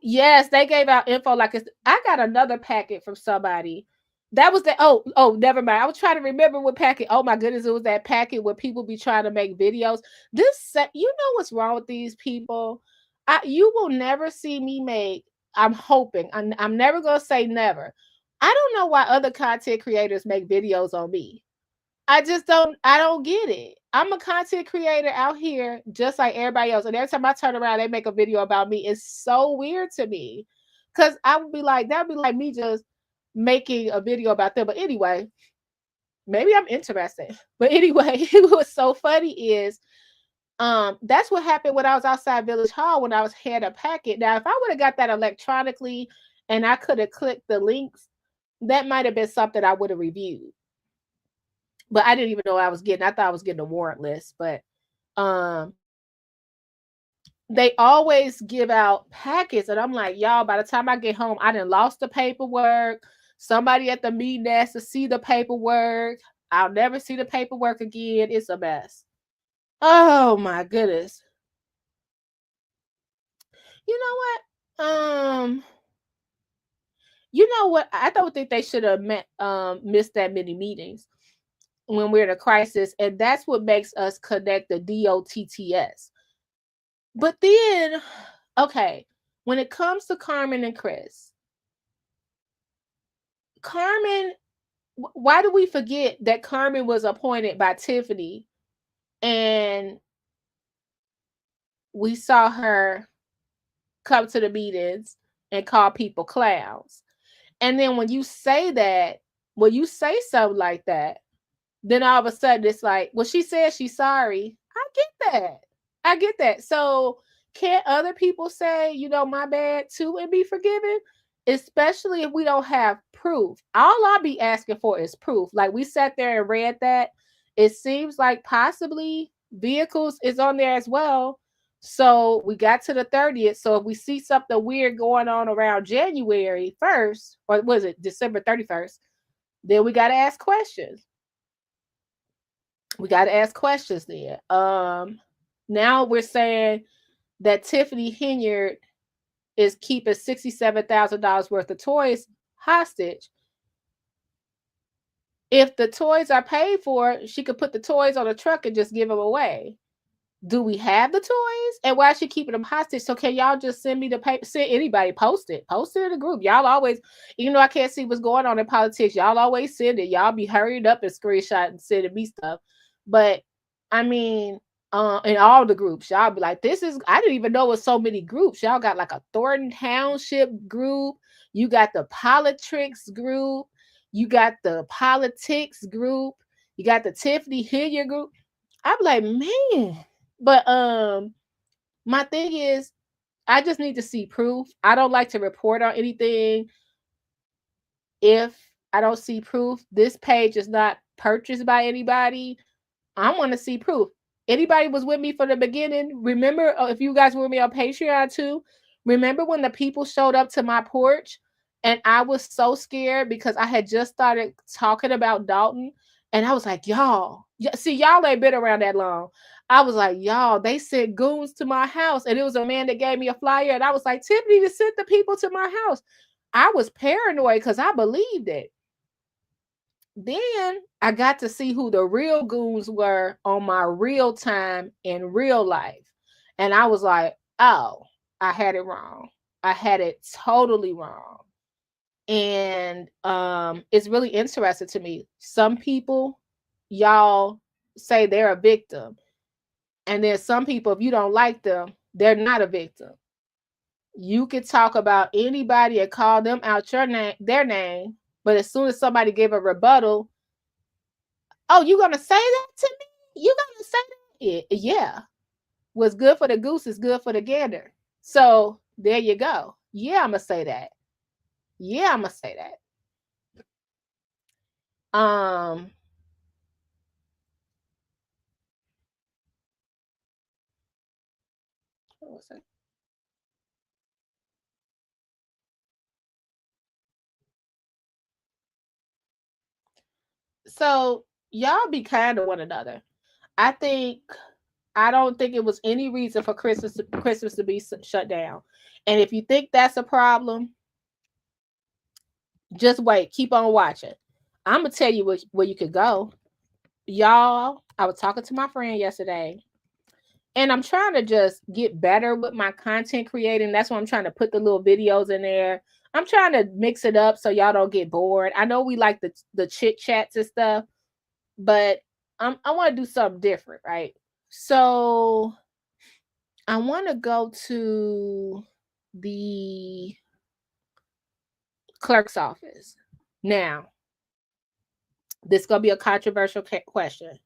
Yes, they gave out info like it's. I got another packet from somebody. That was the never mind. I was trying to remember what packet. Oh my goodness, it was that packet where people be trying to make videos. You know what's wrong with these people? You will never see me make. I'm hoping. I'm never gonna say never. I don't know why other content creators make videos on me. I don't get it. I'm a content creator out here just like everybody else. And every time I turn around, they make a video about me. It's so weird to me. Cause I would be like, that'd be like me just making a video about them. But anyway, maybe I'm interested. But anyway, what's so funny is that's what happened when I was outside Village Hall when I had a packet. Now, if I would have got that electronically and I could have clicked the links, that might have been something I would have reviewed. But I didn't even know what I was getting. I thought I was getting a warrant list. But they always give out packets. And I'm like, y'all, by the time I get home, I done lost the paperwork. Somebody at the meeting has to see the paperwork. I'll never see the paperwork again. It's a mess. Oh, my goodness. You know what? I don't think they should have missed that many meetings when we're in a crisis, and that's what makes us connect the DOTTS. But then, okay, when it comes to Carmen and Chris, Carmen, why do we forget that Carmen was appointed by Tiffany, and we saw her come to the meetings and call people clowns? And then when you say something like that, then all of a sudden it's like, well, she said she's sorry. I get that. So can't other people say, my bad too and be forgiven? Especially if we don't have proof. All I'll be asking for is proof. Like we sat there and read that. It seems like possibly vehicles is on there as well. So we got to the 30th. So if we see something weird going on around January 1st, or was it December 31st, then we got to ask questions. We got to ask questions there. Now we're saying that Tiffany Henyard is keeping $67,000 worth of toys hostage. If the toys are paid for, she could put the toys on a truck and just give them away. Do we have the toys? And why is she keeping them hostage? So can y'all just send me the paper? Send anybody, post it in the group. Y'all always, even though I can't see what's going on in politics, y'all always send it. Y'all be hurried up and screenshot and sending me stuff. But I mean, in all the groups, y'all be like, this is, I didn't even know it was so many groups. Y'all got like a Thornton Township group. You got the politics group. You got the politics group. You got the Tiffany Hilliard group. I'm like, man. But my thing is, I just need to see proof. I don't like to report on anything if I don't see proof. This page is not purchased by anybody. I want to see proof. Anybody was with me from the beginning? Remember, if you guys were with me on Patreon too, remember when the people showed up to my porch and I was so scared because I had just started talking about Dolton, and I was like, y'all, see, y'all ain't been around that long. I was like, y'all, they sent goons to my house, and it was a man that gave me a flyer, and I was like, Tiffany just sent the people to my house. I was paranoid because I believed it. Then I got to see who the real goons were on my real time in real life. And I was like, oh, I had it wrong. I had it totally wrong. And it's really interesting to me. Some people, y'all say they're a victim. And then some people, if you don't like them, they're not a victim. You could talk about anybody and call them out their name. But as soon as somebody gave a rebuttal, oh, you gonna say that to me? You gonna say that? Yeah. What's good for the goose is good for the gander. So there you go. Yeah, I'm gonna say that. Yeah, I'm gonna say that. What was that? So y'all be kind to one another. I don't think it was any reason for Christmas to be shut down. And if you think that's a problem, just wait. Keep on watching. I'm gonna tell you where you could go. Y'all, I was talking to my friend yesterday, and I'm trying to just get better with my content creating. That's why I'm trying to put the little videos in there. I'm trying to mix it up so y'all don't get bored. I know we like the chit chats and stuff, but I want to do something different, right? So I want to go to the clerk's office. Now, this is going to be a controversial question.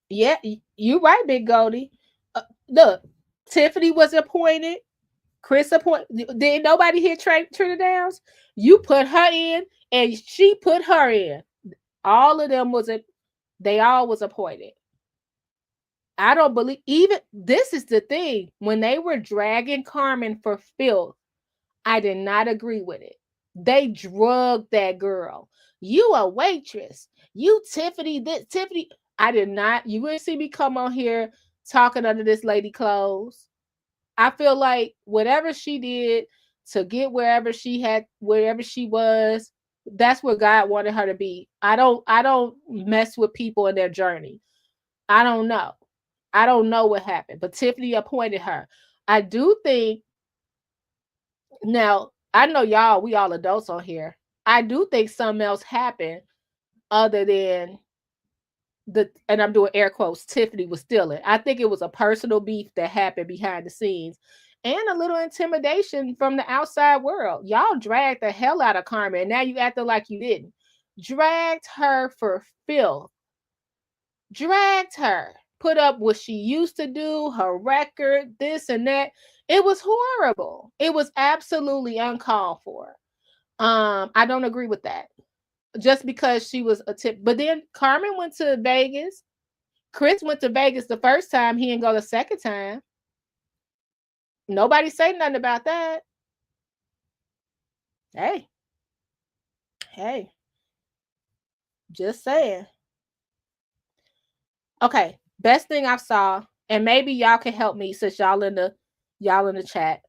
Yeah, you're right, Big Goldie. Look, Tiffany was appointed. Chris appointed. Did nobody hear Trina Downs? You put her in, and she put her in. All of them they all was appointed. I don't believe, even this is the thing. When they were dragging Carmen for filth, I did not agree with it. They drugged that girl. You a waitress. You Tiffany, this Tiffany. I did not. You wouldn't see me come on here talking under this lady clothes. I feel like whatever she did to get wherever she was, that's where God wanted her to be. I don't mess with people in their journey. I don't know. I don't know what happened, but Tiffany appointed her. I do think, now, I know y'all, we all adults on here. I do think something else happened other than and I'm doing air quotes, Tiffany was stealing. I think it was a personal beef that happened behind the scenes and a little intimidation from the outside world. Y'all dragged the hell out of Carmen, and now you acting like you didn't. Dragged her for filth. Dragged her. Put up what she used to do, her record, this and that. It was horrible. It was absolutely uncalled for. I don't agree with that. Just because she was a tip. But then Carmen went to Vegas. Chris went to Vegas the first time. He didn't go the second time. Nobody say nothing about that. Hey. Just saying. Okay. Best thing I saw, and maybe y'all can help me since y'all in the chat.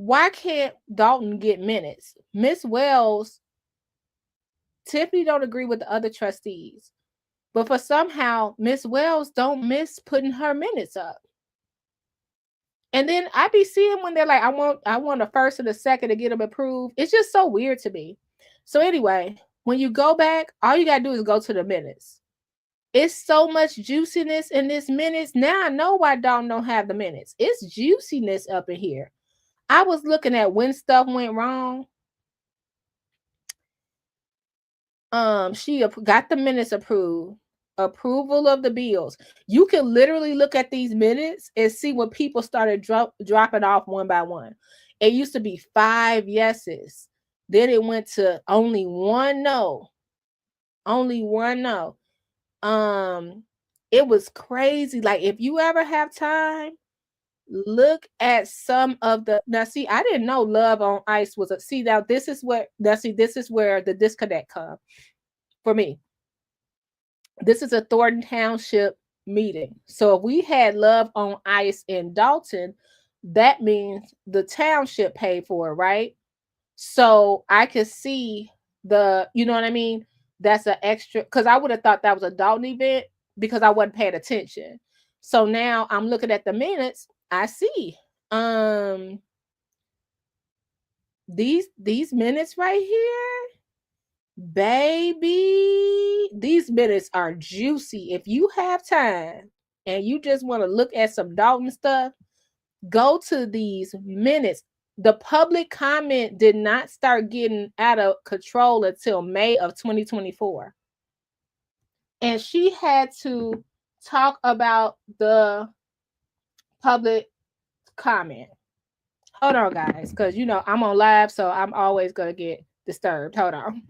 why can't Dolton get minutes? Miss Wells, Tiffany don't agree with the other trustees, but for somehow Miss Wells don't miss putting her minutes up. And then I be seeing when they're like, I want the first and the second to get them approved. It's just so weird to me. So anyway, when you go back, all you gotta do is go to the minutes. It's so much juiciness in this minutes. Now I know why Dalton don't have the minutes. It's juiciness up in here. I was looking at when stuff went wrong. She got the minutes approved. Approval of the bills. You can literally look at these minutes and see when people started dropping off one by one. It used to be 5 yeses. Then it went to only 1 no. Only 1 no. It was crazy. Like, if you ever have time, look at some of the. Now, see, I didn't know Love on Ice was a. See, now this is where. Now, see, this is where the disconnect comes for me. This is a Thornton Township meeting. So if we had Love on Ice in Dolton, that means the township paid for it, right? So I could see the, you know what I mean? That's an extra, because I would have thought that was a Dolton event because I wasn't paying attention. So now I'm looking at the minutes. I see these minutes right here. Baby, these minutes are juicy. If you have time and you just want to look at some Dolton stuff, go to these minutes. The public comment did not start getting out of control until May of 2024. And she had to talk about the public comment. Hold on, guys, because, you know, I'm on live, so I'm always going to get disturbed. Hold on.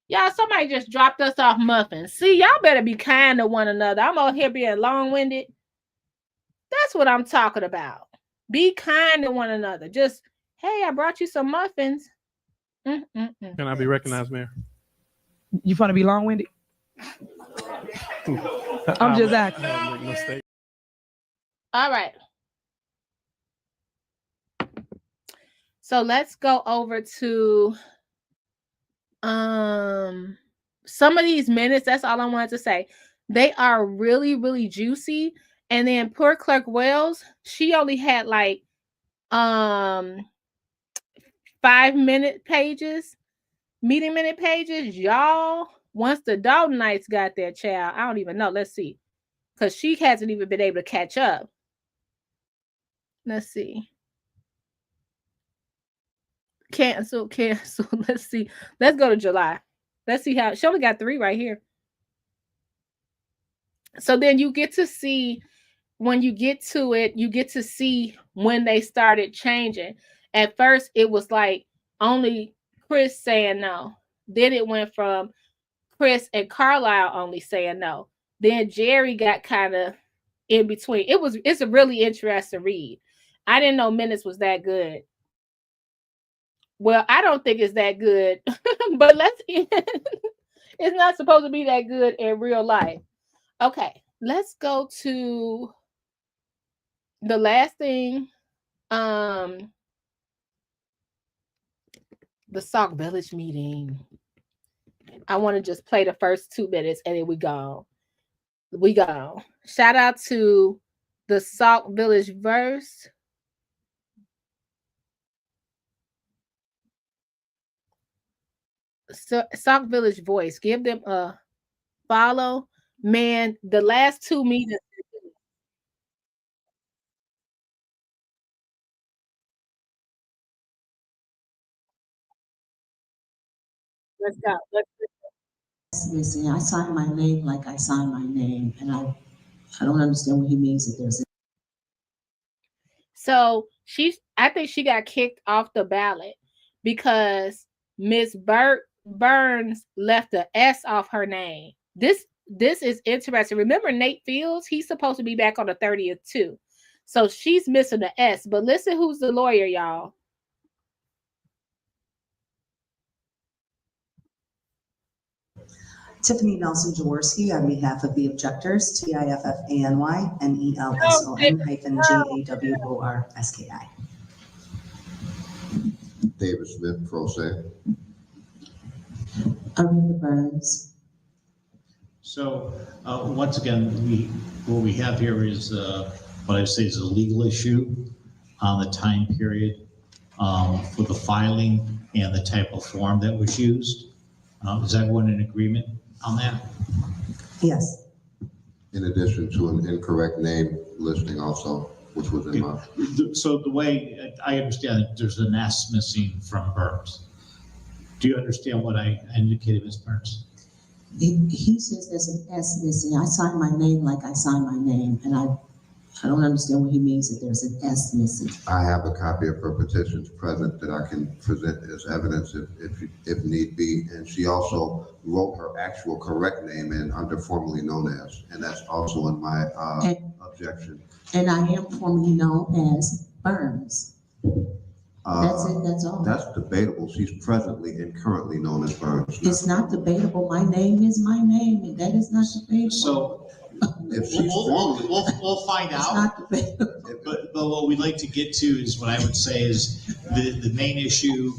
Y'all, somebody just dropped us off muffins. See, y'all better be kind to one another. I'm out here being long-winded. That's what I'm talking about. Be kind to one another. Just, hey, I brought you some muffins. Can I be recognized, Mayor? You want to be long-winded? I'm just asking. All right. So let's go over to some of these minutes. That's all I wanted to say. They are really, really juicy. And then poor Clerk Wells, she only had like 5-minute pages, meeting minute pages. Y'all, once the Daltonites got their child, I don't even know. Let's see. Because she hasn't even been able to catch up. Let's see. Cancel. Let's see. Let's go to July. Let's see how she only got 3 right here. So then you get to see, when you get to it, you get to see when they started changing. At first, it was like only Chris saying no. Then it went from Chris and Carlisle only saying no. Then Jerry got kind of in between. It's a really interesting read. I didn't know minutes was that good. Well, I don't think it's that good, but it's not supposed to be that good in real life. Okay, let's go to the last thing. The Sauk Village meeting. I want to just play the first 2 minutes and then we go. Shout out to the Sauk Village verse. Sauk Village voice. Give them a follow. Man, the last 2 meetings. Let's go. Listen, I signed my name like I signed my name, and I don't understand what he means that there's. So I think she got kicked off the ballot because Miss Burns left the S off her name. This is interesting. Remember Nate Fields? He's supposed to be back on the 30th too. So she's missing the S. But listen, who's the lawyer, y'all? Tiffany Nelson Jaworski on behalf of the objectors, TIFFANY-NELSON-JAWORSKI. David Smith, pro se. Arena Burns. So once again, what we have here is what I say is a legal issue on the time period for the filing and the type of form that was used. Is everyone in agreement on that? Yes. In addition to an incorrect name listing also, which was in my. So the way I understand it, there's an S missing from Burns. Do you understand what I indicated, Ms. Burns? He says there's an S missing. I signed my name like I signed my name, and I don't understand what he means that there's an S missing. I have a copy of her petitions present that I can present as evidence if need be. And she also wrote her actual correct name in under formerly known as, and that's also in my objection. And I am formerly known as Burns. That's it, that's all. That's debatable. She's presently and currently known as Burns. It's not debatable. My name is my name, and that is not debatable. So we'll find out. But what we'd like to get to is what I would say is the main issue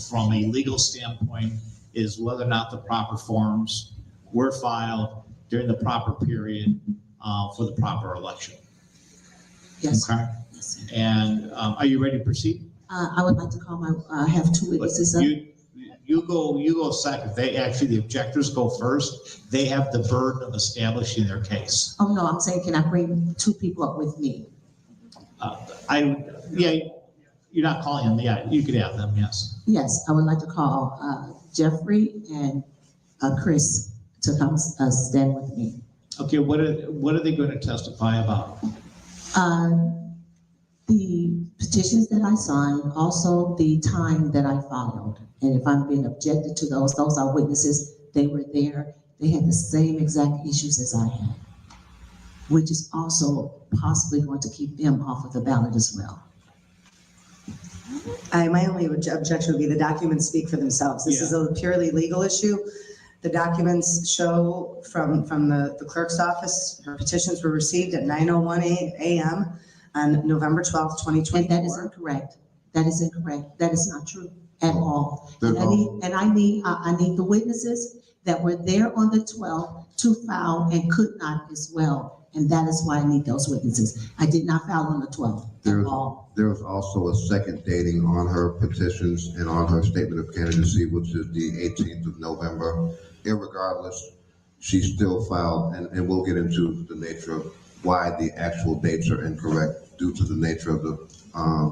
from a legal standpoint is whether or not the proper forms were filed during the proper period for the proper election. Yes. Okay. Yes. And are you ready to proceed? I would like to call I have two witnesses up. You go second. The objectors go first. They have the burden of establishing their case. Oh, no, I'm saying, can I bring two people up with me? You're not calling them. Yeah, you could have them, yes. Yes, I would like to call Jeffrey and Chris to come stand with me. Okay, what are they going to testify about? The petitions that I signed, also the time that I followed. And if I'm being objected to those are witnesses. They were there. They had the same exact issues as I had, which is also possibly going to keep them off of the ballot as well. My only objection would be the documents speak for themselves. This is a purely legal issue. The documents show from the clerk's office, her petitions were received at 9:01 a.m. on November 12th, 2024. And that is incorrect. That is incorrect. That is not true at all. And I need the witnesses that were there on the 12th to file and could not as well. And that is why I need those witnesses. I did not file on the 12th at all. There was also a second dating on her petitions and on her statement of candidacy, which is the 18th of November. Irregardless, she still filed, and we'll get into the nature of why the actual dates are incorrect due to the nature of the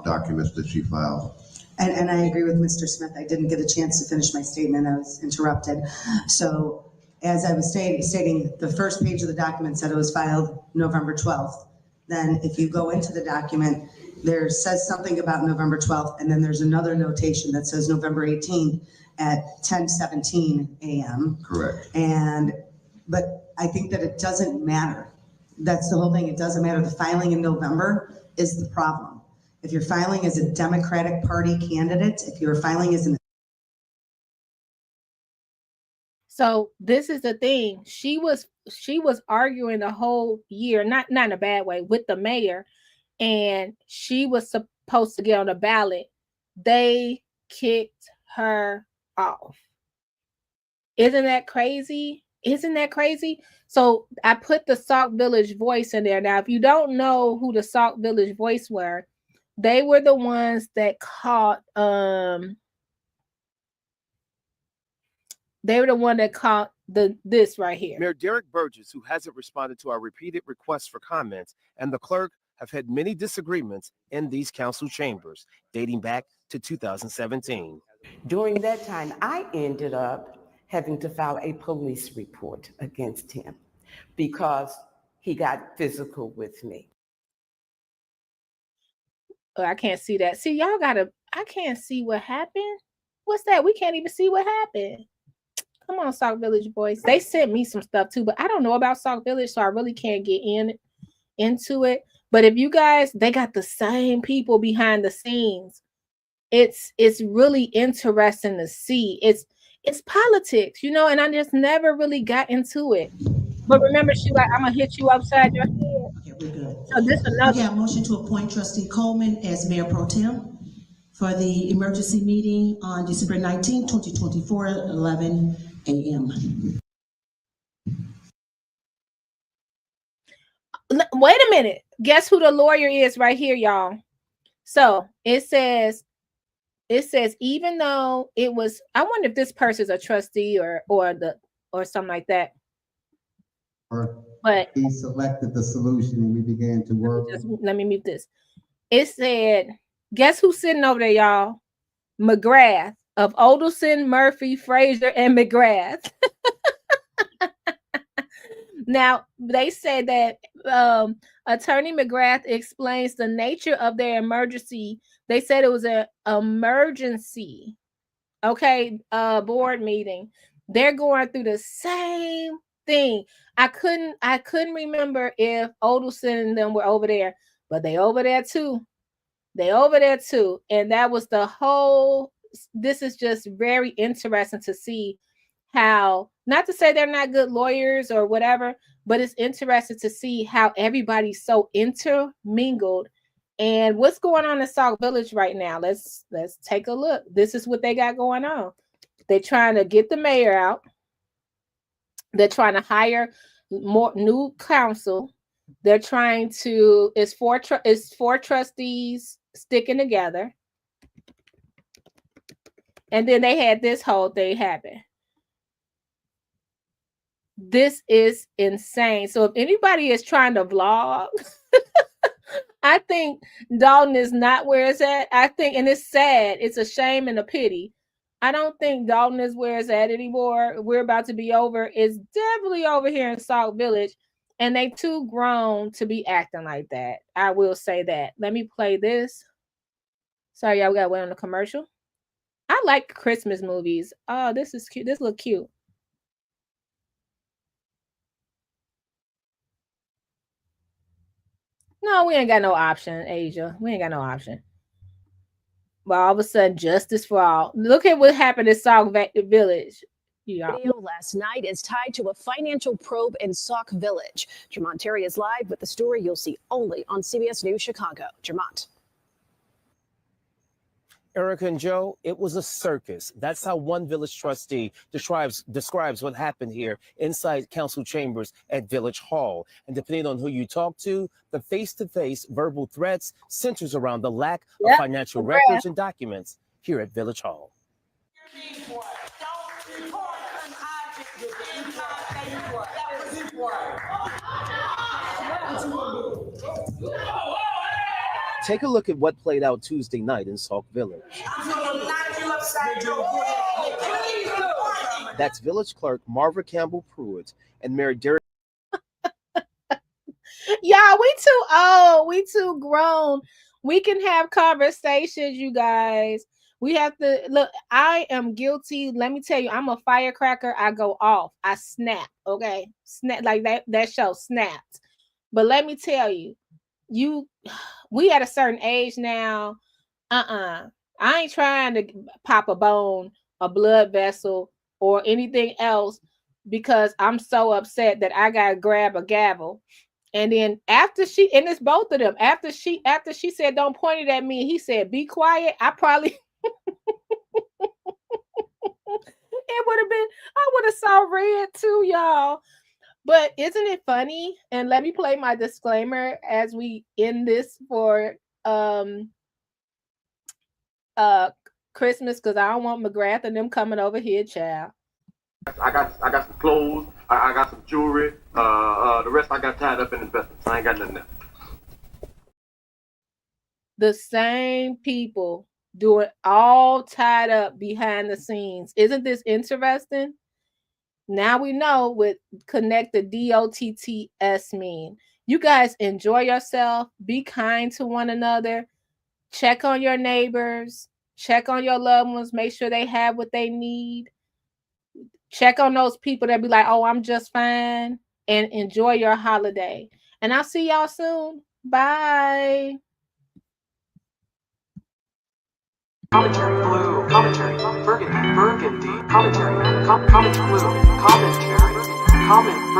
documents that she filed. And I agree with Mr. Smith. I didn't get a chance to finish my statement. I was interrupted. So as I was stating, the first page of the document said it was filed November 12th. Then if you go into the document, there says something about November 12th, and then there's another notation that says November 18th at 10:17 a.m. Correct. But I think that it doesn't matter. That's the whole thing. It doesn't matter. The filing in November is the problem. If you're filing as a Democratic Party candidate, if you're filing as an... So this is the thing. She was arguing the whole year, not in a bad way, with the mayor, and she was supposed to get on the ballot. They kicked her off. Isn't that crazy? Isn't that crazy? So I put the Sauk Village Voice in there. Now, if you don't know who the Sauk Village Voice were, they were the ones that caught this right here. Mayor Derek Burgess, who hasn't responded to our repeated requests for comments, and the clerk have had many disagreements in these council chambers dating back to 2017. During that time, I ended up having to file a police report against him because he got physical with me. Oh, I can't see that. See, y'all gotta, I can't see what happened. What's that? We can't even see what happened. Come on, Sauk Village boys. They sent me some stuff too, but I don't know about Sauk Village, so I really can't get into it. But if you guys, they got the same people behind the scenes. It's really interesting to see. It's politics, you know, and I just never really got into it. But remember, she like, I'm gonna hit you upside your head. Okay, we're good. So this another. Okay, a motion to appoint Trustee Coleman as Mayor Pro Tem for the emergency meeting on December 19, 2024, 11 a.m. Wait a minute. Guess who the lawyer is right here, y'all? So it says even though it was, I wonder if this person's a trustee or something like that. But he selected the solution and we began to work. Let me mute this. It said, guess who's sitting over there, y'all? McGrath of Odelson, Murphy, Frazier, and McGrath. Now, they say that Attorney McGrath explains the nature of their emergency. They said it was an emergency, okay, board meeting. They're going through the same thing. I couldn't remember if Odelson and them were over there, but they over there too. They over there too. And that was the whole, this is just very interesting to see how, not to say they're not good lawyers or whatever, but it's interesting to see how everybody's so intermingled. And what's going on in Sauk Village right now? Let's take a look. This is what they got going on. They're trying to get the mayor out. They're trying to hire more new council. They're trying to, it's four trustees sticking together. And then they had this whole thing happen. This is insane. So if anybody is trying to vlog, I think Dolton is not where it's at. I think, and it's sad, it's a shame and a pity. I don't think Dolton is where it's at anymore. We're about to be over. It's definitely over here in Sauk Village. And they too grown to be acting like that. I will say that. Let me play this. Sorry, y'all, we got to wait on the commercial. I like Christmas movies. Oh, this is cute. This look cute. No, we ain't got no option, Asia. We ain't got no option. But all of a sudden, justice for all. Look at what happened in Sauk Village. Video last night is tied to a financial probe in Sauk Village. Jermont Terry is live with the story you'll see only on CBS News Chicago. Jermont. Erica and Joe, it was a circus. That's how one village trustee describes what happened here inside council chambers at Village Hall. And depending on who you talk to, the face-to-face verbal threats centers around the lack of financial records and documents here at Village Hall. Take a look at what played out Tuesday night in Sauk Village. That's Village Clerk Marva Campbell Pruitt and Mayor Derek. Y'all, we too old. We too grown. We can have conversations, you guys. We have to look. I am guilty. Let me tell you, I'm a firecracker. I go off. I snap. Okay, snap like that show snapped. But let me tell you, we at a certain age now. I ain't trying to pop a bone, a blood vessel, or anything else because I'm so upset that I gotta grab a gavel. And then after she, and it's both of them, after she said, don't point it at me, he said, be quiet. I probably it would have been, I would have saw red too, y'all. But isn't it funny? And let me play my disclaimer as we end this for Christmas, because I don't want McGrath and them coming over here, child. I got some clothes, I got some jewelry, the rest I got tied up in investments. I ain't got nothing else. The same people doing all tied up behind the scenes. Isn't this interesting? Now we know what connect the DOTTS mean. You guys enjoy yourself. Be kind to one another. Check on your neighbors. Check on your loved ones. Make sure they have what they need. Check on those people that be like, oh, I'm just fine. And enjoy your holiday. And I'll see y'all soon. Bye. Commentary blue, commentary, burgundy, commentary, comment blue, commentary, comment